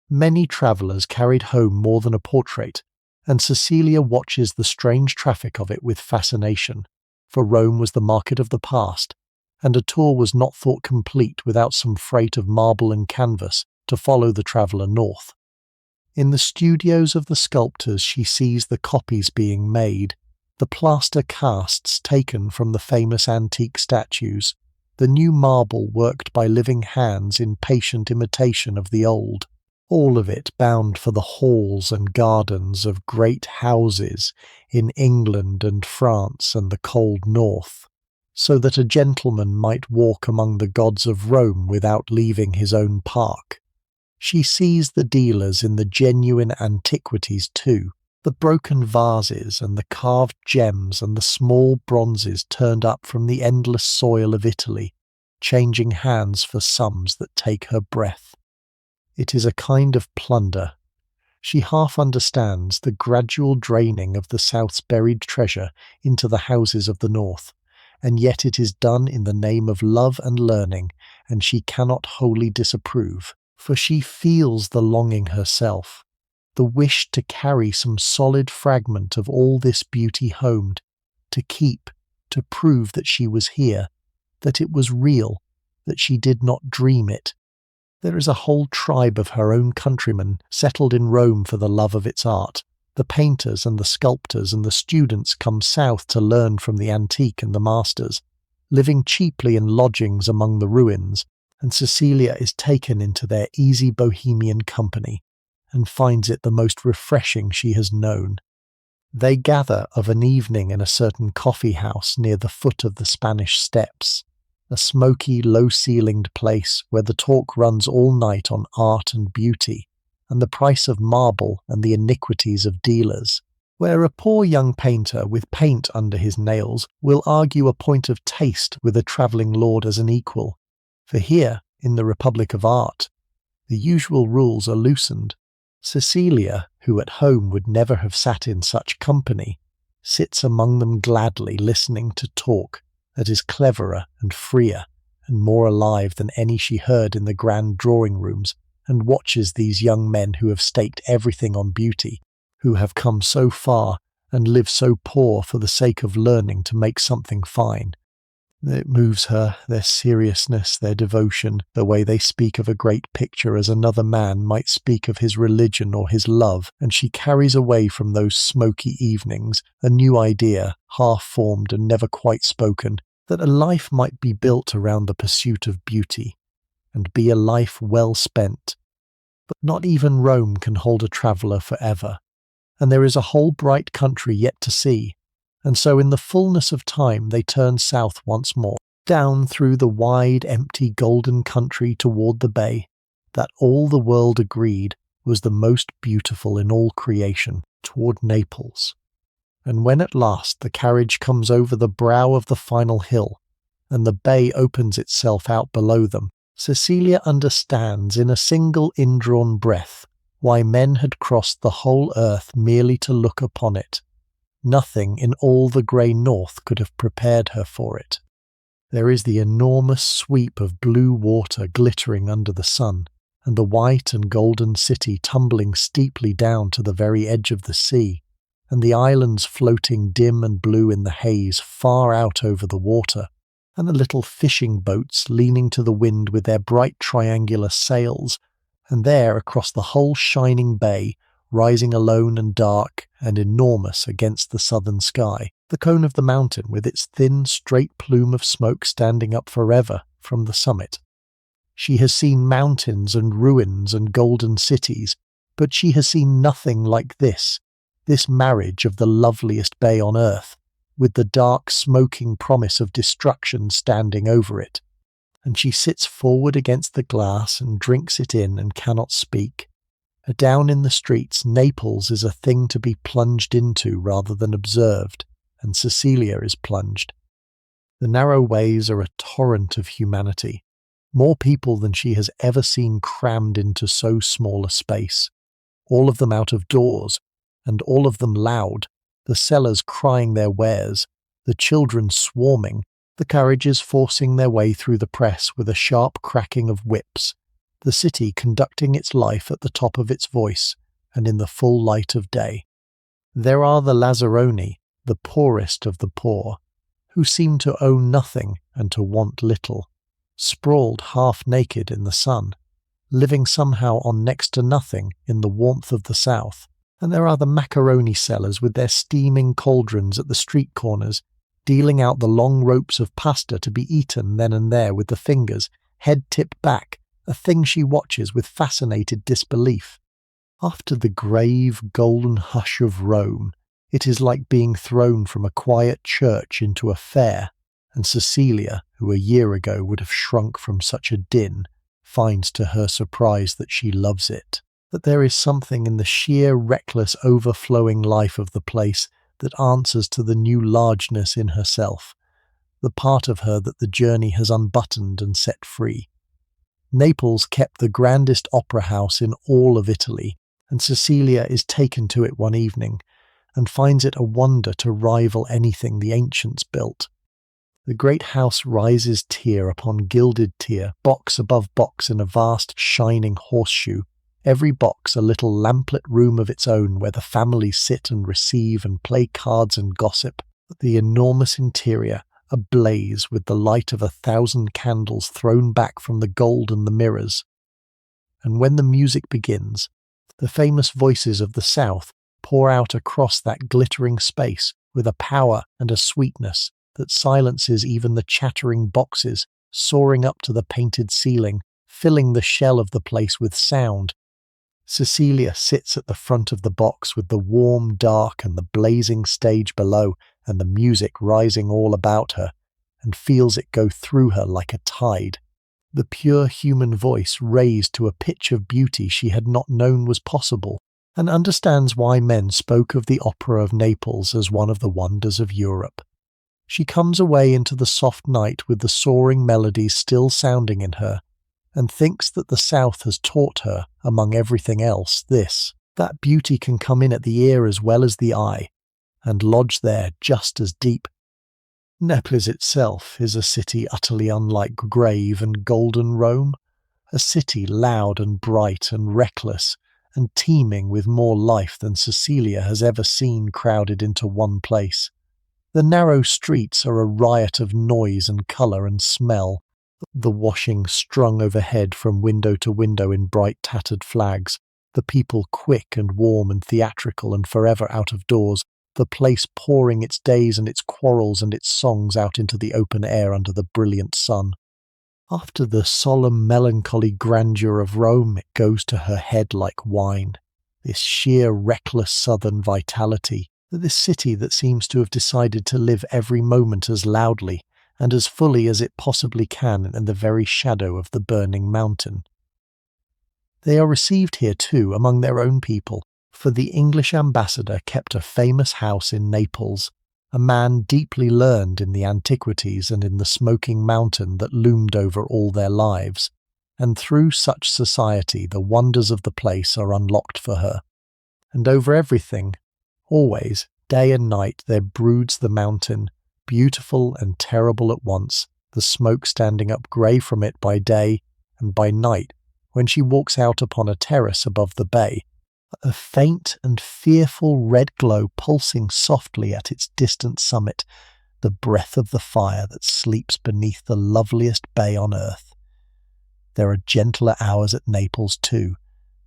Many travellers carried home more than a portrait, and Cecilia watches the strange traffic of it with fascination, for Rome was the market of the past, and a tour was not thought complete without some freight of marble and canvas to follow the traveller north. In the studios of the sculptors she sees the copies being made, the plaster casts taken from the famous antique statues, the new marble worked by living hands in patient imitation of the old, all of it bound for the halls and gardens of great houses in England and France and the cold north, so that a gentleman might walk among the gods of Rome without leaving his own park. She sees the dealers in the genuine antiquities too, the broken vases and the carved gems and the small bronzes turned up from the endless soil of Italy, changing hands for sums that take her breath. It is a kind of plunder. She half understands the gradual draining of the South's buried treasure into the houses of the North, and yet it is done in the name of love and learning, and she cannot wholly disapprove, for she feels the longing herself, the wish to carry some solid fragment of all this beauty home, to keep, to prove that she was here, that it was real, that she did not dream it. There is a whole tribe of her own countrymen settled in Rome for the love of its art. The painters and the sculptors and the students come south to learn from the antique and the masters, living cheaply in lodgings among the ruins, and Cecilia is taken into their easy bohemian company, and finds it the most refreshing she has known. They gather of an evening in a certain coffee house near the foot of the Spanish Steps, a smoky, low-ceilinged place where the talk runs all night on art and beauty, and the price of marble and the iniquities of dealers, where a poor young painter with paint under his nails will argue a point of taste with a travelling lord as an equal. For here, in the Republic of Art, the usual rules are loosened. Cecilia, who at home would never have sat in such company, sits among them gladly listening to talk that is cleverer and freer and more alive than any she heard in the grand drawing-rooms, and watches these young men who have staked everything on beauty, who have come so far and live so poor for the sake of learning to make something fine. It moves her, their seriousness, their devotion, the way they speak of a great picture as another man might speak of his religion or his love, and she carries away from those smoky evenings a new idea, half-formed and never quite spoken, that a life might be built around the pursuit of beauty, and be a life well spent. But not even Rome can hold a traveller forever, and there is a whole bright country yet to see. And so in the fullness of time they turn south once more, down through the wide, empty, golden country toward the bay, that all the world agreed was the most beautiful in all creation, toward Naples. And when at last the carriage comes over the brow of the final hill, and the bay opens itself out below them, Cecilia understands in a single indrawn breath why men had crossed the whole earth merely to look upon it. Nothing in all the grey north could have prepared her for it. There is the enormous sweep of blue water glittering under the sun, and the white and golden city tumbling steeply down to the very edge of the sea, and the islands floating dim and blue in the haze far out over the water, and the little fishing boats leaning to the wind with their bright triangular sails, and there across the whole shining bay, rising alone and dark and enormous against the southern sky, the cone of the mountain with its thin, straight plume of smoke standing up forever from the summit. She has seen mountains and ruins and golden cities, But she has seen nothing like this marriage of the loveliest bay on earth, with the dark, smoking promise of destruction standing over it. And she sits forward against the glass and drinks it in and cannot speak. Down in the streets, Naples is a thing to be plunged into rather than observed, and Cecilia is plunged. The narrow ways are a torrent of humanity, more people than she has ever seen crammed into so small a space, all of them out of doors, and all of them loud, the sellers crying their wares, the children swarming, the carriages forcing their way through the press with a sharp cracking of whips, the city conducting its life at the top of its voice and in the full light of day. There are the Lazzaroni, the poorest of the poor, who seem to own nothing and to want little, sprawled half naked in the sun, living somehow on next to nothing in the warmth of the south. And there are the macaroni sellers with their steaming cauldrons at the street corners, dealing out the long ropes of pasta to be eaten then and there with the fingers, head tipped back, a thing she watches with fascinated disbelief. After the grave, golden hush of Rome, it is like being thrown from a quiet church into a fair, and Cecilia, who a year ago would have shrunk from such a din, finds to her surprise that she loves it, that there is something in the sheer, reckless, overflowing life of the place that answers to the new largeness in herself, the part of her that the journey has unbuttoned and set free. Naples kept the grandest opera house in all of Italy, and Cecilia is taken to it one evening, and finds it a wonder to rival anything the ancients built. The great house rises tier upon gilded tier, box above box in a vast shining horseshoe, every box a little lamplit room of its own where the families sit and receive and play cards and gossip, the enormous interior ablaze with the light of 1,000 candles thrown back from the gold and the mirrors. And when the music begins, the famous voices of the South pour out across that glittering space with a power and a sweetness that silences even the chattering boxes soaring up to the painted ceiling, filling the shell of the place with sound. Cecilia sits at the front of the box with the warm dark and the blazing stage below and the music rising all about her, and feels it go through her like a tide. The pure human voice raised to a pitch of beauty she had not known was possible, and understands why men spoke of the opera of Naples as one of the wonders of Europe. She comes away into the soft night with the soaring melodies still sounding in her, and thinks that the South has taught her, among everything else, that beauty can come in at the ear as well as the eye, and lodge there just as deep. Naples itself is a city utterly unlike grave and golden Rome, a city loud and bright and reckless, and teeming with more life than Cecilia has ever seen crowded into one place. The narrow streets are a riot of noise and colour and smell, the washing strung overhead from window to window in bright tattered flags, the people quick and warm and theatrical and forever out of doors, the place pouring its days and its quarrels and its songs out into the open air under the brilliant sun. After the solemn melancholy grandeur of Rome, it goes to her head like wine, this sheer reckless southern vitality, this city that seems to have decided to live every moment as loudly and as fully as it possibly can in the very shadow of the burning mountain. They are received here too among their own people, for the English ambassador kept a famous house in Naples, a man deeply learned in the antiquities and in the smoking mountain that loomed over all their lives, and through such society the wonders of the place are unlocked for her. And over everything, always, day and night, there broods the mountain, beautiful and terrible at once, the smoke standing up grey from it by day, and by night, when she walks out upon a terrace above the bay, a faint and fearful red glow pulsing softly at its distant summit, the breath of the fire that sleeps beneath the loveliest bay on earth. There are gentler hours at Naples too,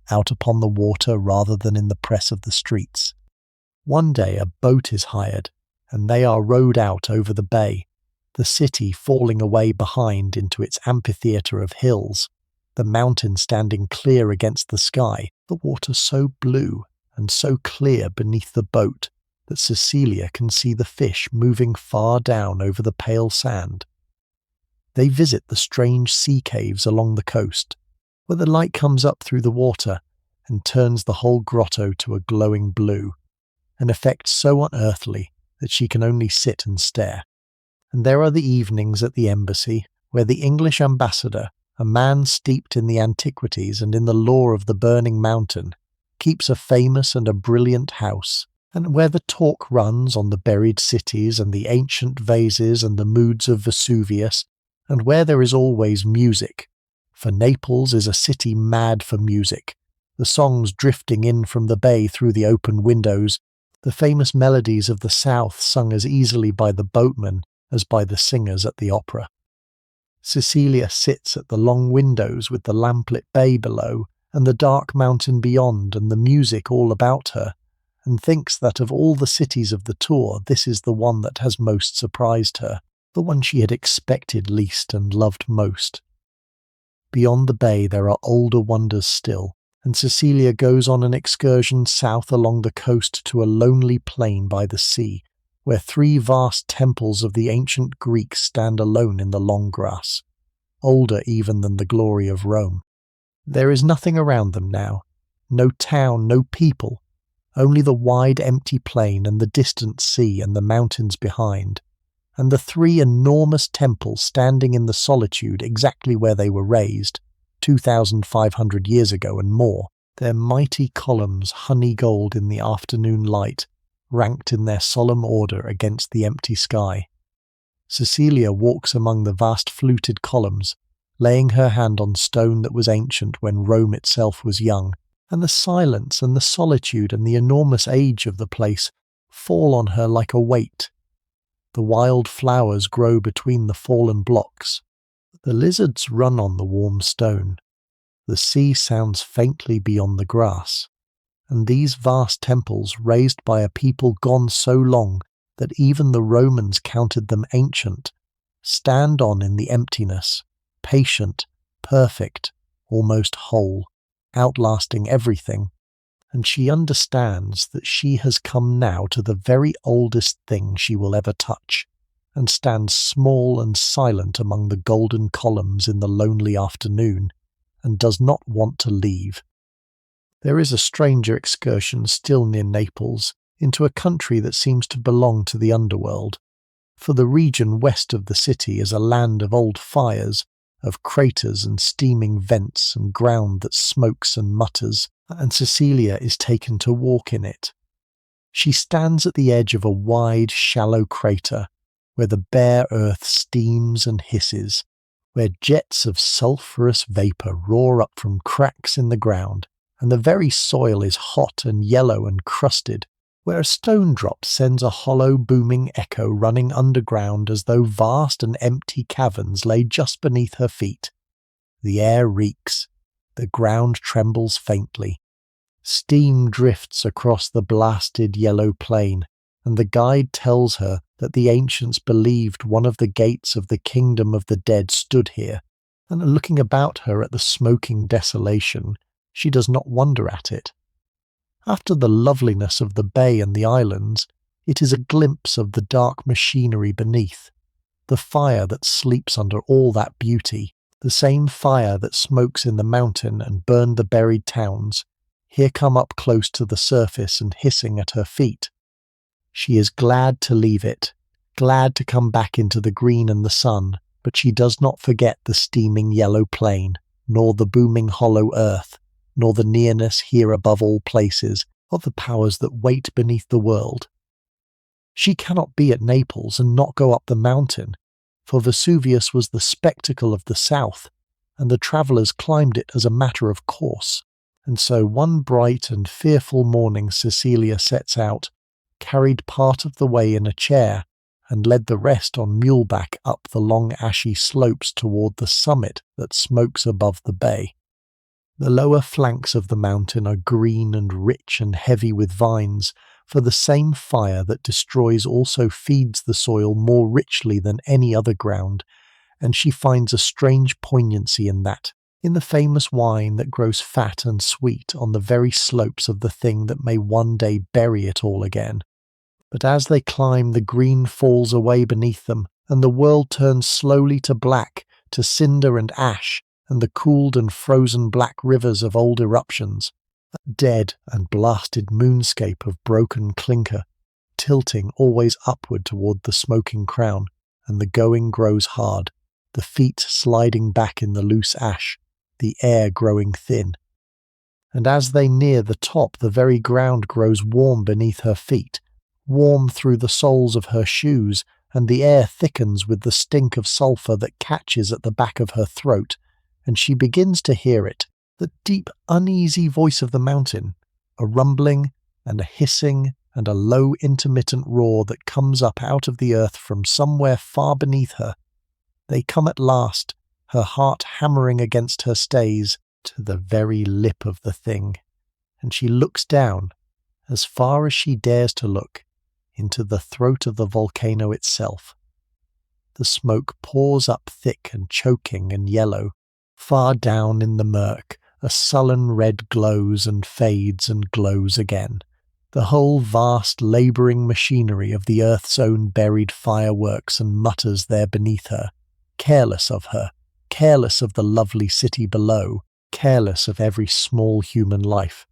out upon the water rather than in the press of the streets. One day a boat is hired, and they are rowed out over the bay, the city falling away behind into its amphitheatre of hills, the mountain standing clear against the sky, the water so blue and so clear beneath the boat that Cecilia can see the fish moving far down over the pale sand. They visit the strange sea caves along the coast, where the light comes up through the water and turns the whole grotto to a glowing blue, an effect so unearthly that she can only sit and stare. And there are the evenings at the embassy, where the English ambassador, a man steeped in the antiquities and in the lore of the burning mountain, keeps a famous and a brilliant house, and where the talk runs on the buried cities and the ancient vases and the moods of Vesuvius, and where there is always music, for Naples is a city mad for music, the songs drifting in from the bay through the open windows, the famous melodies of the south sung as easily by the boatmen as by the singers at the opera. Cecilia sits at the long windows with the lamplit bay below and the dark mountain beyond and the music all about her, and thinks that of all the cities of the tour this is the one that has most surprised her, the one she had expected least and loved most. Beyond the bay there are older wonders still, and Cecilia goes on an excursion south along the coast to a lonely plain by the sea, where 3 vast temples of the ancient Greeks stand alone in the long grass, older even than the glory of Rome. There is nothing around them now, no town, no people, only the wide empty plain and the distant sea and the mountains behind, and the 3 enormous temples standing in the solitude exactly where they were raised, 2,500 years ago and more, their mighty columns honey gold in the afternoon light, ranked in their solemn order against the empty sky. Cecilia walks among the vast fluted columns, laying her hand on stone that was ancient when Rome itself was young, and the silence and the solitude and the enormous age of the place fall on her like a weight. The wild flowers grow between the fallen blocks. The lizards run on the warm stone. The sea sounds faintly beyond the grass. And these vast temples, raised by a people gone so long that even the Romans counted them ancient, stand on in the emptiness, patient, perfect, almost whole, outlasting everything, and she understands that she has come now to the very oldest thing she will ever touch, and stands small and silent among the golden columns in the lonely afternoon, and does not want to leave. There is a stranger excursion still near Naples, into a country that seems to belong to the underworld, for the region west of the city is a land of old fires, of craters and steaming vents and ground that smokes and mutters, and Cecilia is taken to walk in it. She stands at the edge of a wide, shallow crater, where the bare earth steams and hisses, where jets of sulphurous vapour roar up from cracks in the ground, and the very soil is hot and yellow and crusted, where a stone drop sends a hollow booming echo running underground as though vast and empty caverns lay just beneath her feet. The air reeks, the ground trembles faintly. Steam drifts across the blasted yellow plain, and the guide tells her that the ancients believed one of the gates of the kingdom of the dead stood here, and looking about her at the smoking desolation, she does not wonder at it. After the loveliness of the bay and the islands, it is a glimpse of the dark machinery beneath, the fire that sleeps under all that beauty, the same fire that smokes in the mountain and burned the buried towns, here come up close to the surface and hissing at her feet. She is glad to leave it, glad to come back into the green and the sun, but she does not forget the steaming yellow plain, nor the booming hollow earth, nor the nearness here above all places of the powers that wait beneath the world. She cannot be at Naples and not go up the mountain, for Vesuvius was the spectacle of the south, and the travellers climbed it as a matter of course. And so one bright and fearful morning Cecilia sets out, carried part of the way in a chair, and led the rest on muleback up the long ashy slopes toward the summit that smokes above the bay. The lower flanks of the mountain are green and rich and heavy with vines, for the same fire that destroys also feeds the soil more richly than any other ground, and she finds a strange poignancy in that, in the famous wine that grows fat and sweet on the very slopes of the thing that may one day bury it all again. But as they climb, the green falls away beneath them, and the world turns slowly to black, to cinder and ash, and the cooled and frozen black rivers of old eruptions, a dead and blasted moonscape of broken clinker, tilting always upward toward the smoking crown, and the going grows hard, the feet sliding back in the loose ash, the air growing thin. And as they near the top, the very ground grows warm beneath her feet, warm through the soles of her shoes, and the air thickens with the stink of sulphur that catches at the back of her throat, and she begins to hear it, the deep, uneasy voice of the mountain, a rumbling and a hissing and a low intermittent roar that comes up out of the earth from somewhere far beneath her. They come at last, her heart hammering against her stays, to the very lip of the thing, and she looks down, as far as she dares to look, into the throat of the volcano itself. The smoke pours up thick and choking and yellow. Far down in the murk, a sullen red glows and fades and glows again. The whole vast labouring machinery of the earth's own buried fireworks and mutters there beneath her, careless of her, careless of the lovely city below, careless of every small human life.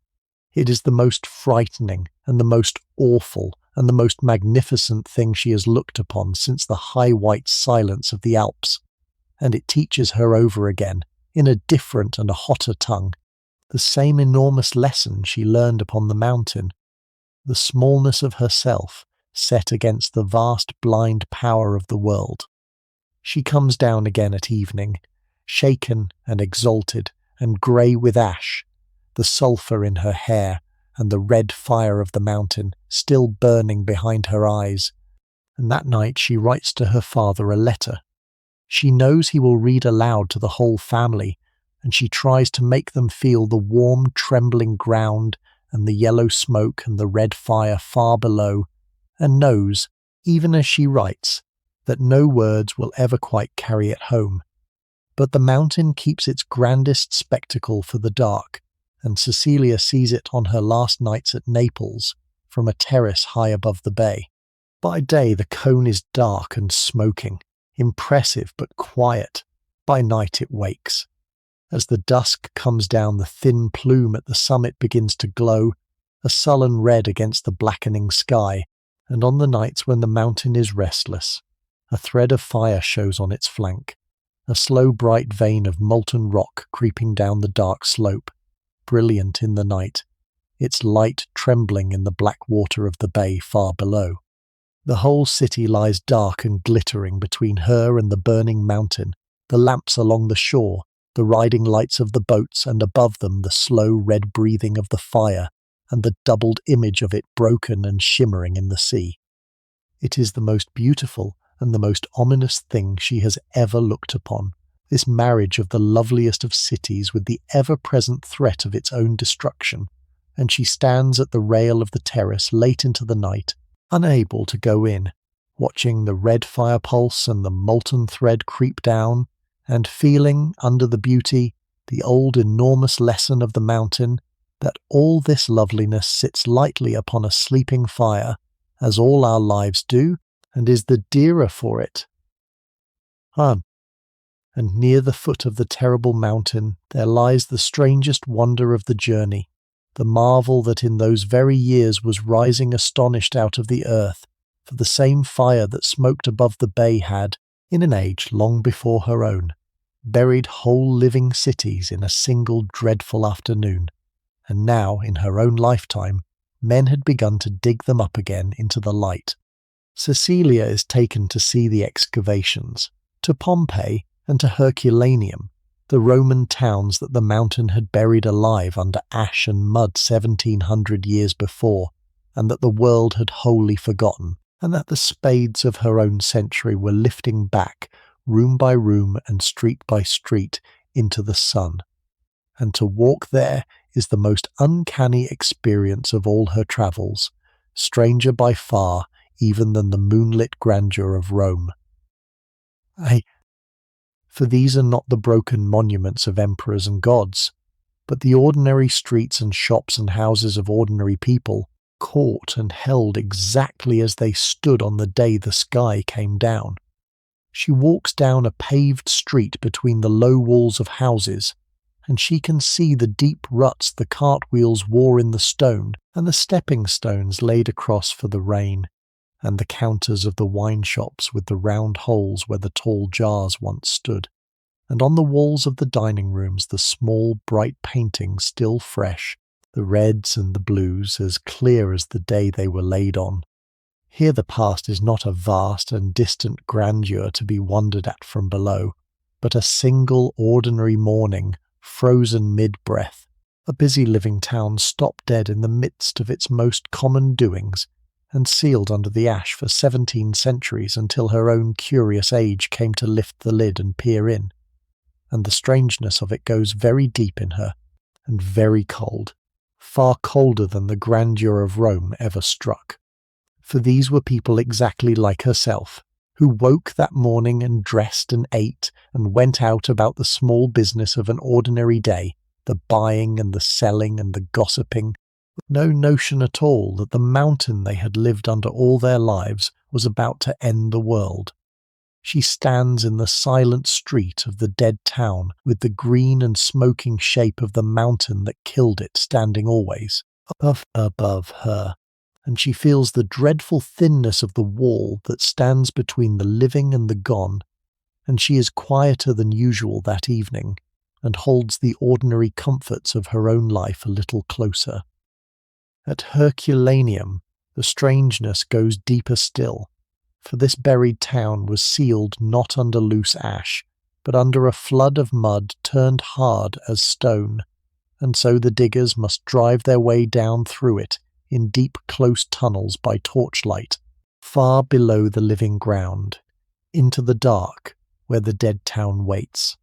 It is the most frightening and the most awful and the most magnificent thing she has looked upon since the high white silence of the Alps, and it teaches her over again, in a different and a hotter tongue, the same enormous lesson she learned upon the mountain, the smallness of herself set against the vast blind power of the world. She comes down again at evening, shaken and exalted and grey with ash, the sulphur in her hair and the red fire of the mountain still burning behind her eyes, and that night she writes to her father a letter. She knows he will read aloud to the whole family, and she tries to make them feel the warm, trembling ground and the yellow smoke and the red fire far below, and knows, even as she writes, that no words will ever quite carry it home. But the mountain keeps its grandest spectacle for the dark, and Cecilia sees it on her last nights at Naples, from a terrace high above the bay. By day the cone is dark and smoking, impressive but quiet. By night it wakes. As the dusk comes down, the thin plume at the summit begins to glow, a sullen red against the blackening sky, and on the nights when the mountain is restless, a thread of fire shows on its flank, a slow bright vein of molten rock creeping down the dark slope, brilliant in the night, its light trembling in the black water of the bay far below. The whole city lies dark and glittering between her and the burning mountain, the lamps along the shore, the riding lights of the boats, and above them the slow red breathing of the fire, and the doubled image of it broken and shimmering in the sea. It is the most beautiful and the most ominous thing she has ever looked upon, this marriage of the loveliest of cities with the ever-present threat of its own destruction, and she stands at the rail of the terrace late into the night, unable to go in, watching the red fire pulse and the molten thread creep down, and feeling, under the beauty, the old enormous lesson of the mountain, that all this loveliness sits lightly upon a sleeping fire, as all our lives do, and is the dearer for it. And near the foot of the terrible mountain there lies the strangest wonder of the journey, the marvel that in those very years was rising astonished out of the earth, for the same fire that smoked above the bay had, in an age long before her own, buried whole living cities in a single dreadful afternoon, and now, in her own lifetime, men had begun to dig them up again into the light. Cecilia is taken to see the excavations, to Pompeii and to Herculaneum, the Roman towns that the mountain had buried alive under ash and mud 1700 years before, and that the world had wholly forgotten, and that the spades of her own century were lifting back, room by room and street by street, into the sun. And to walk there is the most uncanny experience of all her travels, stranger by far even than the moonlit grandeur of Rome. For these are not the broken monuments of emperors and gods, but the ordinary streets and shops and houses of ordinary people, caught and held exactly as they stood on the day the sky came down. She walks down a paved street between the low walls of houses, and she can see the deep ruts the cartwheels wore in the stone, and the stepping stones laid across for the rain, and the counters of the wine shops with the round holes where the tall jars once stood, and on the walls of the dining rooms the small bright paintings still fresh, the reds and the blues as clear as the day they were laid on. Here the past is not a vast and distant grandeur to be wondered at from below, but a single ordinary morning, frozen mid-breath, a busy living town stopped dead in the midst of its most common doings, and sealed under the ash for 17 centuries until her own curious age came to lift the lid and peer in. And the strangeness of it goes very deep in her, and very cold, far colder than the grandeur of Rome ever struck. For these were people exactly like herself, who woke that morning and dressed and ate and went out about the small business of an ordinary day, the buying and the selling and the gossiping, with no notion at all that the mountain they had lived under all their lives was about to end the world. She stands in the silent street of the dead town with the green and smoking shape of the mountain that killed it standing always above her, and she feels the dreadful thinness of the wall that stands between the living and the gone, and she is quieter than usual that evening, and holds the ordinary comforts of her own life a little closer. At Herculaneum, the strangeness goes deeper still, for this buried town was sealed not under loose ash, but under a flood of mud turned hard as stone, and so the diggers must drive their way down through it in deep close tunnels by torchlight, far below the living ground, into the dark where the dead town waits.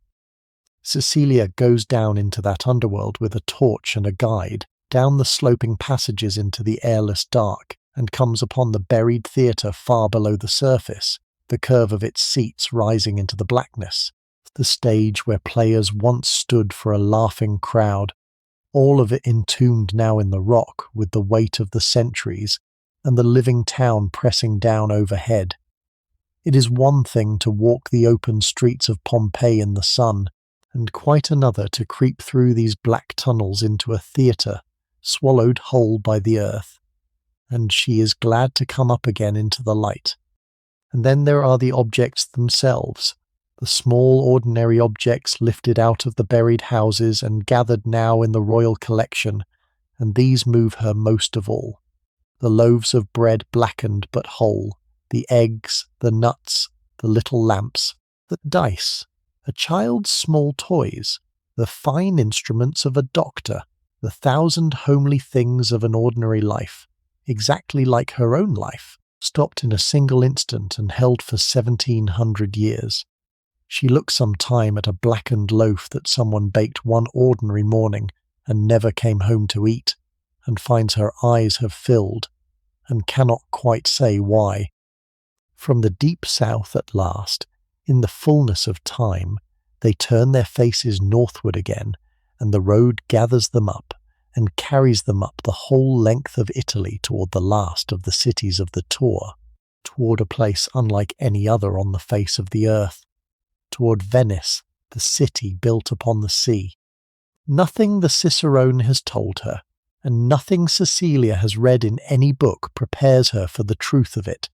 Cecilia goes down into that underworld with a torch and a guide, down the sloping passages into the airless dark, and comes upon the buried theatre far below the surface, the curve of its seats rising into the blackness, the stage where players once stood for a laughing crowd, all of it entombed now in the rock with the weight of the centuries, and the living town pressing down overhead. It is one thing to walk the open streets of Pompeii in the sun, and quite another to creep through these black tunnels into a theatre, swallowed whole by the earth. And she is glad to come up again into the light. And then there are the objects themselves, the small ordinary objects lifted out of the buried houses and gathered now in the royal collection, and these move her most of all. The loaves of bread blackened but whole, the eggs, the nuts, the little lamps, the dice, a child's small toys, the fine instruments of a doctor, the 1,000 homely things of an ordinary life, exactly like her own life, stopped in a single instant and held for 1,700 years. She looks some time at a blackened loaf that someone baked one ordinary morning and never came home to eat, and finds her eyes have filled, and cannot quite say why. From the deep south at last, in the fullness of time, they turn their faces northward again, and the road gathers them up, and carries them up the whole length of Italy toward the last of the cities of the Tour, toward a place unlike any other on the face of the earth, toward Venice, the city built upon the sea. Nothing the Cicerone has told her, and nothing Cecilia has read in any book prepares her for the truth of it,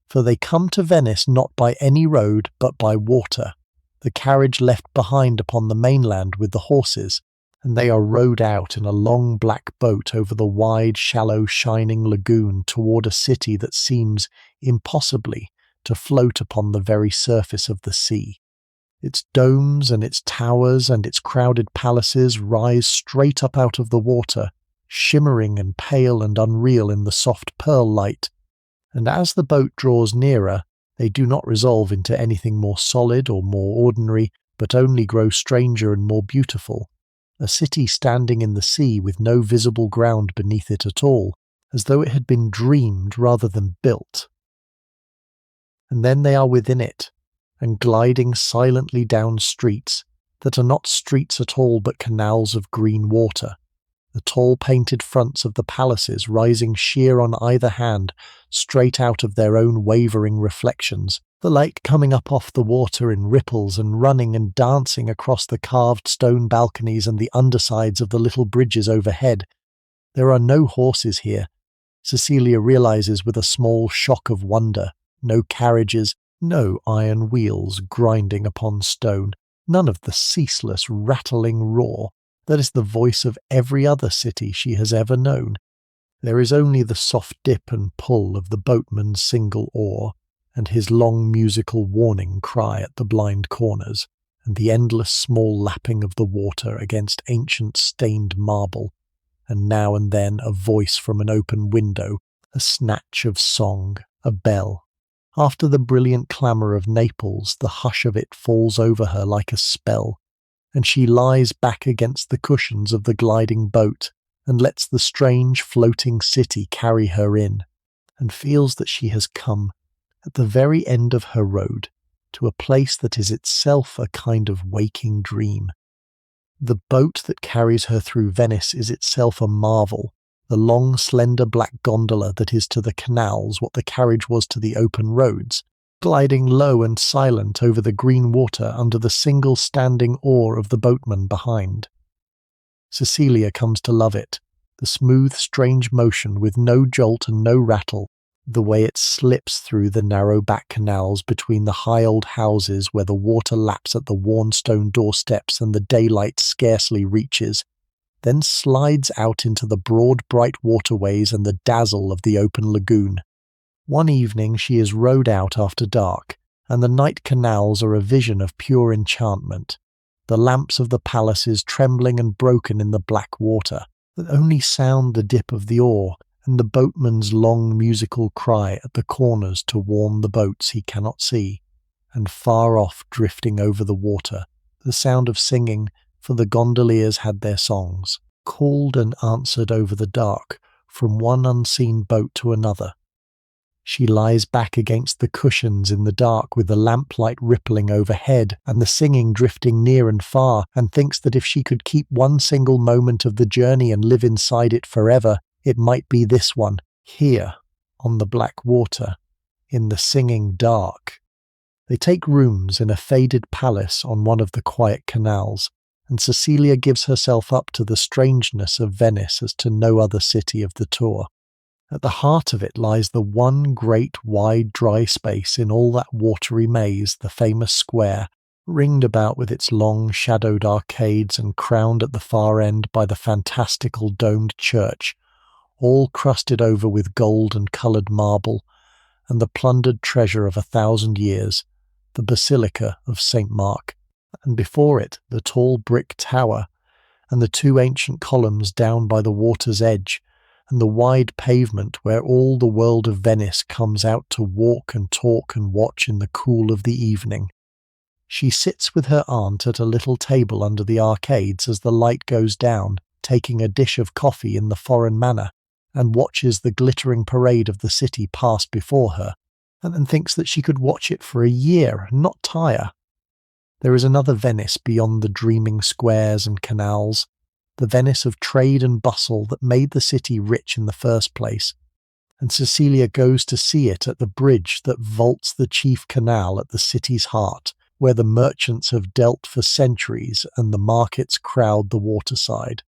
for they come to Venice not by any road but by water, the carriage left behind upon the mainland with the horses, and they are rowed out in a long black boat over the wide, shallow, shining lagoon toward a city that seems, impossibly, to float upon the very surface of the sea. Its domes and its towers and its crowded palaces rise straight up out of the water, shimmering and pale and unreal in the soft pearl light, and as the boat draws nearer, they do not resolve into anything more solid or more ordinary, but only grow stranger and more beautiful, a city standing in the sea with no visible ground beneath it at all, as though it had been dreamed rather than built. And then they are within it, and gliding silently down streets that are not streets at all but canals of green water, the tall painted fronts of the palaces rising sheer on either hand, straight out of their own wavering reflections, the light coming up off the water in ripples and running and dancing across the carved stone balconies and the undersides of the little bridges overhead. There are no horses here, Cecilia realizes with a small shock of wonder. No carriages, no iron wheels grinding upon stone, none of the ceaseless rattling roar that is the voice of every other city she has ever known. There is only the soft dip and pull of the boatman's single oar, and his long musical warning cry at the blind corners, and the endless small lapping of the water against ancient stained marble, and now and then a voice from an open window, a snatch of song, a bell. After the brilliant clamour of Naples, the hush of it falls over her like a spell, and she lies back against the cushions of the gliding boat and lets the strange floating city carry her in, and feels that she has come, at the very end of her road, to a place that is itself a kind of waking dream. The boat that carries her through Venice is itself a marvel, the long slender black gondola that is to the canals what the carriage was to the open roads, gliding low and silent over the green water under the single standing oar of the boatman behind. Cecilia comes to love it, the smooth strange motion with no jolt and no rattle, the way it slips through the narrow back canals between the high old houses where the water laps at the worn stone doorsteps and the daylight scarcely reaches, then slides out into the broad bright waterways and the dazzle of the open lagoon. One evening she is rowed out after dark, and the night canals are a vision of pure enchantment, the lamps of the palaces trembling and broken in the black water, that only sound the dip of the oar, and the boatman's long musical cry at the corners to warn the boats he cannot see, and far off drifting over the water, the sound of singing, for the gondoliers had their songs, called and answered over the dark, from one unseen boat to another. She lies back against the cushions in the dark with the lamplight rippling overhead and the singing drifting near and far, and thinks that if she could keep one single moment of the journey and live inside it forever, it might be this one, here, on the black water, in the singing dark. They take rooms in a faded palace on one of the quiet canals, and Cecilia gives herself up to the strangeness of Venice as to no other city of the tour. At the heart of it lies the one great wide dry space in all that watery maze, the famous square, ringed about with its long shadowed arcades and crowned at the far end by the fantastical domed church, all crusted over with gold and coloured marble, and the plundered treasure of 1,000 years, the Basilica of St. Mark, and before it the tall brick tower, and the two ancient columns down by the water's edge, and the wide pavement where all the world of Venice comes out to walk and talk and watch in the cool of the evening. She sits with her aunt at a little table under the arcades as the light goes down, taking a dish of coffee in the foreign manner, and watches the glittering parade of the city pass before her, and thinks that she could watch it for a year and not tire. There is another Venice beyond the dreaming squares and canals, the Venice of trade and bustle that made the city rich in the first place, and Cecilia goes to see it at the bridge that vaults the chief canal at the city's heart, where the merchants have dealt for centuries and the markets crowd the waterside.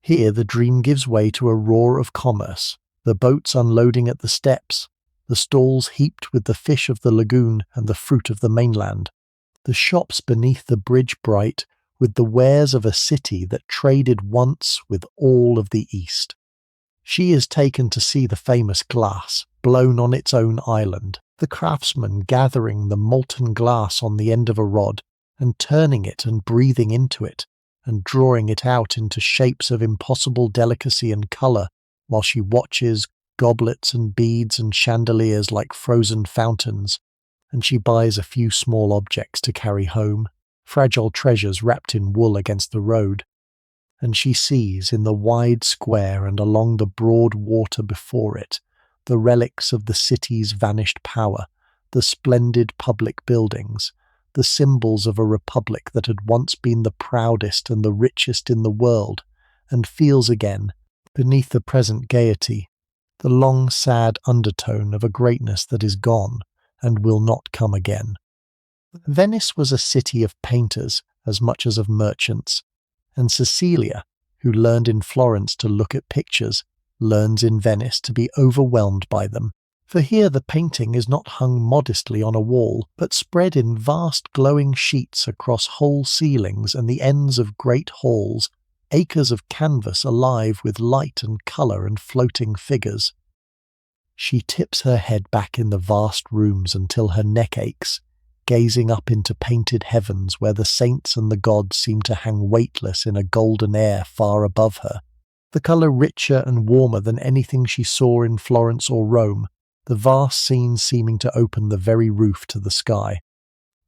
Here the dream gives way to a roar of commerce, the boats unloading at the steps, the stalls heaped with the fish of the lagoon and the fruit of the mainland, the shops beneath the bridge bright with the wares of a city that traded once with all of the East. She is taken to see the famous glass, blown on its own island, the craftsman gathering the molten glass on the end of a rod, and turning it and breathing into it, and drawing it out into shapes of impossible delicacy and colour, while she watches goblets and beads and chandeliers like frozen fountains, and she buys a few small objects to carry home, fragile treasures wrapped in wool against the road, and she sees in the wide square and along the broad water before it the relics of the city's vanished power, the splendid public buildings, the symbols of a republic that had once been the proudest and the richest in the world, and feels again, beneath the present gaiety, the long sad undertone of a greatness that is gone and will not come again. Venice was a city of painters as much as of merchants, and Cecilia, who learned in Florence to look at pictures, learns in Venice to be overwhelmed by them. For here the painting is not hung modestly on a wall, but spread in vast glowing sheets across whole ceilings and the ends of great halls, acres of canvas alive with light and colour and floating figures. She tips her head back in the vast rooms until her neck aches, gazing up into painted heavens where the saints and the gods seem to hang weightless in a golden air far above her, the colour richer and warmer than anything she saw in Florence or Rome, the vast scene seeming to open the very roof to the sky.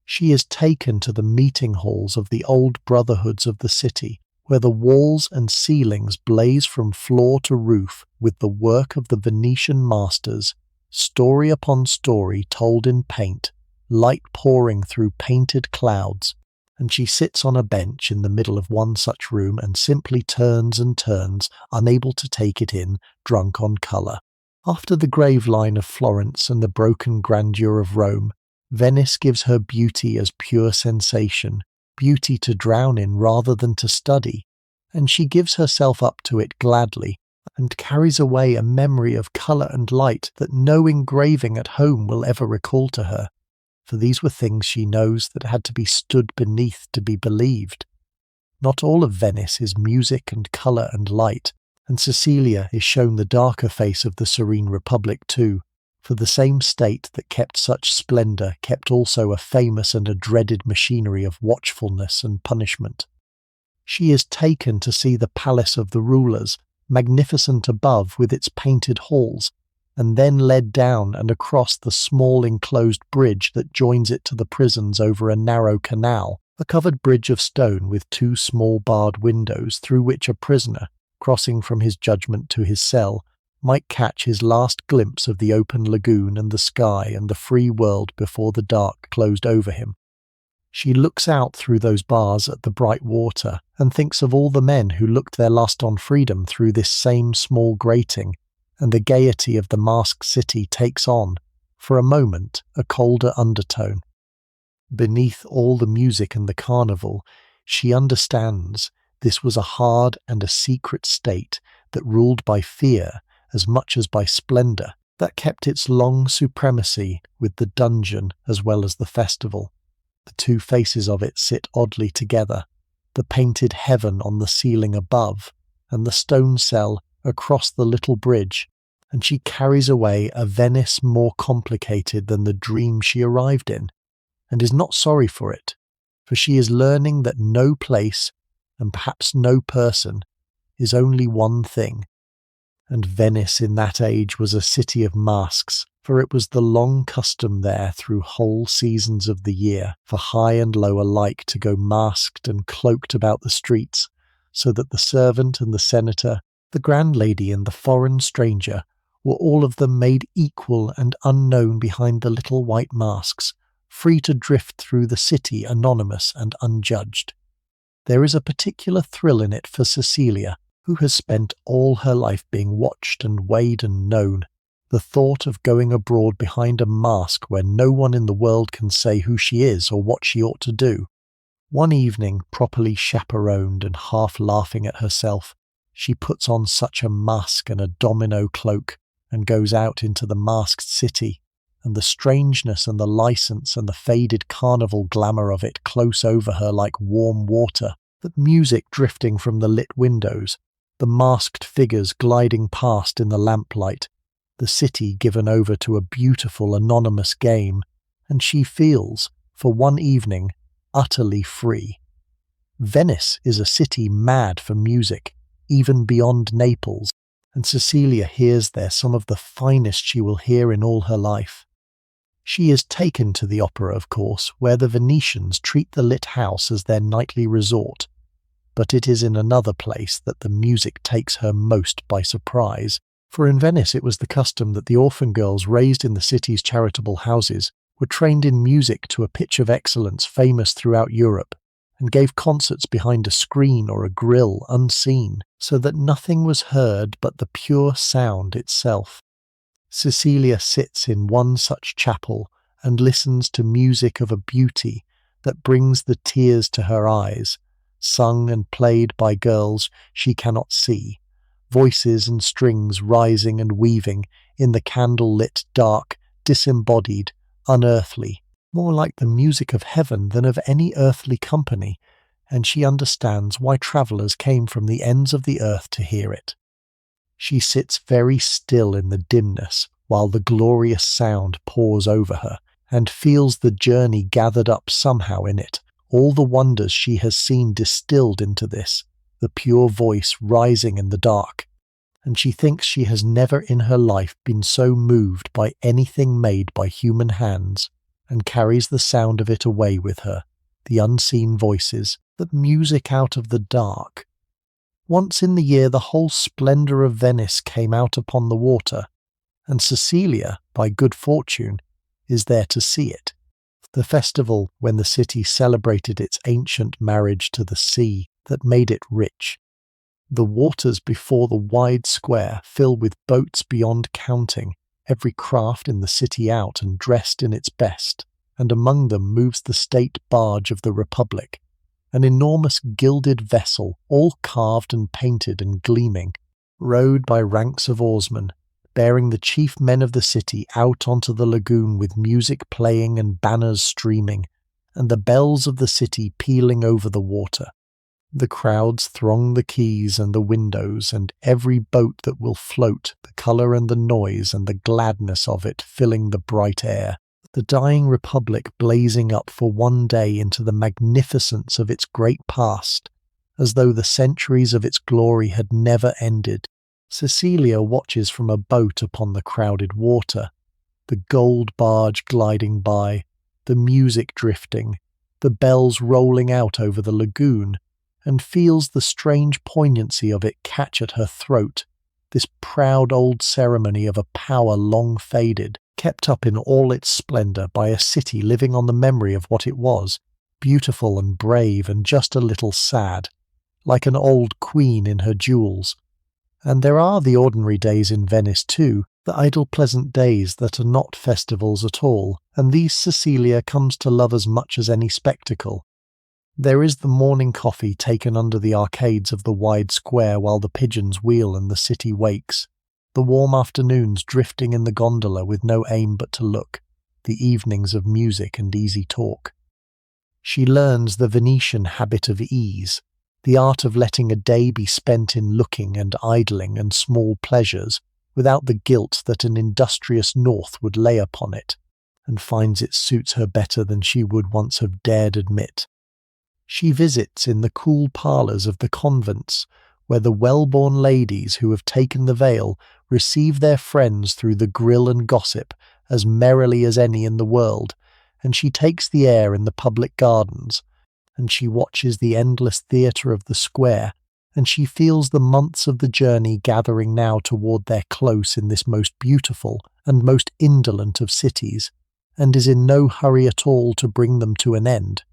She is taken to the meeting halls of the old brotherhoods of the city, where the walls and ceilings blaze from floor to roof with the work of the Venetian masters, story upon story told in paint, light pouring through painted clouds, and she sits on a bench in the middle of one such room and simply turns and turns, unable to take it in, drunk on colour. After the grave line of Florence and the broken grandeur of Rome, Venice gives her beauty as pure sensation, beauty to drown in rather than to study, and she gives herself up to it gladly, and carries away a memory of colour and light that no engraving at home will ever recall to her, for these were things she knows that had to be stood beneath to be believed. Not all of Venice is music and colour and light, and Cecilia is shown the darker face of the serene republic too, for the same state that kept such splendour kept also a famous and a dreaded machinery of watchfulness and punishment. She is taken to see the palace of the rulers, magnificent above with its painted halls, and then led down and across the small enclosed bridge that joins it to the prisons over a narrow canal, a covered bridge of stone with two small barred windows through which a prisoner, crossing from his judgment to his cell, might catch his last glimpse of the open lagoon and the sky and the free world before the dark closed over him. She looks out through those bars at the bright water and thinks of all the men who looked their last on freedom through this same small grating, and the gaiety of the masked city takes on, for a moment, a colder undertone. Beneath all the music and the carnival, she understands this was a hard and a secret state that ruled by fear as much as by splendour, that kept its long supremacy with the dungeon as well as the festival. The two faces of it sit oddly together, the painted heaven on the ceiling above, and the stone cell across the little bridge, and she carries away a Venice more complicated than the dream she arrived in, and is not sorry for it, for she is learning that no place, and perhaps no person, is only one thing. And Venice in that age was a city of masks, for it was the long custom there through whole seasons of the year for high and low alike to go masked and cloaked about the streets, so that the servant and the senator, the grand lady and the foreign stranger, were all of them made equal and unknown behind the little white masks, free to drift through the city anonymous and unjudged. There is a particular thrill in it for Cecilia, who has spent all her life being watched and weighed and known, the thought of going abroad behind a mask where no one in the world can say who she is or what she ought to do. One evening, properly chaperoned and half laughing at herself, she puts on such a mask and a domino cloak and goes out into the masked city, and the strangeness and the license and the faded carnival glamour of it close over her like warm water, the music drifting from the lit windows, the masked figures gliding past in the lamplight, the city given over to a beautiful anonymous game, and she feels, for one evening, utterly free. Venice is a city mad for music, even beyond Naples, and Cecilia hears there some of the finest she will hear in all her life. She is taken to the opera, of course, where the Venetians treat the lit house as their nightly resort, but it is in another place that the music takes her most by surprise, for in Venice it was the custom that the orphan girls raised in the city's charitable houses were trained in music to a pitch of excellence famous throughout Europe, and gave concerts behind a screen or a grill unseen, so that nothing was heard but the pure sound itself. Cecilia sits in one such chapel and listens to music of a beauty that brings the tears to her eyes, sung and played by girls she cannot see, voices and strings rising and weaving in the candle-lit dark, disembodied, unearthly, more like the music of heaven than of any earthly company, and she understands why travellers came from the ends of the earth to hear it. She sits very still in the dimness while the glorious sound pours over her, and feels the journey gathered up somehow in it, all the wonders she has seen distilled into this, the pure voice rising in the dark, and she thinks she has never in her life been so moved by anything made by human hands, and carries the sound of it away with her, the unseen voices, the music out of the dark. Once in the year the whole splendour of Venice came out upon the water, and Cecilia, by good fortune, is there to see it. The festival when the city celebrated its ancient marriage to the sea that made it rich. The waters before the wide square fill with boats beyond counting, every craft in the city out and dressed in its best, and among them moves the state barge of the Republic, an enormous gilded vessel, all carved and painted and gleaming, rowed by ranks of oarsmen, bearing the chief men of the city out onto the lagoon with music playing and banners streaming, and the bells of the city pealing over the water. The crowds throng the quays and the windows, and every boat that will float, the colour and the noise and the gladness of it filling the bright air. The dying republic blazing up for one day into the magnificence of its great past, as though the centuries of its glory had never ended. Cecilia watches from a boat upon the crowded water, the gold barge gliding by, the music drifting, the bells rolling out over the lagoon, and feels the strange poignancy of it catch at her throat, this proud old ceremony of a power long faded, kept up in all its splendour by a city living on the memory of what it was, beautiful and brave and just a little sad, like an old queen in her jewels. And there are the ordinary days in Venice too, the idle pleasant days that are not festivals at all, and these Cecilia comes to love as much as any spectacle. There is the morning coffee taken under the arcades of the wide square while the pigeons wheel and the city wakes, the warm afternoons drifting in the gondola with no aim but to look, the evenings of music and easy talk. She learns the Venetian habit of ease, the art of letting a day be spent in looking and idling and small pleasures, without the guilt that an industrious north would lay upon it, and finds it suits her better than she would once have dared admit. She visits in the cool parlours of the convents, where the well-born ladies who have taken the veil receive their friends through the grill and gossip as merrily as any in the world, and she takes the air in the public gardens, and she watches the endless theatre of the square, and she feels the months of the journey gathering now toward their close in this most beautiful and most indolent of cities, and is in no hurry at all to bring them to an end.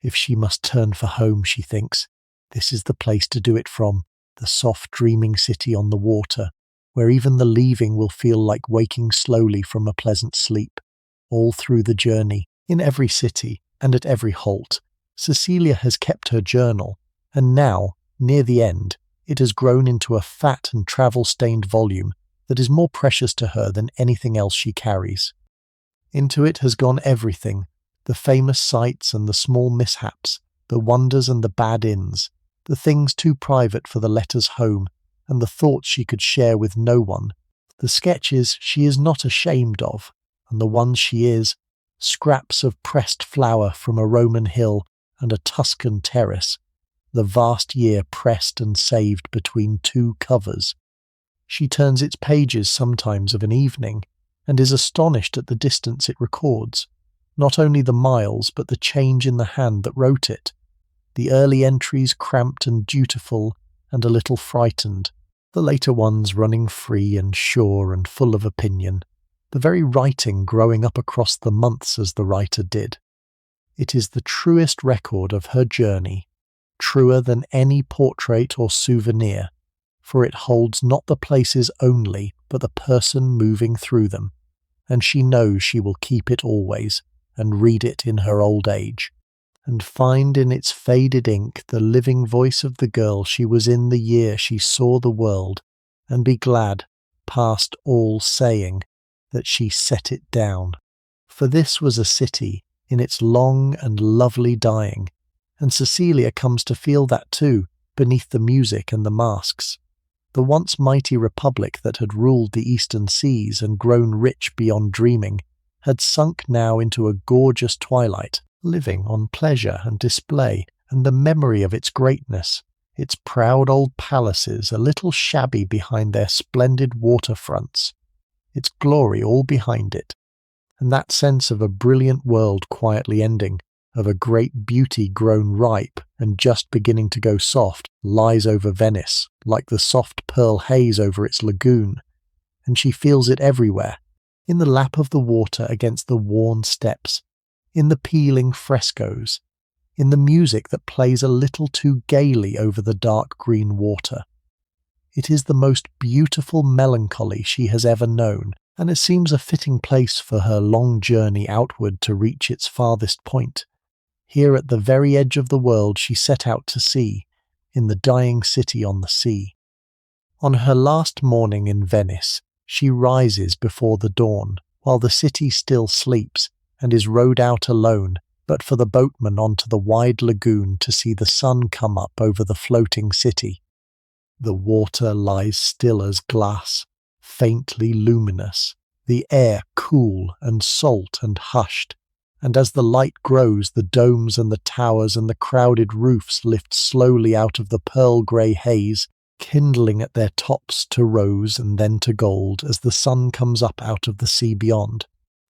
If she must turn for home, she thinks, this is the place to do it from, the soft dreaming city on the water, where even the leaving will feel like waking slowly from a pleasant sleep. All through the journey, in every city, and at every halt, Cecilia has kept her journal, and now, near the end, it has grown into a fat and travel-stained volume that is more precious to her than anything else she carries. Into it has gone everything, the famous sights and the small mishaps, the wonders and the bad inns, the things too private for the letters home, and the thoughts she could share with no one, the sketches she is not ashamed of, and the ones she is, scraps of pressed flower from a Roman hill and a Tuscan terrace, the vast year pressed and saved between two covers. She turns its pages sometimes of an evening, and is astonished at the distance it records, not only the miles but the change in the hand that wrote it, the early entries cramped and dutiful and a little frightened, the later ones running free and sure and full of opinion, the very writing growing up across the months as the writer did. It is the truest record of her journey, truer than any portrait or souvenir, for it holds not the places only, but the person moving through them, and she knows she will keep it always, and read it in her old age, and find in its faded ink the living voice of the girl she was in the year she saw the world, and be glad, past all saying, that she set it down. For this was a city in its long and lovely dying, and Cecilia comes to feel that too, beneath the music and the masks. The once mighty republic that had ruled the eastern seas and grown rich beyond dreaming had sunk now into a gorgeous twilight, living on pleasure and display and the memory of its greatness, its proud old palaces a little shabby behind their splendid waterfronts, its glory all behind it, and that sense of a brilliant world quietly ending, of a great beauty grown ripe and just beginning to go soft, lies over Venice, like the soft pearl haze over its lagoon, and she feels it everywhere, in the lap of the water against the worn steps, in the peeling frescoes, in the music that plays a little too gaily over the dark green water. It is the most beautiful melancholy she has ever known, and it seems a fitting place for her long journey outward to reach its farthest point. Here at the very edge of the world she set out to see, in the dying city on the sea. On her last morning in Venice, she rises before the dawn, while the city still sleeps, and is rowed out alone, but for the boatman onto the wide lagoon to see the sun come up over the floating city. The water lies still as glass, faintly luminous, the air cool and salt and hushed, and as the light grows the domes and the towers and the crowded roofs lift slowly out of the pearl-grey haze, kindling at their tops to rose and then to gold as the sun comes up out of the sea beyond,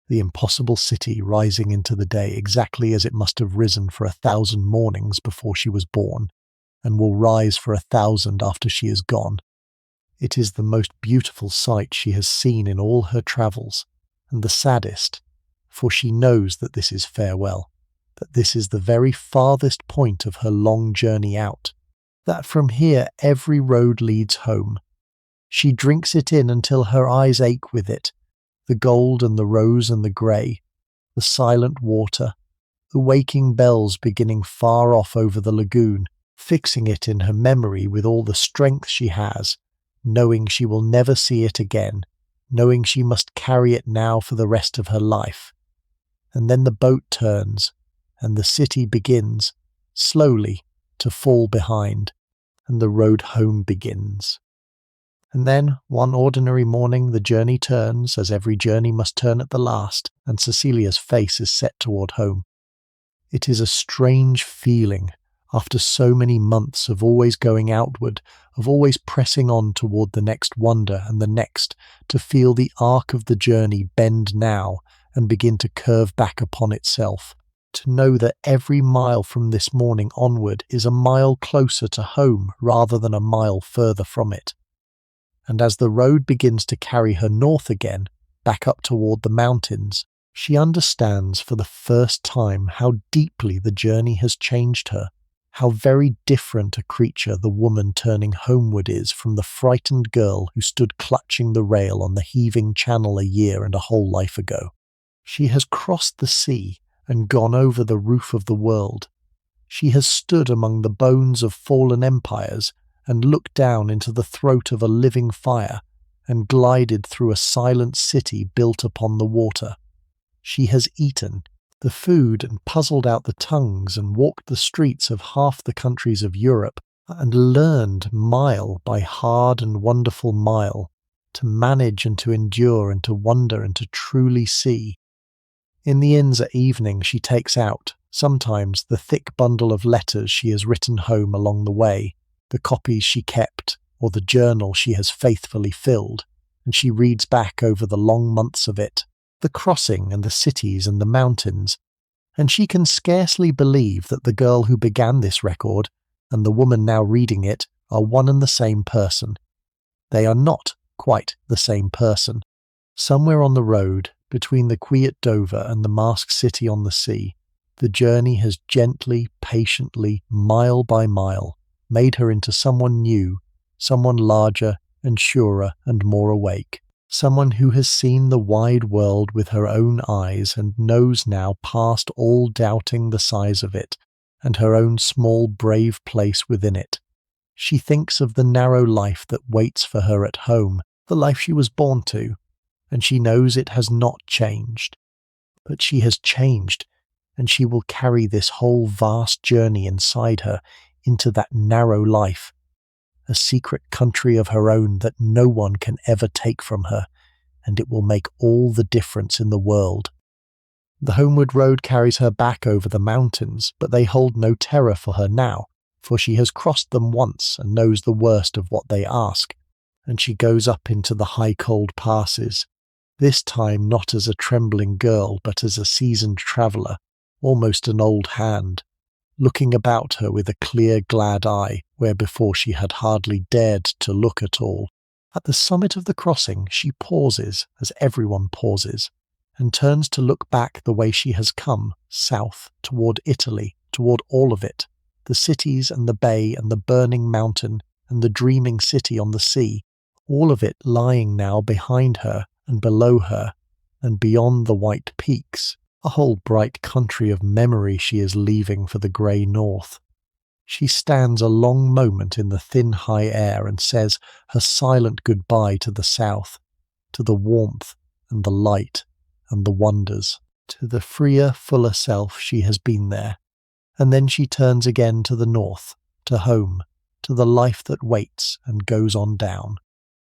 the impossible city rising into the day exactly as it must have risen for 1,000 mornings before she was born, and will rise for 1,000 after she is gone. It is the most beautiful sight she has seen in all her travels, and the saddest, for she knows that this is farewell, that this is the very farthest point of her long journey out, that from here every road leads home. She drinks it in until her eyes ache with it, the gold and the rose and the grey, the silent water, the waking bells beginning far off over the lagoon, fixing it in her memory with all the strength she has, knowing she will never see it again, knowing she must carry it now for the rest of her life. And then the boat turns, and the city begins, slowly, to fall behind, and the road home begins. And then, one ordinary morning, the journey turns, as every journey must turn at the last, and Cecilia's face is set toward home. It is a strange feeling, after so many months of always going outward, of always pressing on toward the next wonder and the next, to feel the arc of the journey bend now and begin to curve back upon itself, to know that every mile from this morning onward is a mile closer to home rather than a mile further from it. And as the road begins to carry her north again, back up toward the mountains, she understands for the first time how deeply the journey has changed her, how very different a creature the woman turning homeward is from the frightened girl who stood clutching the rail on the heaving channel a year and a whole life ago. She has crossed the sea and gone over the roof of the world. She has stood among the bones of fallen empires and looked down into the throat of a living fire and glided through a silent city built upon the water. She has eaten the food and puzzled out the tongues and walked the streets of half the countries of Europe and learned mile by hard and wonderful mile to manage and to endure and to wonder and to truly see. In the inns at evening she takes out, sometimes, the thick bundle of letters she has written home along the way, the copies she kept, or the journal she has faithfully filled, and she reads back over the long months of it, the crossing and the cities and the mountains, and she can scarcely believe that the girl who began this record and the woman now reading it are one and the same person. They are not quite the same person. Somewhere on the road, between the quay at Dover and the masked city on the sea, the journey has gently, patiently, mile by mile, made her into someone new, someone larger and surer and more awake, someone who has seen the wide world with her own eyes and knows now past all doubting the size of it, and her own small brave place within it. She thinks of the narrow life that waits for her at home, the life she was born to, and she knows it has not changed. But she has changed, and she will carry this whole vast journey inside her into that narrow life, a secret country of her own that no one can ever take from her, and it will make all the difference in the world. The homeward road carries her back over the mountains, but they hold no terror for her now, for she has crossed them once and knows the worst of what they ask, and she goes up into the high cold passes, this time not as a trembling girl but as a seasoned traveller, almost an old hand, looking about her with a clear glad eye where before she had hardly dared to look at all. At the summit of the crossing she pauses, as everyone pauses, and turns to look back the way she has come, south, toward Italy, toward all of it, the cities and the bay and the burning mountain and the dreaming city on the sea, all of it lying now behind her and below her, and beyond the white peaks, a whole bright country of memory she is leaving for the grey north. She stands a long moment in the thin high air and says her silent goodbye to the south, to the warmth and the light and the wonders, to the freer, fuller self she has been there, and then she turns again to the north, to home, to the life that waits and goes on down.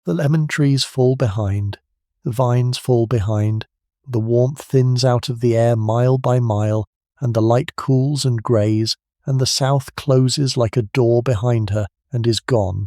The lemon trees fall behind, the vines fall behind, the warmth thins out of the air mile by mile, and the light cools and greys, and the south closes like a door behind her and is gone.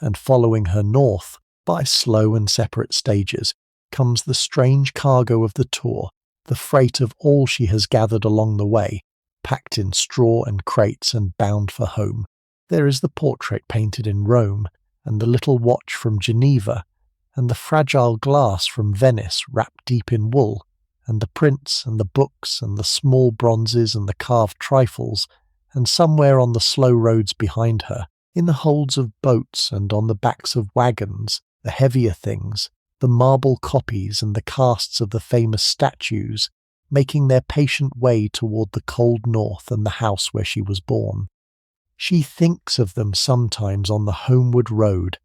And following her north, by slow and separate stages, comes the strange cargo of the tour, the freight of all she has gathered along the way, packed in straw and crates and bound for home. There is the portrait painted in Rome, and the little watch from Geneva, and the fragile glass from Venice wrapped deep in wool, and the prints and the books and the small bronzes and the carved trifles, and somewhere on the slow roads behind her, in the holds of boats and on the backs of wagons, the heavier things, the marble copies and the casts of the famous statues, making their patient way toward the cold north and the house where she was born. She thinks of them sometimes on the homeward road,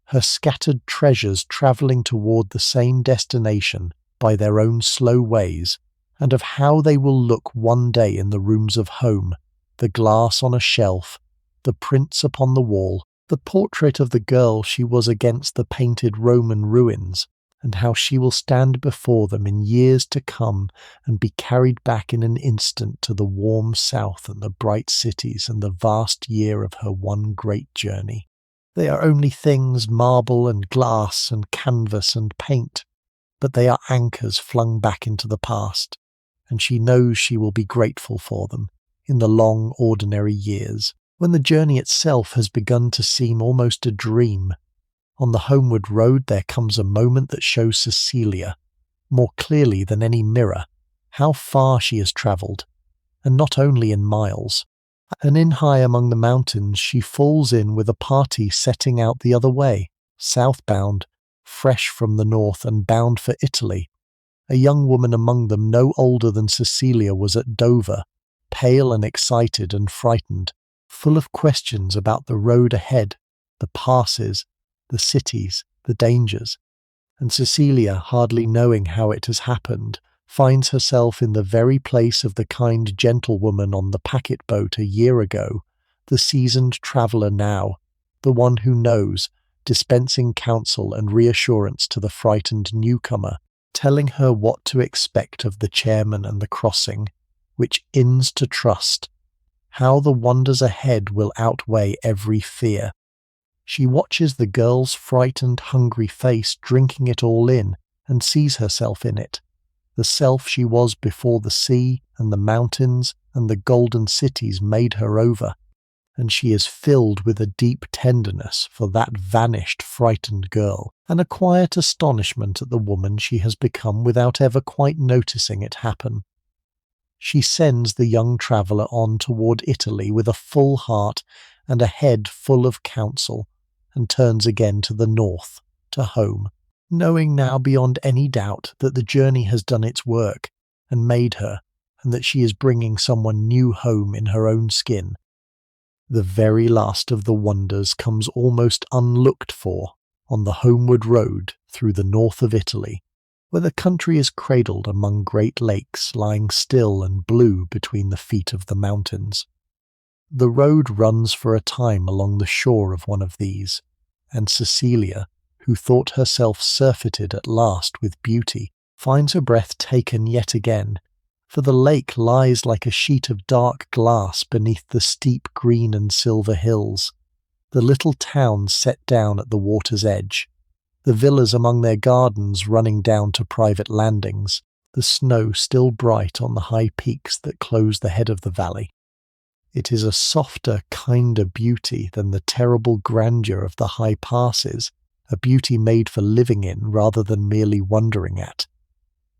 her scattered treasures travelling toward the same destination by their own slow ways, and of how they will look one day in the rooms of home, the glass on a shelf, the prints upon the wall, the portrait of the girl she was against the painted Roman ruins, and how she will stand before them in years to come and be carried back in an instant to the warm south and the bright cities and the vast year of her one great journey. They are only things, marble and glass and canvas and paint, but they are anchors flung back into the past, and she knows she will be grateful for them in the long ordinary years, when the journey itself has begun to seem almost a dream. On the homeward road there comes a moment that shows Cecilia, more clearly than any mirror, how far she has travelled, and not only in miles. And in high among the mountains she falls in with a party setting out the other way, southbound, fresh from the north and bound for Italy. A young woman among them no older than Cecilia was at Dover, pale and excited and frightened, full of questions about the road ahead, the passes, the cities, the dangers. And Cecilia, hardly knowing how it has happened, finds herself in the very place of the kind gentlewoman on the packet boat a year ago, the seasoned traveller now, the one who knows, dispensing counsel and reassurance to the frightened newcomer, telling her what to expect of the chairman and the crossing, which inns to trust, how the wonders ahead will outweigh every fear. She watches the girl's frightened, hungry face drinking it all in, and sees herself in it, the self she was before the sea and the mountains and the golden cities made her over. and she is filled with a deep tenderness for that vanished, frightened girl, and a quiet astonishment at the woman she has become without ever quite noticing it happen. She sends the young traveller on toward Italy with a full heart and a head full of counsel, and turns again to the north, to home, knowing now beyond any doubt that the journey has done its work and made her, and that she is bringing someone new home in her own skin. The very last of the wonders comes almost unlooked for on the homeward road through the north of Italy, where the country is cradled among great lakes lying still and blue between the feet of the mountains. The road runs for a time along the shore of one of these, and Cecilia, who thought herself surfeited at last with beauty, finds her breath taken yet again, for the lake lies like a sheet of dark glass beneath the steep green and silver hills, the little towns set down at the water's edge, the villas among their gardens running down to private landings, the snow still bright on the high peaks that close the head of the valley. It is a softer, kinder beauty than the terrible grandeur of the high passes, a beauty made for living in rather than merely wondering at.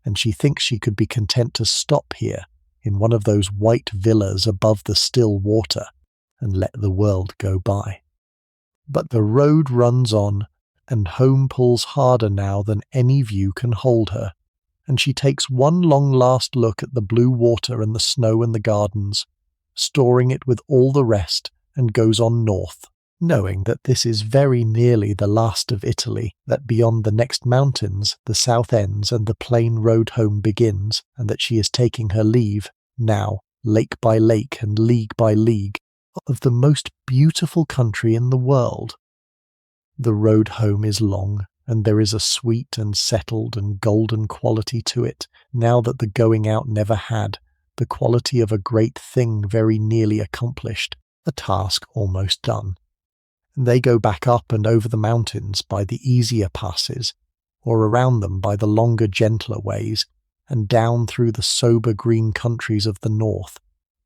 And she thinks she could be content to stop here, in one of those white villas above the still water, and let the world go by. But the road runs on, and home pulls harder now than any view can hold her, and she takes one long last look at the blue water and the snow and the gardens, storing it with all the rest, and goes on north, knowing that this is very nearly the last of Italy, that beyond the next mountains the south ends and the plain road home begins, and that she is taking her leave, now, lake by lake and league by league, of the most beautiful country in the world. The road home is long, and there is a sweet and settled and golden quality to it, now that the going out never had, the quality of a great thing very nearly accomplished, a task almost done. And they go back up and over the mountains by the easier passes, or around them by the longer, gentler ways, and down through the sober green countries of the north,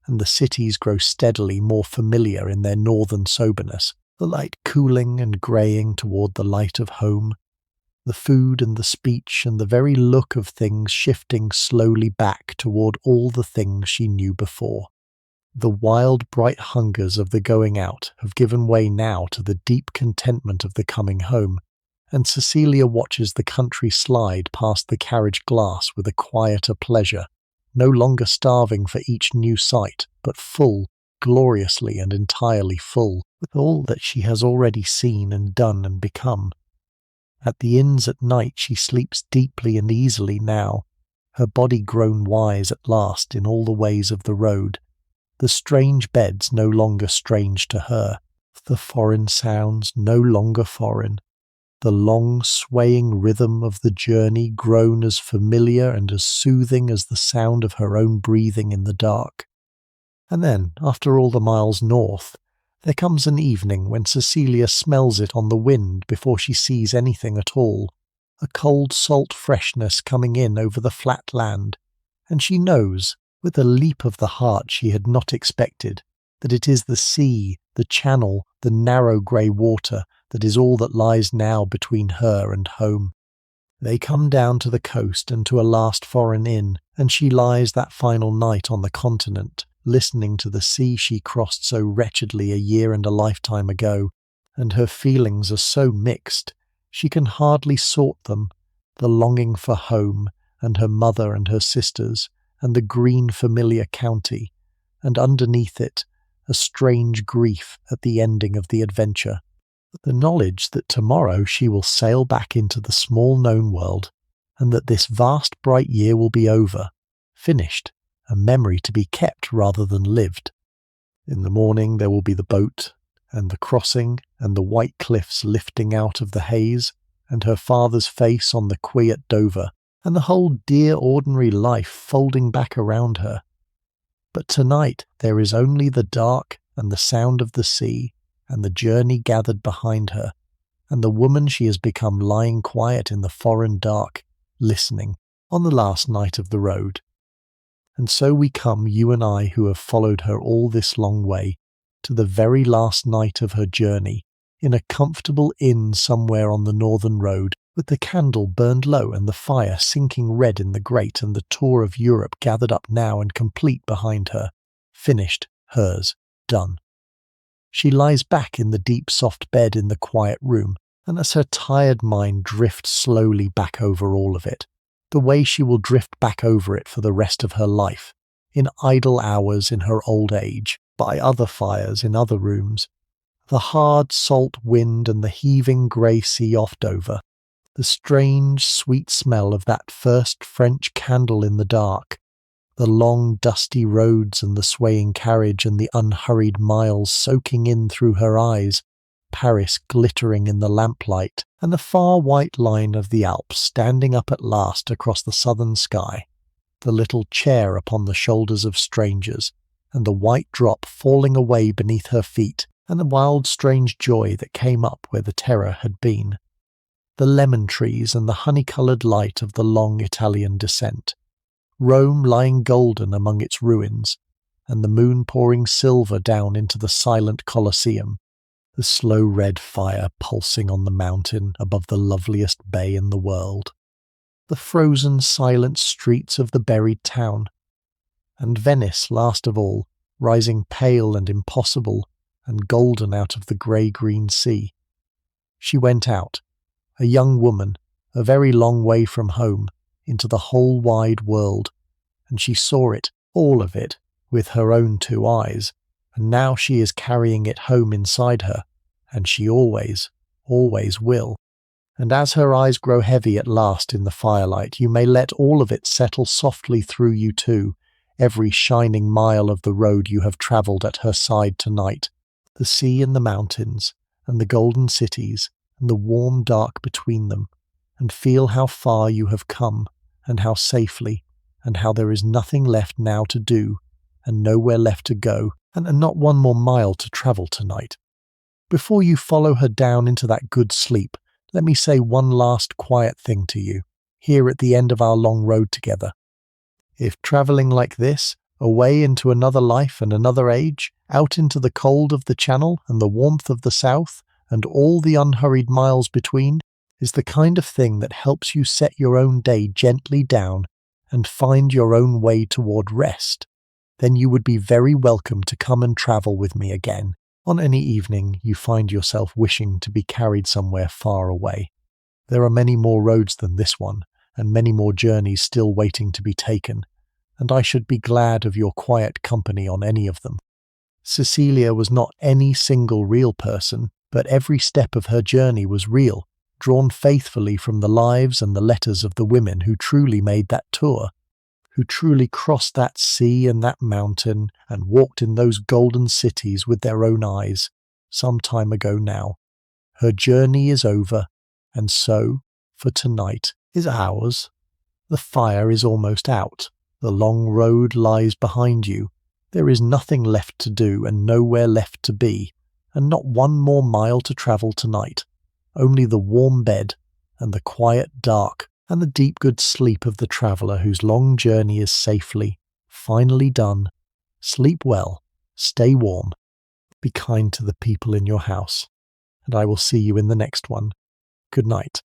and the cities grow steadily more familiar in their northern soberness, the light cooling and greying toward the light of home, the food and the speech and the very look of things shifting slowly back toward all the things she knew before. The wild, bright hungers of the going out have given way now to the deep contentment of the coming home, and Cecilia watches the country slide past the carriage glass with a quieter pleasure, no longer starving for each new sight, but full, gloriously and entirely full, with all that she has already seen and done and become. At the inns at night she sleeps deeply and easily now, her body grown wise at last in all the ways of the road, the strange beds no longer strange to her, the foreign sounds no longer foreign, the long swaying rhythm of the journey grown as familiar and as soothing as the sound of her own breathing in the dark. And then, after all the miles north, there comes an evening when Cecilia smells it on the wind before she sees anything at all, a cold salt freshness coming in over the flat land, and she knows, with a leap of the heart she had not expected, that it is the sea, the channel, the narrow grey water, that is all that lies now between her and home. They come down to the coast and to a last foreign inn, and she lies that final night on the continent, listening to the sea she crossed so wretchedly a year and a lifetime ago, and her feelings are so mixed, she can hardly sort them, the longing for home, and her mother and her sisters, and the green familiar county, and underneath it, a strange grief at the ending of the adventure. The knowledge that tomorrow she will sail back into the small-known world, and that this vast bright year will be over, finished, a memory to be kept rather than lived. In the morning there will be the boat, and the crossing, and the white cliffs lifting out of the haze, and her father's face on the quay at Dover, and the whole dear ordinary life folding back around her. But tonight there is only the dark and the sound of the sea, and the journey gathered behind her, and the woman she has become lying quiet in the foreign dark, listening, on the last night of the road. And so we come, you and I who have followed her all this long way, to the very last night of her journey, in a comfortable inn somewhere on the northern road, with the candle burned low and the fire sinking red in the grate, and the tour of Europe gathered up now and complete behind her. Finished, hers, done. She lies back in the deep soft bed in the quiet room, and as her tired mind drifts slowly back over all of it, the way she will drift back over it for the rest of her life, in idle hours in her old age, by other fires in other rooms, the hard salt wind and the heaving grey sea oft over, the strange sweet smell of that first French candle in the dark, the long dusty roads and the swaying carriage and the unhurried miles soaking in through her eyes, Paris glittering in the lamplight, and the far white line of the Alps standing up at last across the southern sky, the little chair upon the shoulders of strangers, and the white drop falling away beneath her feet, and the wild strange joy that came up where the terror had been, the lemon trees and the honey-coloured light of the long Italian descent, Rome lying golden among its ruins, and the moon pouring silver down into the silent Colosseum, the slow red fire pulsing on the mountain above the loveliest bay in the world, the frozen silent streets of the buried town, and Venice last of all, rising pale and impossible and golden out of the grey-green sea. She went out, a young woman, a very long way from home, into the whole wide world, and she saw it, all of it, with her own 2 eyes, and now she is carrying it home inside her, and she always, always will. And as her eyes grow heavy at last in the firelight, you may let all of it settle softly through you too, every shining mile of the road you have travelled at her side tonight, the sea and the mountains, and the golden cities, and the warm dark between them, and feel how far you have come, and how safely, and how there is nothing left now to do, and nowhere left to go, and not one more mile to travel tonight. Before you follow her down into that good sleep, let me say one last quiet thing to you, here at the end of our long road together. If travelling like this, away into another life and another age, out into the cold of the Channel and the warmth of the South, and all the unhurried miles between, is the kind of thing that helps you set your own day gently down and find your own way toward rest, then you would be very welcome to come and travel with me again, on any evening you find yourself wishing to be carried somewhere far away. There are many more roads than this one, and many more journeys still waiting to be taken, and I should be glad of your quiet company on any of them. Cecilia was not any single real person, but every step of her journey was real, drawn faithfully from the lives and the letters of the women who truly made that tour, who truly crossed that sea and that mountain and walked in those golden cities with their own eyes, some time ago now. Her journey is over, and so, for tonight, is ours. The fire is almost out. The long road lies behind you. There is nothing left to do and nowhere left to be, and not one more mile to travel tonight. Only the warm bed, and the quiet dark, and the deep good sleep of the traveller whose long journey is safely, finally done. Sleep well, stay warm, be kind to the people in your house, and I will see you in the next one. Good night.